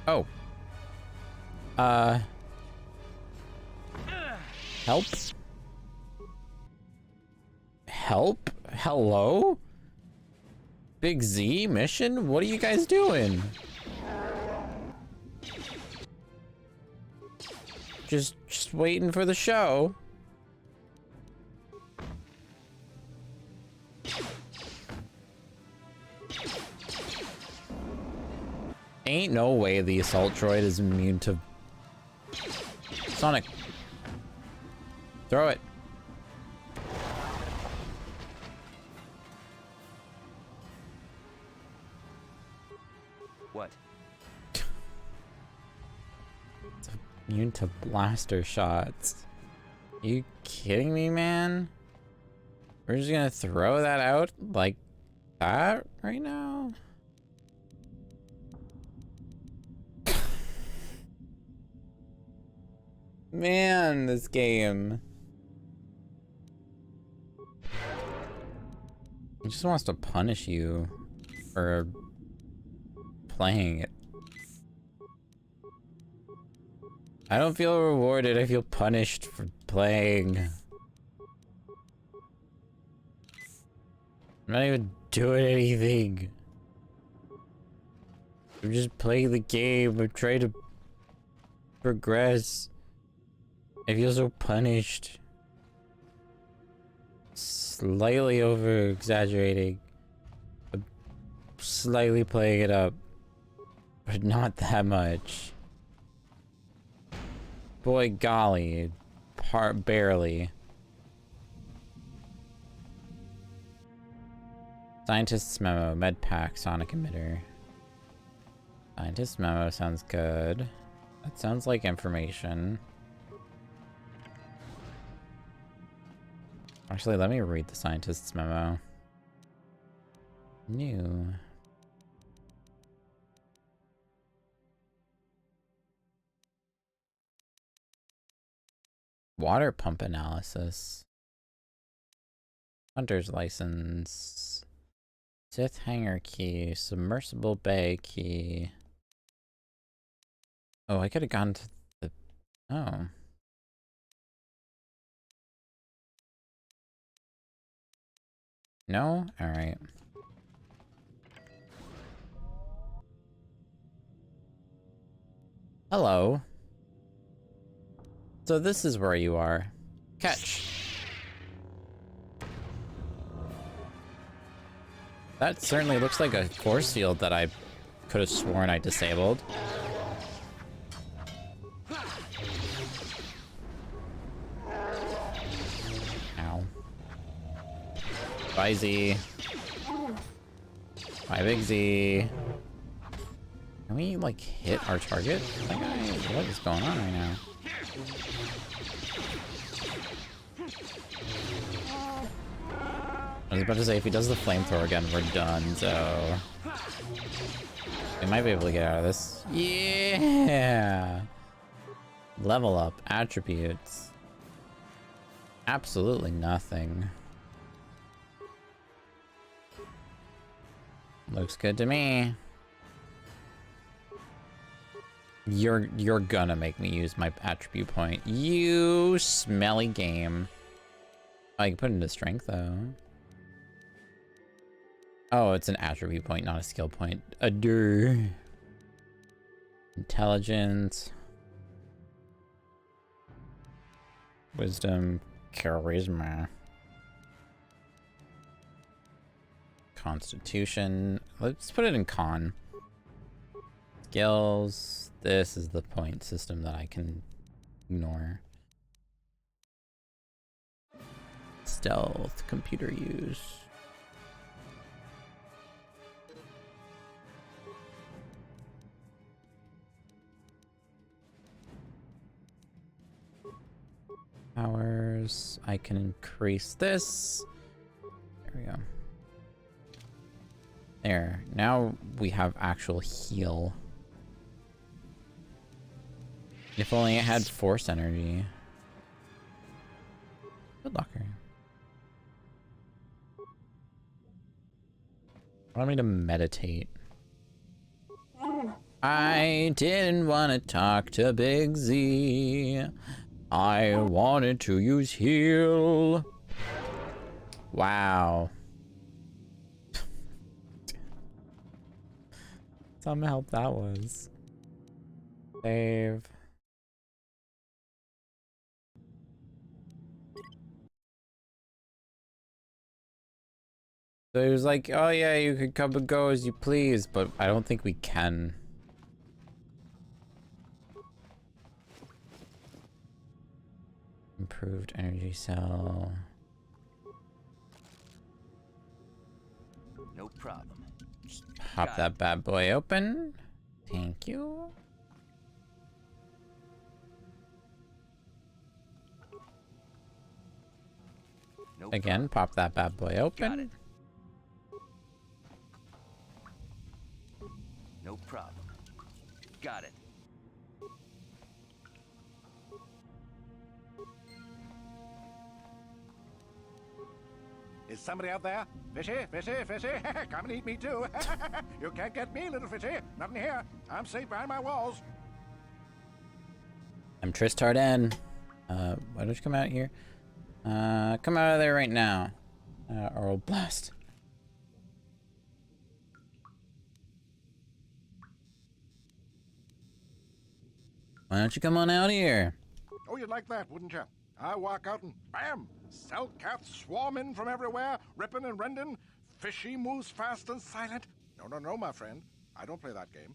Oh. Help? Help? Hello? Big Z mission? What are you guys doing? Just waiting for the show. Ain't no way the assault droid is immune to Sonic. Throw it. What? It's immune to blaster shots. Are you kidding me, man? We're just gonna throw that out like that right now? Man, this game. He just wants to punish you for playing it. I don't feel rewarded, I feel punished for playing. I'm not even doing anything. I'm just playing the game, I'm trying to progress. I feel so punished. Slightly over exaggerating. I'm slightly playing it up. But not that much. Boy golly. Barely. Scientist's memo. Medpack. Sonic emitter. Scientist's memo sounds good. That sounds like information. Actually, let me read the scientist's memo. New. Water pump analysis. Hunter's license. Sith hangar key. Submersible bay key. Oh, I could have gone to the... Oh. No? Alright. Hello. So this is where you are. Catch. That certainly looks like a force field that I could have sworn I disabled. Ow. Bye, Z. Bye, Big Z. Can we, like, hit our target? Like, what is going on right now? I was about to say, if he does the flamethrower again, we're done, so... we might be able to get out of this. Yeah! Level up. Attributes. Absolutely nothing. Looks good to me. You're gonna make me use my attribute point. You smelly game. Oh, I can put it into strength, though. Oh, it's an attribute point, not a skill point. Adore. Intelligence. Wisdom. Charisma. Constitution. Let's put it in con. Skills. This is the point system that I can ignore. Stealth. Computer use. Powers. I can increase this. There we go. There. Now we have actual heal. If only it had force energy. Good locker. I want me to meditate. I didn't want to talk to Big Z. I wanted to use heal. Wow. Some help that was. Save. So he was like, oh yeah, you could come and go as you please, but I don't think we can. Improved energy cell. No problem. Just pop that bad boy open. Thank you. No Again, pop that bad boy open. No problem. Got it. Is somebody out there? Fishy, fishy, fishy. Come and eat me too. You can't get me, little fishy. Not in here. I'm safe behind my walls. I'm Tristarden. Why don't you come out here? Come out of there right now. Or I'll blast. Why don't you come on out here? Oh, you'd like that, wouldn't you? I walk out and bam! Cell-cats swarm in from everywhere, ripping and rending. Fishy moves fast and silent. No, no, no, my friend. I don't play that game.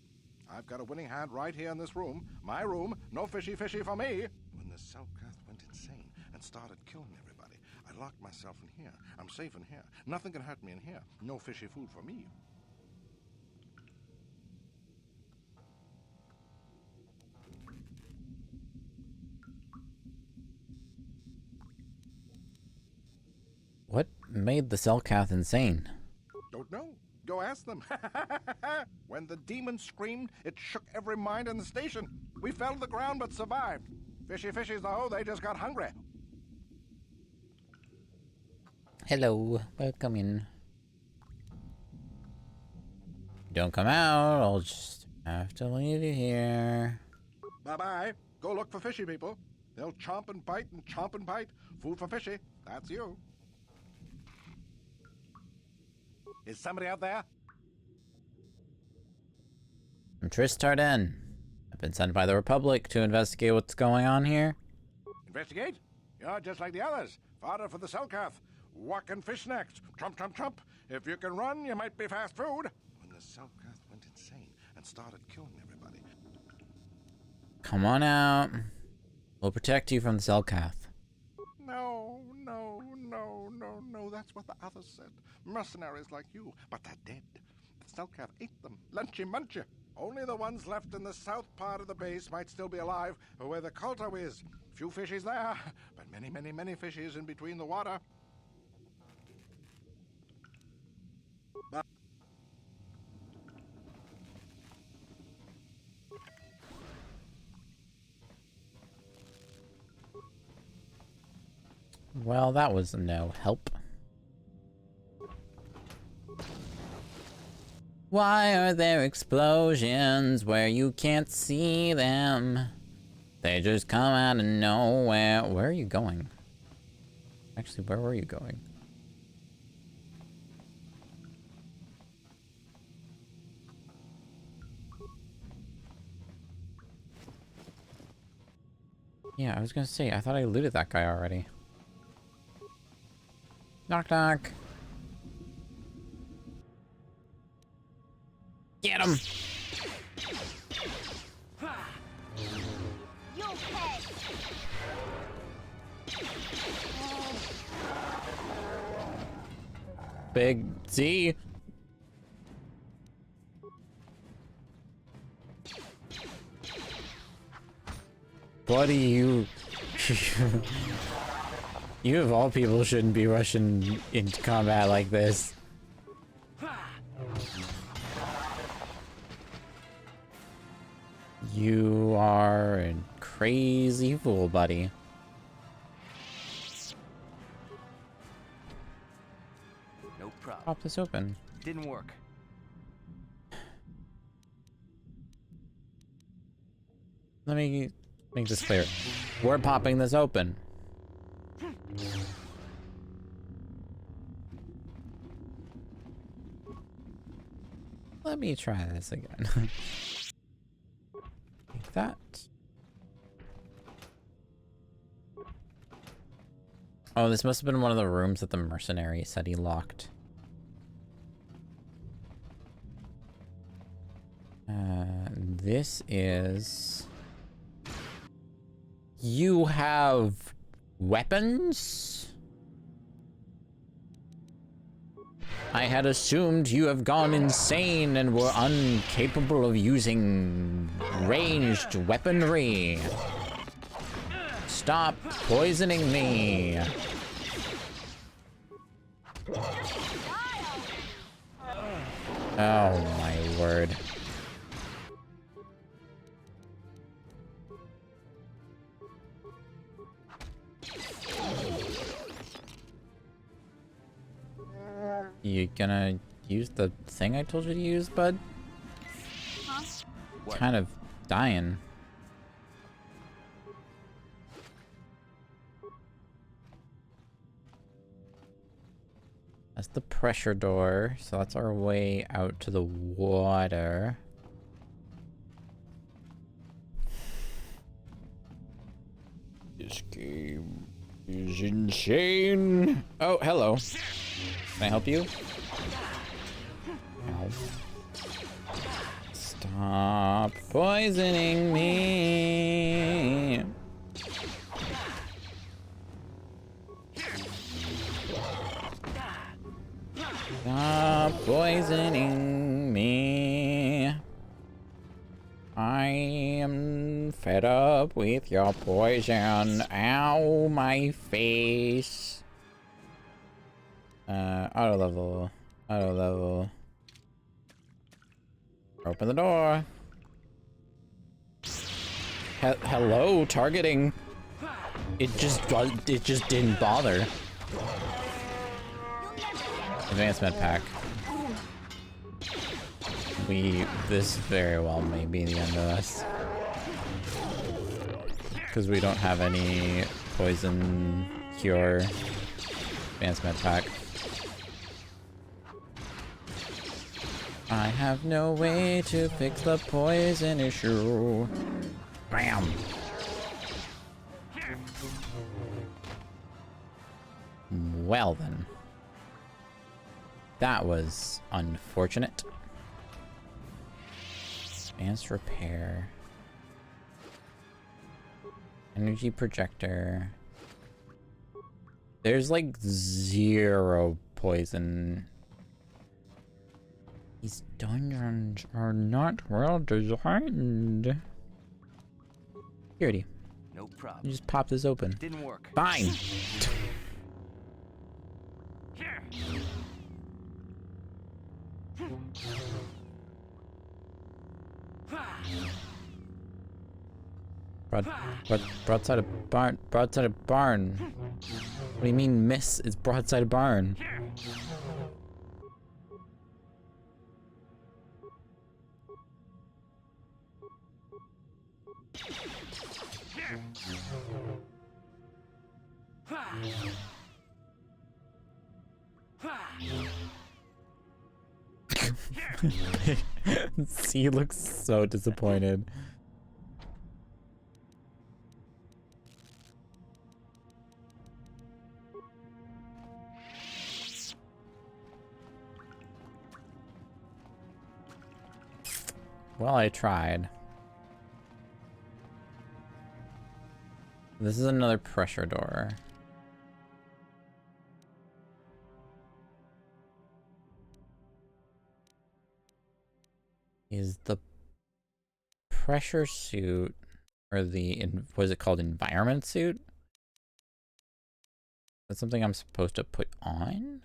I've got a winning hand right here in this room. My room. No fishy fishy for me. When the Cell-cat went insane and started killing everybody, I locked myself in here. I'm safe in here. Nothing can hurt me in here. No fishy food for me. What made the Cellcath insane? Don't know. Go ask them. When the demon screamed, it shook every mind in the station. We fell to the ground but survived. Fishy fishies, though, they just got hungry. Hello, welcome in. Don't come out, I'll just have to leave you here. Bye-bye. Go look for fishy people. They'll chomp and bite and chomp and bite. Food for fishy. That's you. Is somebody out there? I'm Tristarden. I've been sent by the Republic to investigate what's going on here. Investigate? You're just like the others. Fodder for the Cellcath. Walk and fish next. Trump, trump, trump. If you can run, you might be fast food. When the Cellcath went insane and started killing everybody. Come on out. We'll protect you from the Cellcath. No, no, no, no, no. That's what the others said. Mercenaries like you, but they're dead. The Cellcath ate them. Lunchy munchy. Only the ones left in the south part of the base might still be alive, where the Colto is. Few fishies there, but many, many, many fishies in between the water. But Well, that was no help. Why are there explosions where you can't see them? They just come out of nowhere. Where are you going? Actually, where were you going? Yeah, I was gonna say, I thought I looted that guy already. Knock knock. Get him! Big Z. Buddy, you... You of all people shouldn't be rushing into combat like this. You are a crazy fool, buddy. No problem. Pop this open. Didn't work. Let me make this clear. We're popping this open. Let me try this again. Like that. Oh, this must have been one of the rooms that the mercenary said he locked. This is... You have Weapons? I had assumed you have gone insane and were incapable of using ranged weaponry. Stop poisoning me. Oh my word. You gonna use the thing I told you to use, bud? Huh? Kind of dying. That's the pressure door, so that's our way out to the water. This game is insane. Oh, hello. Can I help you? Ow. Stop poisoning me. Stop poisoning me. I am fed up with your poison. Ow, my face. Auto level. Auto level. Open the door. Hello, targeting. It just didn't bother. Advancement pack. This very well may be the end of us. Because we don't have any poison cure. Advancement pack. I have no way to fix the poison issue. Bam! Well then. That was unfortunate. Advanced repair. Energy projector. There's like 0 poison. These dungeons are not well designed. Security. No problem. You just pop this open. Didn't work. Fine. Broadside of barn. Broadside of barn. What do you mean, miss? It's broadside of barn. C looks so disappointed. Well, I tried. This is another pressure door. Is the pressure suit or the what is it called, environment suit? That's something I'm supposed to put on?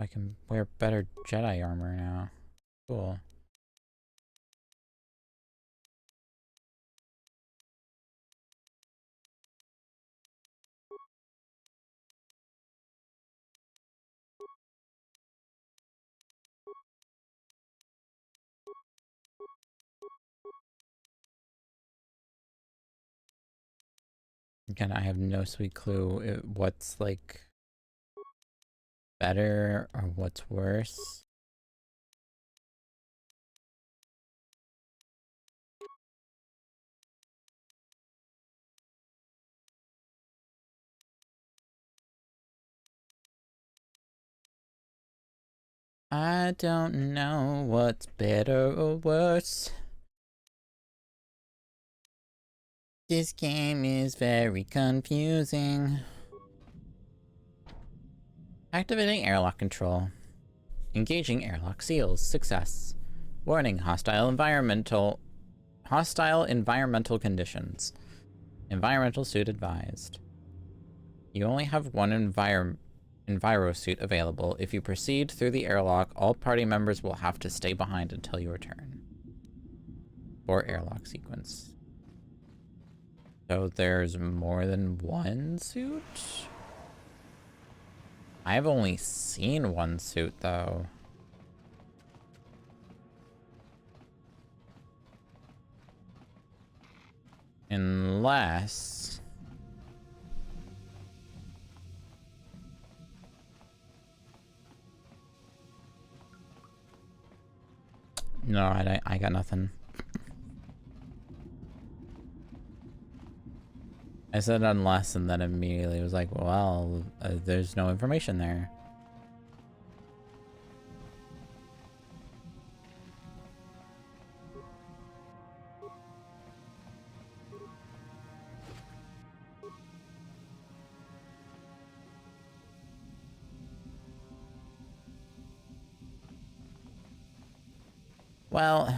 I can wear better Jedi armor now. Cool. Again, I have no sweet clue what's like better or what's worse. I don't know what's better or worse. This game is very confusing. Activating airlock control. Engaging airlock seals. Success. Warning, hostile environmental conditions. Environmental suit advised. You only have one Enviro suit available. If you proceed through the airlock, all party members will have to stay behind until you return. For airlock sequence. So there's more than one suit? I've only seen one suit, though. Unless... No, I got nothing. I said unless, and then immediately was like, well, there's no information there. Well,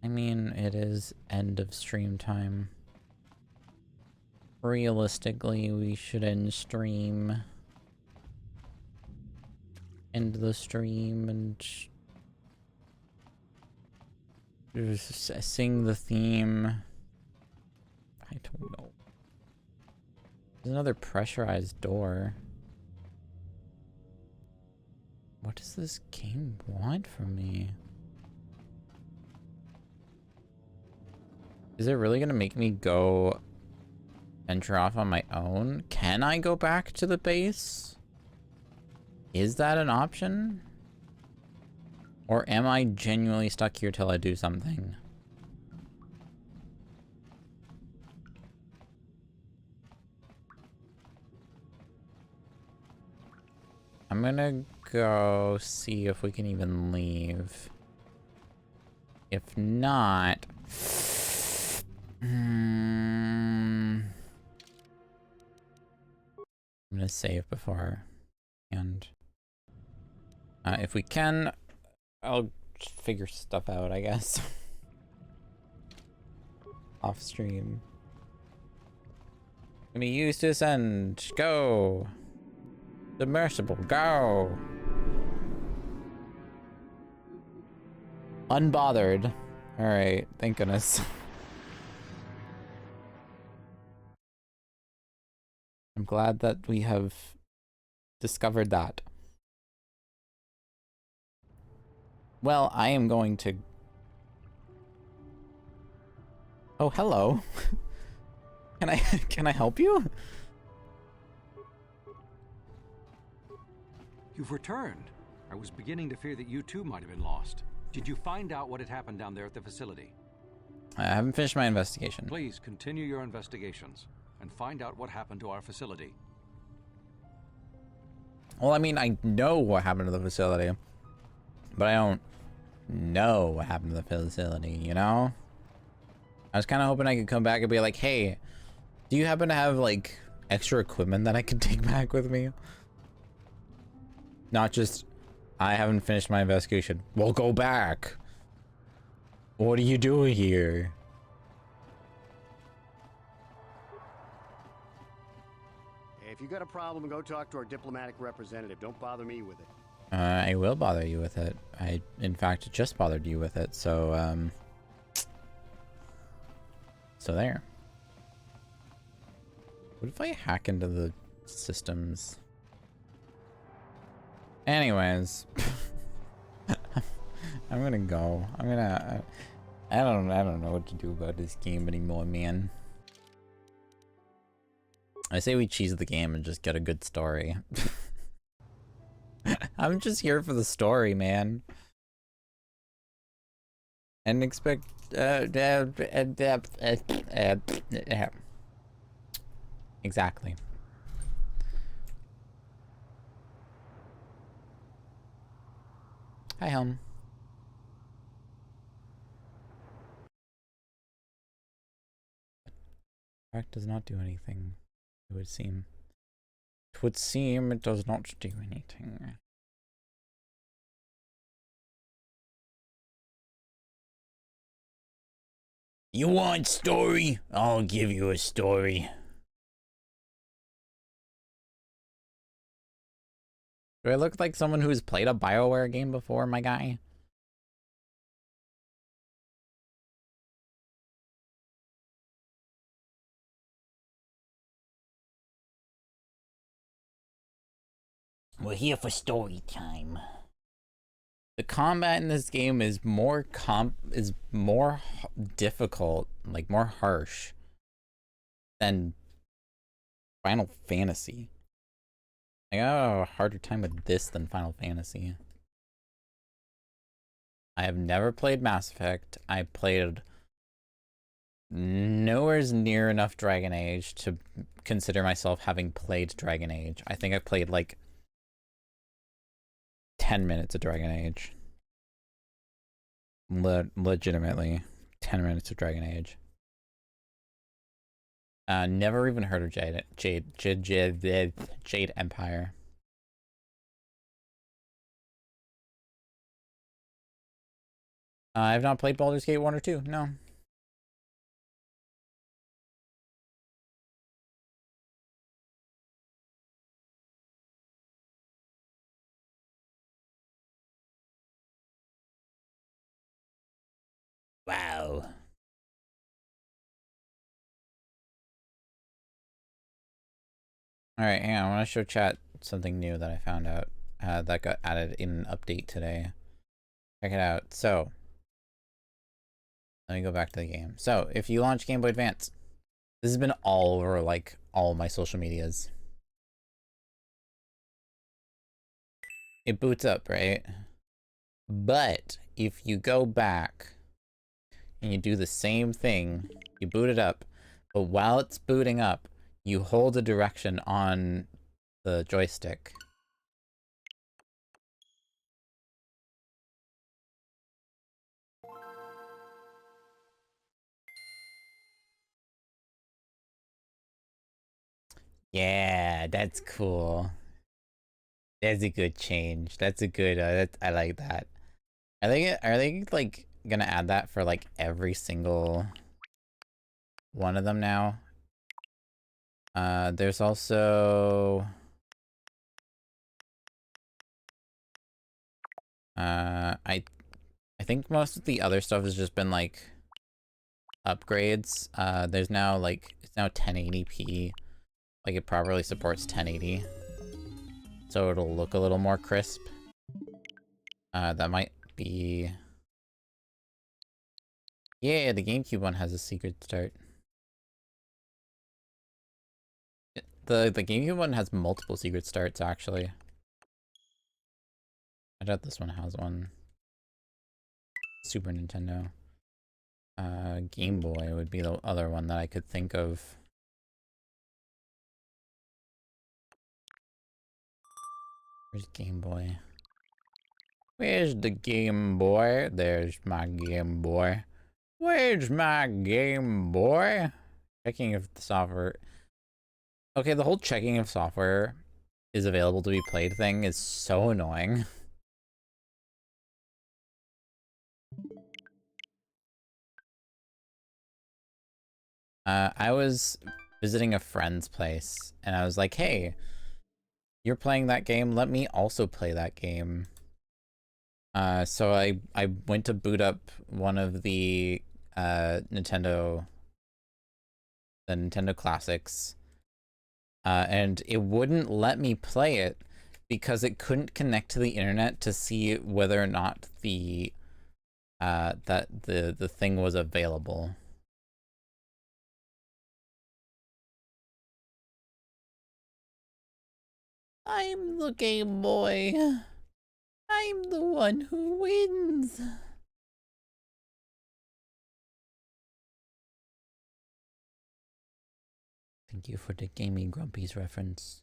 I mean, it is end of stream time. Realistically, we should end the stream and sing the theme. I don't know. There's another pressurized door. What does this game want from me? Is it really gonna make me go venture off on my own? Can I go back to the base? Is that an option? Or am I genuinely stuck here till I do something? I'm gonna go see if we can even leave. If not... I'm gonna save before. And... if we can, I'll figure stuff out, I guess. Off stream. Let me use this end. Go! Submersible, go! Unbothered. Alright, thank goodness. I'm glad that we have discovered that. Well, I am going to... Oh, hello. Can I help you? You've returned. I was beginning to fear that you too might have been lost. Did you find out what had happened down there at the facility? I haven't finished my investigation. Please continue your investigations and find out what happened to our facility. Well, I mean, I know what happened to the facility, but I don't know what happened to the facility, you know? I was kind of hoping I could come back and be like, hey, do you happen to have, like, extra equipment that I could take back with me? Not just, I haven't finished my investigation. Well, go back. What are you doing here? If you got a problem, go talk to our diplomatic representative. Don't bother me with it. I will bother you with it. I, in fact, just bothered you with it, so, so there. What if I hack into the systems? Anyways. I'm gonna go. I don't know what to do about this game anymore, man. I say we cheese the game and just get a good story. I'm just here for the story, man. And expect exactly. Hi, Helm. Crack does not do anything, it would seem. It would seem it does not do anything. You want story? I'll give you a story. Do I look like someone who's played a BioWare game before, my guy? We're here for story time. The combat in this game is more difficult, like more harsh than Final Fantasy. I got a harder time with this than Final Fantasy. I have never played Mass Effect. I played nowhere near enough Dragon Age to consider myself having played Dragon Age. I think I played like 10 minutes of Dragon Age. Legitimately, 10 minutes of Dragon Age. Never even heard of Jade Empire. I've not played Baldur's Gate 1 or 2, no. Wow. Alright, hang on. I want to show chat something new that I found out that got added in an update today. Check it out. So, let me go back to the game. So, if you launch Game Boy Advance, this has been all over, like, all my social medias. It boots up, right? But, if you go back and you do the same thing, you boot it up, but while it's booting up, you hold a direction on the joystick. Yeah, that's cool. That's a good change. That's a good, I like that. Are they like gonna add that for like every single one of them now? There's also I think most of the other stuff has just been like upgrades. There's now like it's now 1080p. Like it properly supports 1080. So it'll look a little more crisp. That might be... Yeah, the GameCube one has a secret start. The GameCube one has multiple secret starts, actually. I doubt this one has one. Super Nintendo. Game Boy would be the other one that I could think of. Where's Game Boy? Where's the Game Boy? There's my Game Boy. Where's my Game Boy? Checking if the software... Okay, the whole checking if software is available to be played thing is so annoying. I was visiting a friend's place, and I was like, hey, you're playing that game, let me also play that game. So I went to boot up one of the Nintendo Classics, and it wouldn't let me play it because it couldn't connect to the internet to see whether or not the the thing was available. I'm the Game Boy. I'm the one who wins. Thank you for the Gaming Grumpies reference.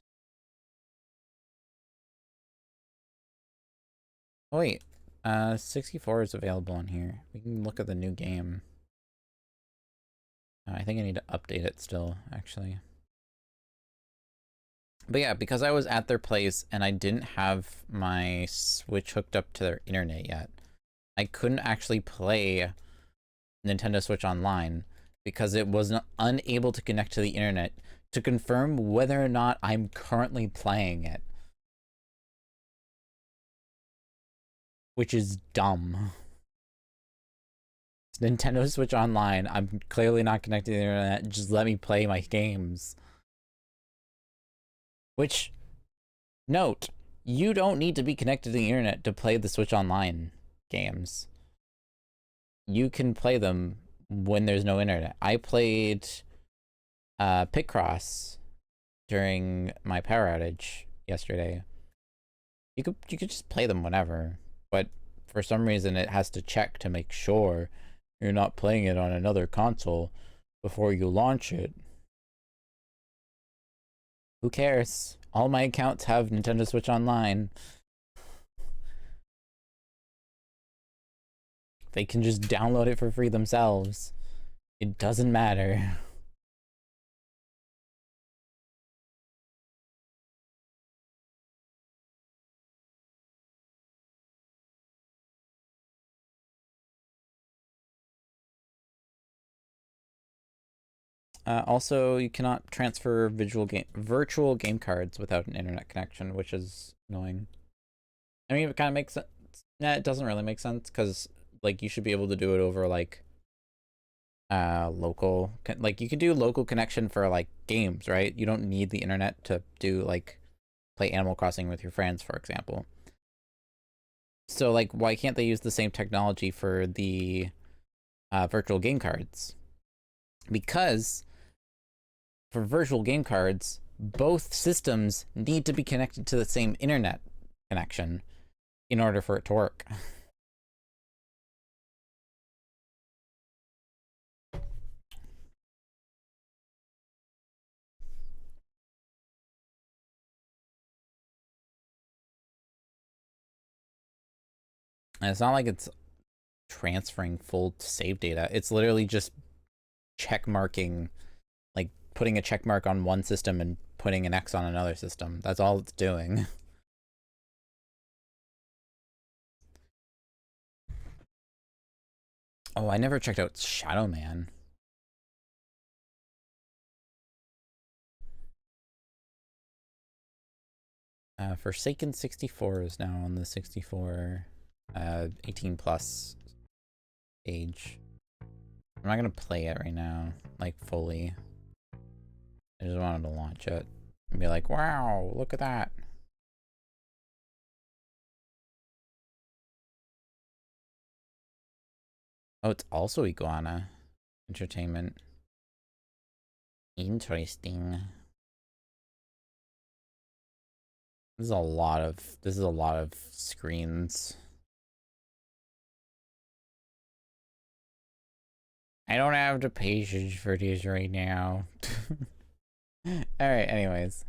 Oh wait, 64 is available on here. We can look at the new game. I think I need to update it still, actually. But yeah, because I was at their place and I didn't have my Switch hooked up to their internet yet, I couldn't actually play Nintendo Switch Online because it was unable to connect to the internet to confirm whether or not I'm currently playing it. Which is dumb. It's Nintendo Switch Online. I'm clearly not connected to the internet. Just let me play my games. Which, note, you don't need to be connected to the internet to play the Switch Online games. You can play them when there's no internet. I played Picross during my power outage yesterday. You could just play them whenever, but for some reason it has to check to make sure you're not playing it on another console before you launch it. Who cares? All my accounts have Nintendo Switch Online. They can just download it for free themselves. It doesn't matter. Also, you cannot transfer virtual game cards without an internet connection, which is annoying. I mean, it kind of makes sense. Nah, it doesn't really make sense because, like, you should be able to do it over like local. Like, you can do local connection for like games, right? You don't need the internet to do like play Animal Crossing with your friends, for example. So, like, why can't they use the same technology for the virtual game cards? Because for virtual game cards, both systems need to be connected to the same internet connection in order for it to work. And it's not like it's transferring full save data. It's literally just check marking, like putting a check mark on one system and putting an X on another system. That's all it's doing. Oh, I never checked out Shadow Man. Forsaken 64 is now on the 64 18 plus age. I'm not gonna play it right now, like fully. I just wanted to launch it and be like, wow, look at that. Oh, it's also Iguana Entertainment. Interesting. This is a lot of screens. I don't have the patience for this right now. Alright, anyways.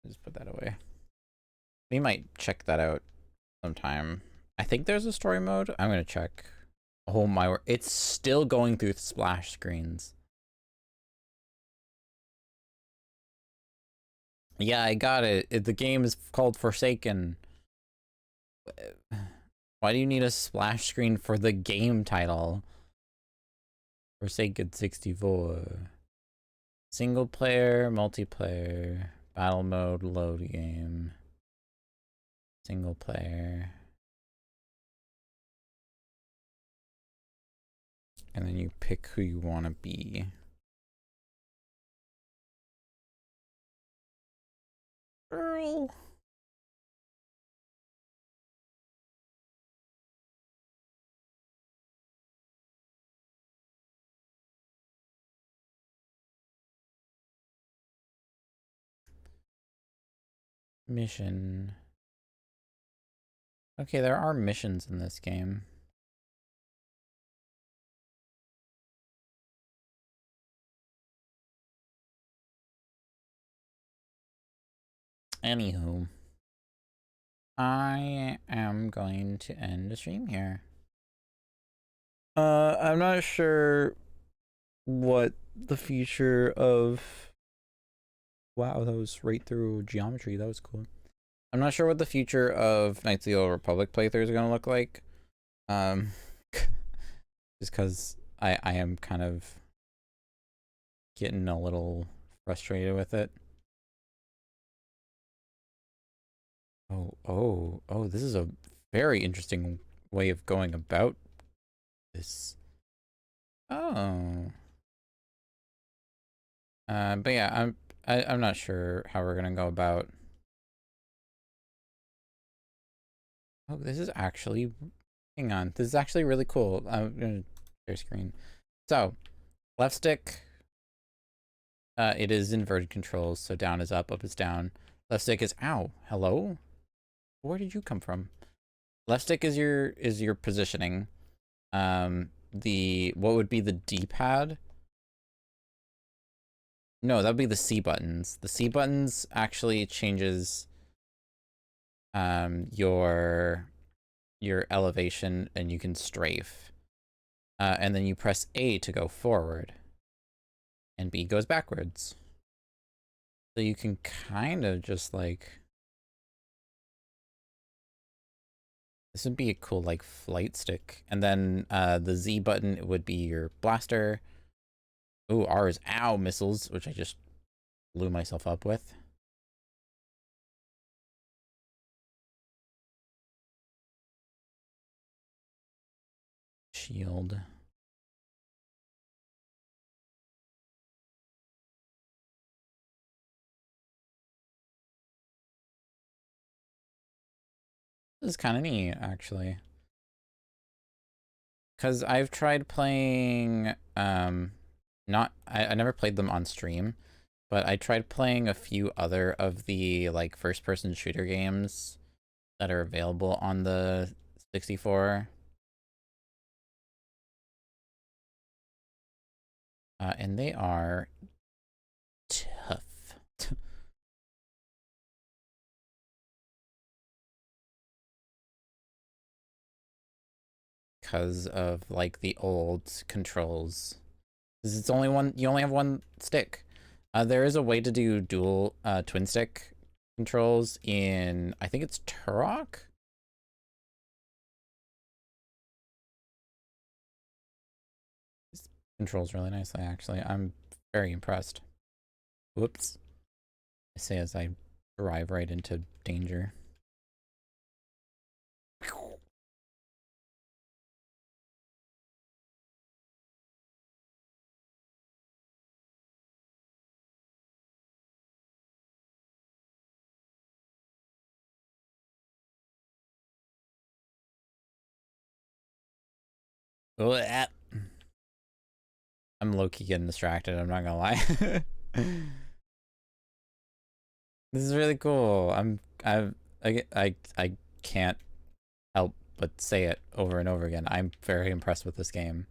Just put that away. We might check that out sometime. I think there's a story mode. I'm gonna check. Oh my word. It's still going through splash screens. Yeah, I got it. The game is called Forsaken. Why do you need a splash screen for the game title? Forsaken 64. Single player, multiplayer, battle mode, load game. Single player. And then you pick who you want to be. Girl. Mission. Okay, there are missions in this game. Anywho. I am going to end the stream here. I'm not sure what the future of... Wow, that was right through geometry. That was cool. I'm not sure what the future of Knights of the Old Republic playthroughs are going to look like. Just because I am kind of getting a little frustrated with it. Oh, this is a very interesting way of going about this. Oh. But yeah, I'm not sure how we're gonna go about. Oh, this is actually, hang on, this is actually really cool. I'm gonna share screen. So, left stick, it is inverted controls, so down is up is down. Left stick is, ow, hello? Where did you come from? Left stick is your positioning. What would be the D-pad? No, that would be the C buttons. The C buttons actually changes your elevation, and you can strafe. And then you press A to go forward. And B goes backwards. So you can kind of just like... This would be a cool like flight stick. And then the Z button would be your blaster. Ooh, R is ow missiles, which I just blew myself up with. Shield. This is kind of neat, actually. Because I've tried playing, I never played them on stream, but I tried playing a few other of the, like, first-person shooter games that are available on the 64. And they are tough. Because of, like, the old controls. Because it's only one, you only have one stick. There is a way to do dual, twin stick controls in, I think it's Turok? This controls really nicely, actually. I'm very impressed. Whoops. I say as I drive right into danger. I'm low-key getting distracted, I'm not gonna lie. This is really cool. I can't help but say it over and over again. I'm very impressed with this game.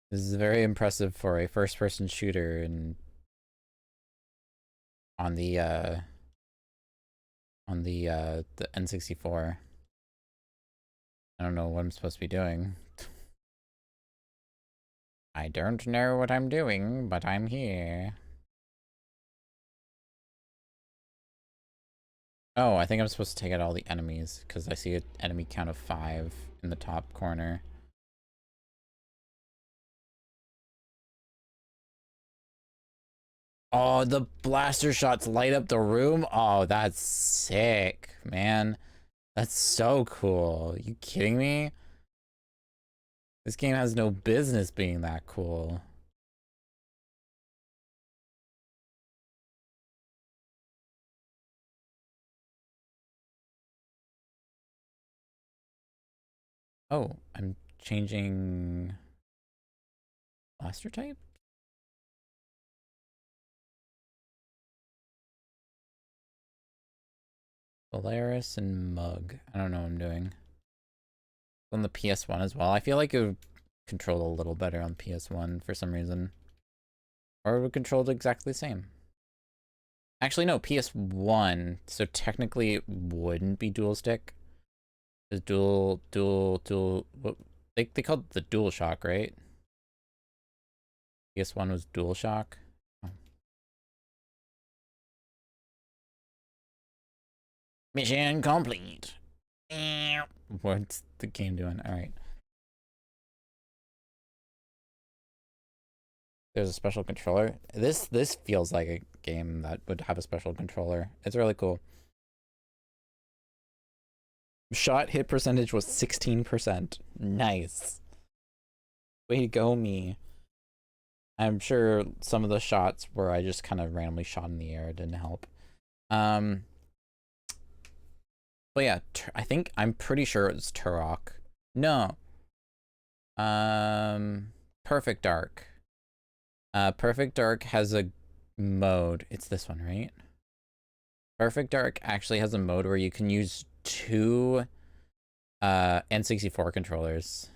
This is very impressive for a first-person shooter and on the N64. I don't know what I'm supposed to be doing. I don't know what I'm doing, but I'm here. Oh, I think I'm supposed to take out all the enemies, because I see an enemy count of 5 in the top corner. Oh, the blaster shots light up the room? Oh, that's sick, man. That's so cool. You kidding me? This game has no business being that cool. Oh, I'm changing blaster type? Polaris and Mug. I don't know what I'm doing. On the PS1 as well. I feel like it would control a little better on PS1 for some reason. Or it would control it exactly the same. Actually, no, PS1. So technically it wouldn't be dual stick. It's dual, what, they called it the Dual Shock, right? PS1 was Dual Shock. Oh. Mission complete. What's the game doing? All right. There's a special controller. This feels like a game that would have a special controller. It's really cool. Shot hit percentage was 16%. Nice. Way to go, me. I'm sure some of the shots where I just kind of randomly shot in the air didn't help. But yeah, I'm pretty sure it's Turok. No. Perfect Dark. Perfect Dark has a mode. It's this one, right? Perfect Dark actually has a mode where you can use 2 N64 controllers.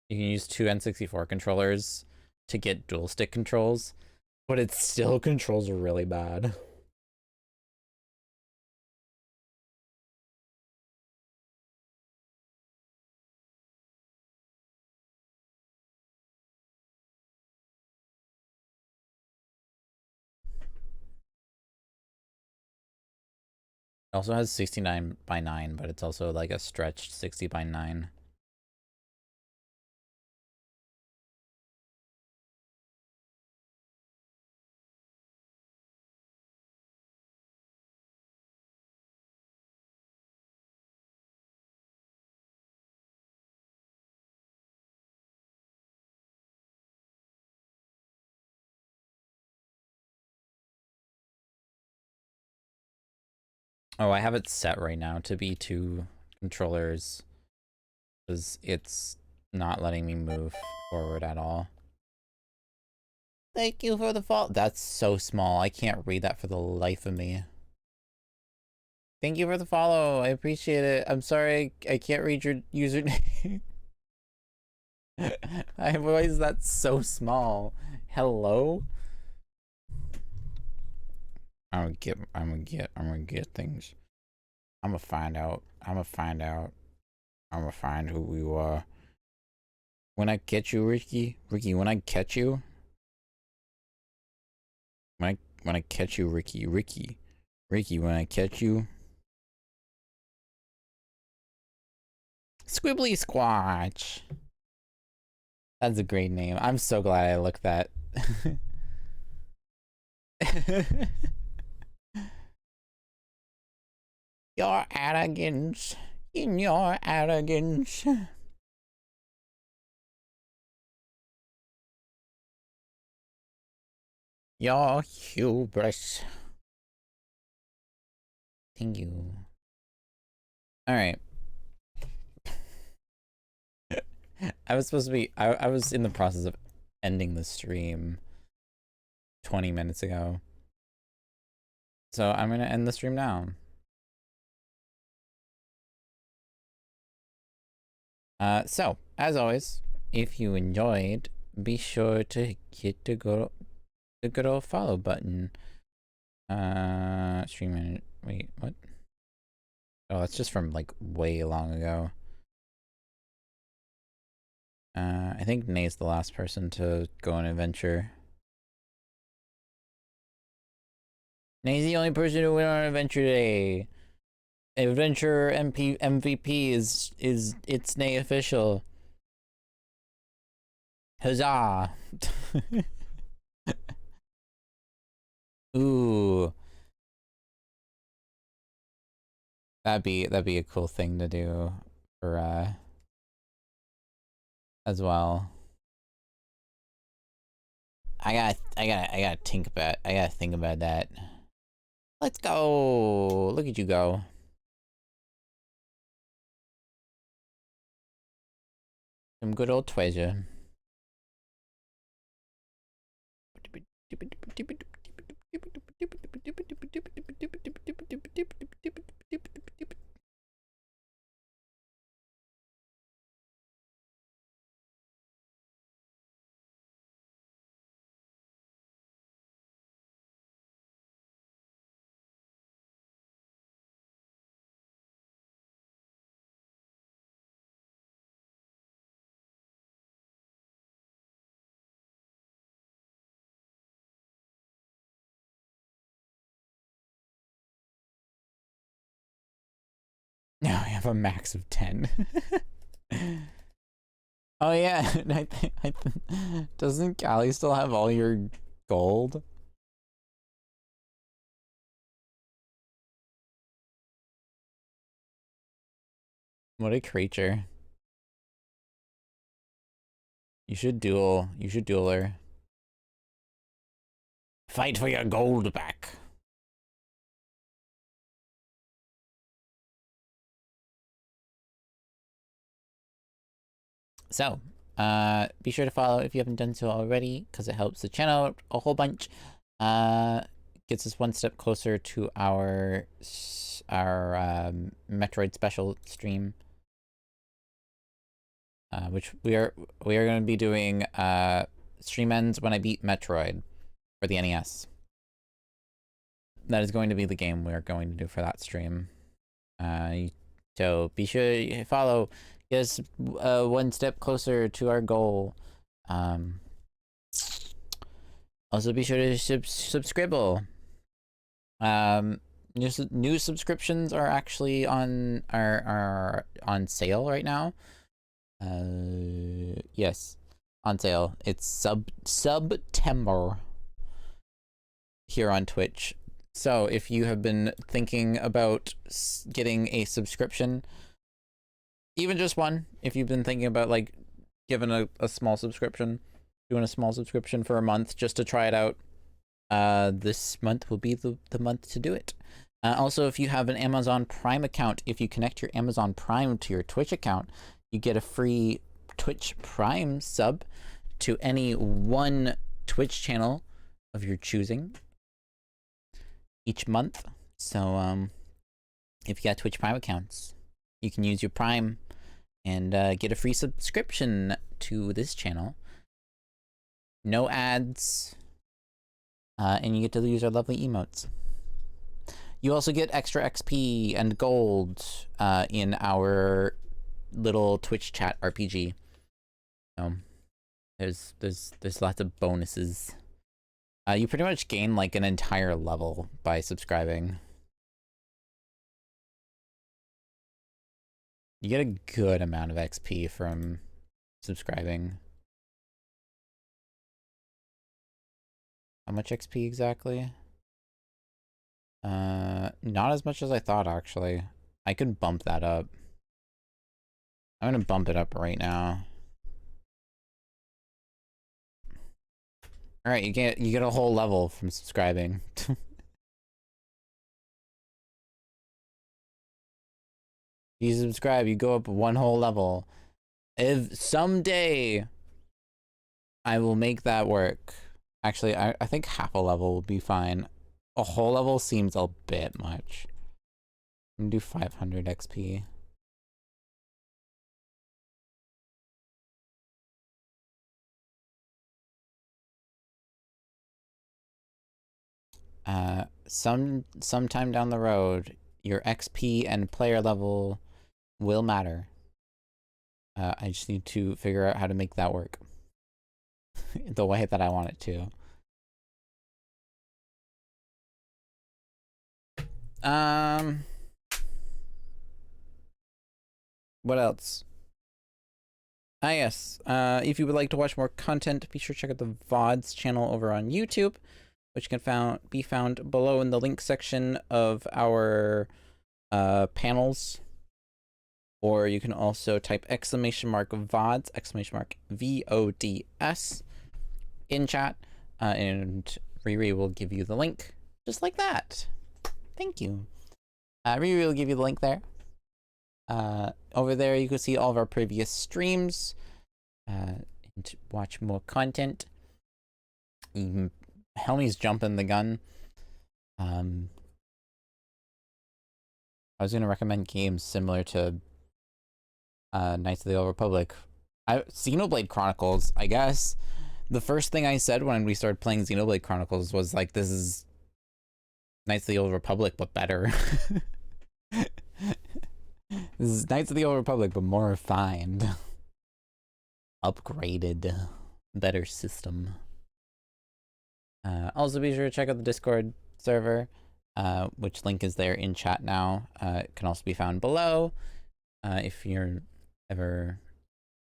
You can use 2 N64 controllers to get dual stick controls, but it still controls really bad. It also has 69 by 9, but it's also like a stretched 60 by 9. Oh, I have it set right now to be 2 controllers because it's not letting me move forward at all. Thank you for the follow. That's so small. I can't read that for the life of me. Thank you for the follow. I appreciate it. I'm sorry I can't read your username. Why is that so small? Hello? I'm gonna get things. I'm gonna find out. I'm gonna find who you are. When I catch you, Ricky, when I catch you, when I catch you, Ricky, when I catch you. Squibbly Squatch. That's a great name. I'm so glad I looked that. Your arrogance. In your arrogance. Your hubris. Thank you. Alright. I was supposed to be... I was in the process of ending the stream 20 minutes ago. So I'm gonna end the stream now. So, as always, if you enjoyed, be sure to hit the good old follow button. Stream manager. Wait, what? Oh, that's just from like way long ago. I think Nay's the last person to go on an adventure. Nay's the only person who went on an adventure today. Adventure MVP is it's Nay official. Huzzah! Ooh. That'd be a cool thing to do for as well. I gotta think about that. Let's go. Look at you go. Some good old treasure. have a max of 10. Oh yeah, doesn't Callie still have all your gold? What a creature. You should duel her. Fight for your gold back. So, be sure to follow if you haven't done so already, because it helps the channel out a whole bunch. Gets us one step closer to our Metroid special stream, which we are going to be doing stream ends when I beat Metroid for the NES. That is going to be the game we are going to do for that stream. So be sure to follow. Get us one step closer to our goal. Also be sure to subscribe. New subscriptions are actually on sale right now. Yes, on sale. It's September here on Twitch. So if you have been thinking about getting a subscription, even just one, if you've been thinking about like giving a small subscription, doing a small subscription for a month just to try it out, this month will be the month to do it. Also, if you have an Amazon Prime account, if you connect your Amazon Prime to your Twitch account, you get a free Twitch Prime sub to any one Twitch channel of your choosing each month. So if you got Twitch Prime accounts, you can use your Prime and get a free subscription to this channel. No ads, and you get to use our lovely emotes. You also get extra XP and gold in our little Twitch chat RPG. So there's lots of bonuses. You pretty much gain like an entire level by subscribing. You get a good amount of XP from subscribing. How much XP exactly? Not as much as I thought, actually. I could bump that up. I'm gonna bump it up right now. All right, you get a whole level from subscribing. You subscribe, you go up one whole level. If someday I will make that work. Actually, I think half a level will be fine. A whole level seems a bit much. I'm gonna do 500 XP. Sometime down the road, your XP and player level will matter. I just need to figure out how to make that work the way that I want it to. What else? Yes. If you would like to watch more content, be sure to check out the VODs channel over on YouTube, which can be found below in the link section of our panels. Or you can also type !VODs, VODS in chat, and Riri will give you the link, just like that. Thank you. Riri will give you the link there. Over there you can see all of our previous streams, and watch more content. Helmy's jumping the gun. I was gonna recommend games similar to Knights of the Old Republic. Xenoblade Chronicles, I guess. The first thing I said when we started playing Xenoblade Chronicles was like, this is Knights of the Old Republic, but better. This is Knights of the Old Republic, but more refined. Upgraded. Better system. Also be sure to check out the Discord server, which link is there in chat now. It can also be found below. if you're ever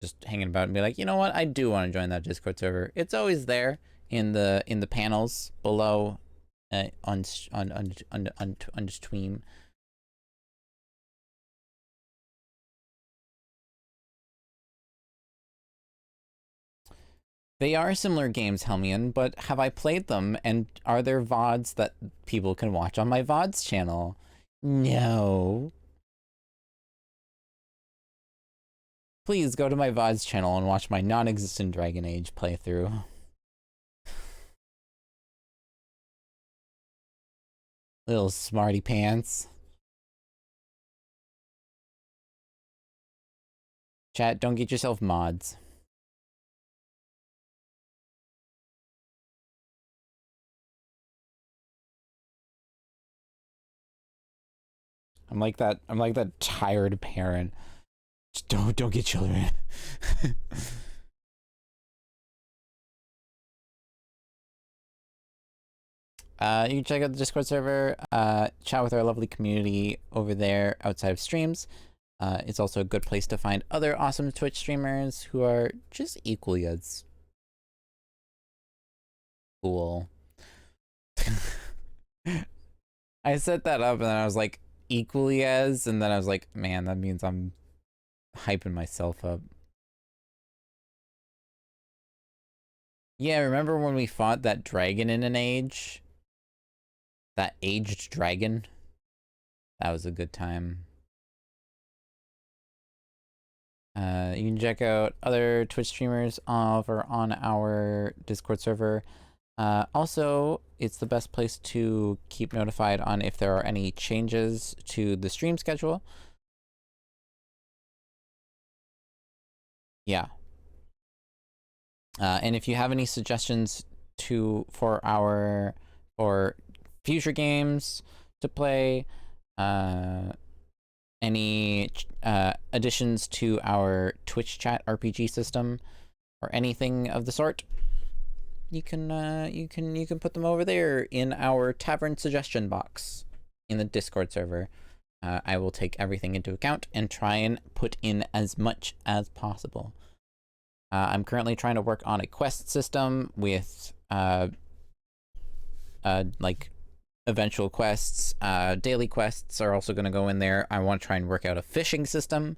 just hanging about and be like, you know what, I do want to join that Discord server. It's always there in the panels below on stream. They are similar games, Helmian, but have I played them, and are there VODs that people can watch on my VODs channel? No. Please go to my VODs channel and watch my non-existent Dragon Age playthrough. Little smarty pants. Chat, don't get yourself mods. I'm like that tired parent. Just don't get children. You can check out the Discord server, chat with our lovely community over there outside of streams. It's also a good place to find other awesome Twitch streamers who are just equally as cool. I set that up and then I was like, equally as, and then I was like, man, that means I'm hyping myself up. Yeah, remember when we fought that dragon in an age? That aged dragon? That was a good time. You can check out other Twitch streamers over on our Discord server. Also, it's the best place to keep notified on if there are any changes to the stream schedule. Yeah. And if you have any suggestions for future games to play, any additions to our Twitch chat RPG system, or anything of the sort, you can put them over there in our tavern suggestion box in the Discord server. I will take everything into account and try and put in as much as possible. I'm currently trying to work on a quest system with like eventual quests. Daily quests are also going to go in there. I want to try and work out a fishing system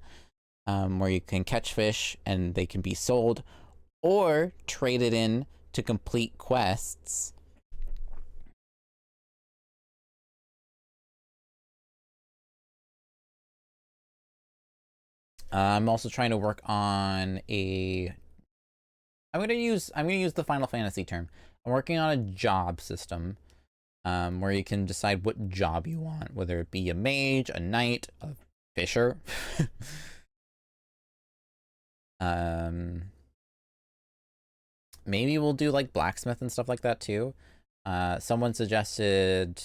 where you can catch fish and they can be sold or traded in to complete quests. I'm also trying to work on I'm gonna use the Final Fantasy term. I'm working on a job system where you can decide what job you want, whether it be a mage, a knight, a fisher. Maybe we'll do like blacksmith and stuff like that too. Someone suggested,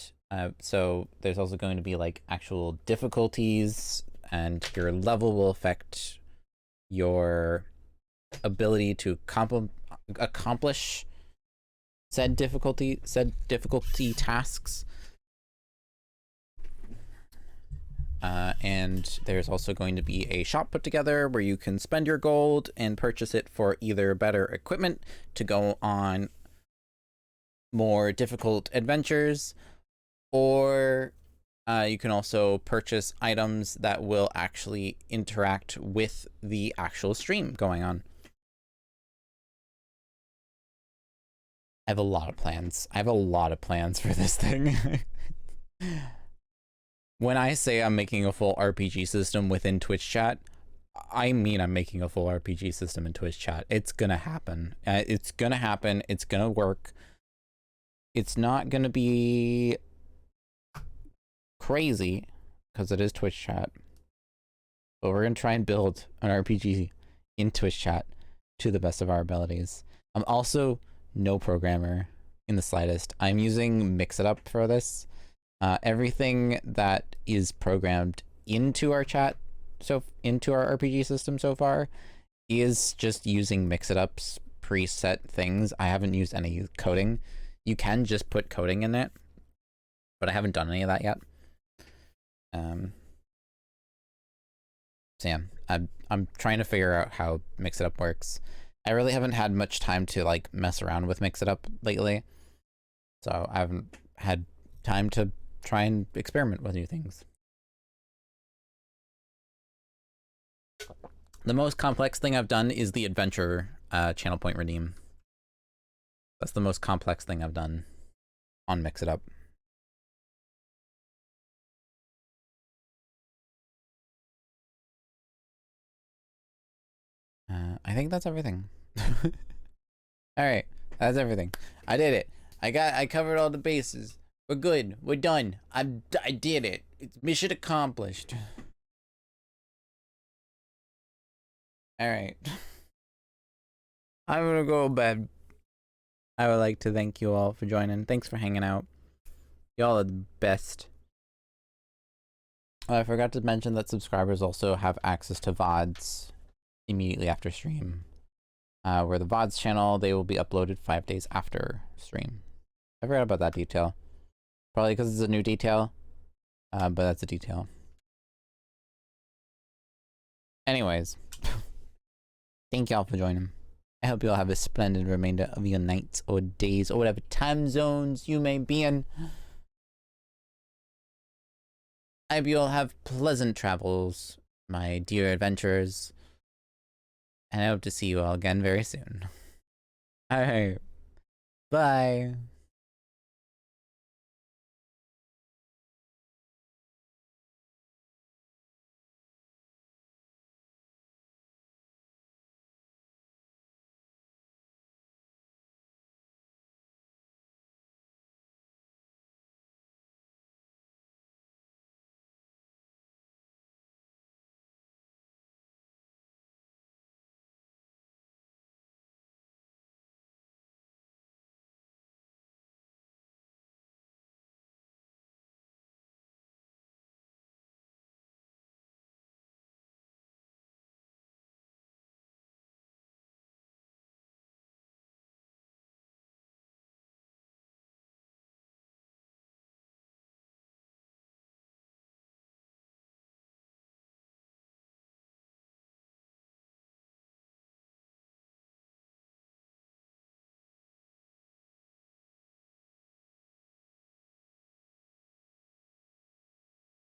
so there's also going to be like actual difficulties, and your level will affect your ability to accomplish said difficulty tasks. And there's also going to be a shop put together where you can spend your gold and purchase it for either better equipment to go on more difficult adventures, or you can also purchase items that will actually interact with the actual stream going on. I have a lot of plans. I have a lot of plans for this thing. When I say I'm making a full RPG system within Twitch chat, I mean I'm making a full RPG system in Twitch chat. It's gonna happen. It's gonna happen. It's gonna work. It's not gonna be crazy because it is Twitch chat, but we're gonna try and build an RPG in Twitch chat to the best of our abilities. I'm also no programmer in the slightest. I'm using Mix-It-Up for this. Everything that is programmed into our chat, into our RPG system so far, is just using Mix-It-Up's preset things. I haven't used any coding. You can just put coding in it, but I haven't done any of that yet. So yeah, I'm trying to figure out how Mix It Up works. I really haven't had much time to like mess around with Mix It Up lately, so I haven't had time to try and experiment with new things. The most complex thing I've done is the adventure channel point redeem. That's the most complex thing I've done on Mix It Up. I think that's everything. All right, that's everything. I did it. I covered all the bases. We're good. We're done. I did it. It's mission accomplished. All right. I'm gonna go to bed. I would like to thank you all for joining. Thanks for hanging out. Y'all are the best. I forgot to mention that subscribers also have access to VODs immediately after stream. Where the VODs channel, they will be uploaded 5 days after stream. I forgot about that detail. Probably because it's a new detail, but that's a detail. Anyways, thank y'all for joining. I hope you all have a splendid remainder of your nights or days or whatever time zones you may be in. I hope you all have pleasant travels, my dear adventurers. And I hope to see you all again very soon. Alright. Bye.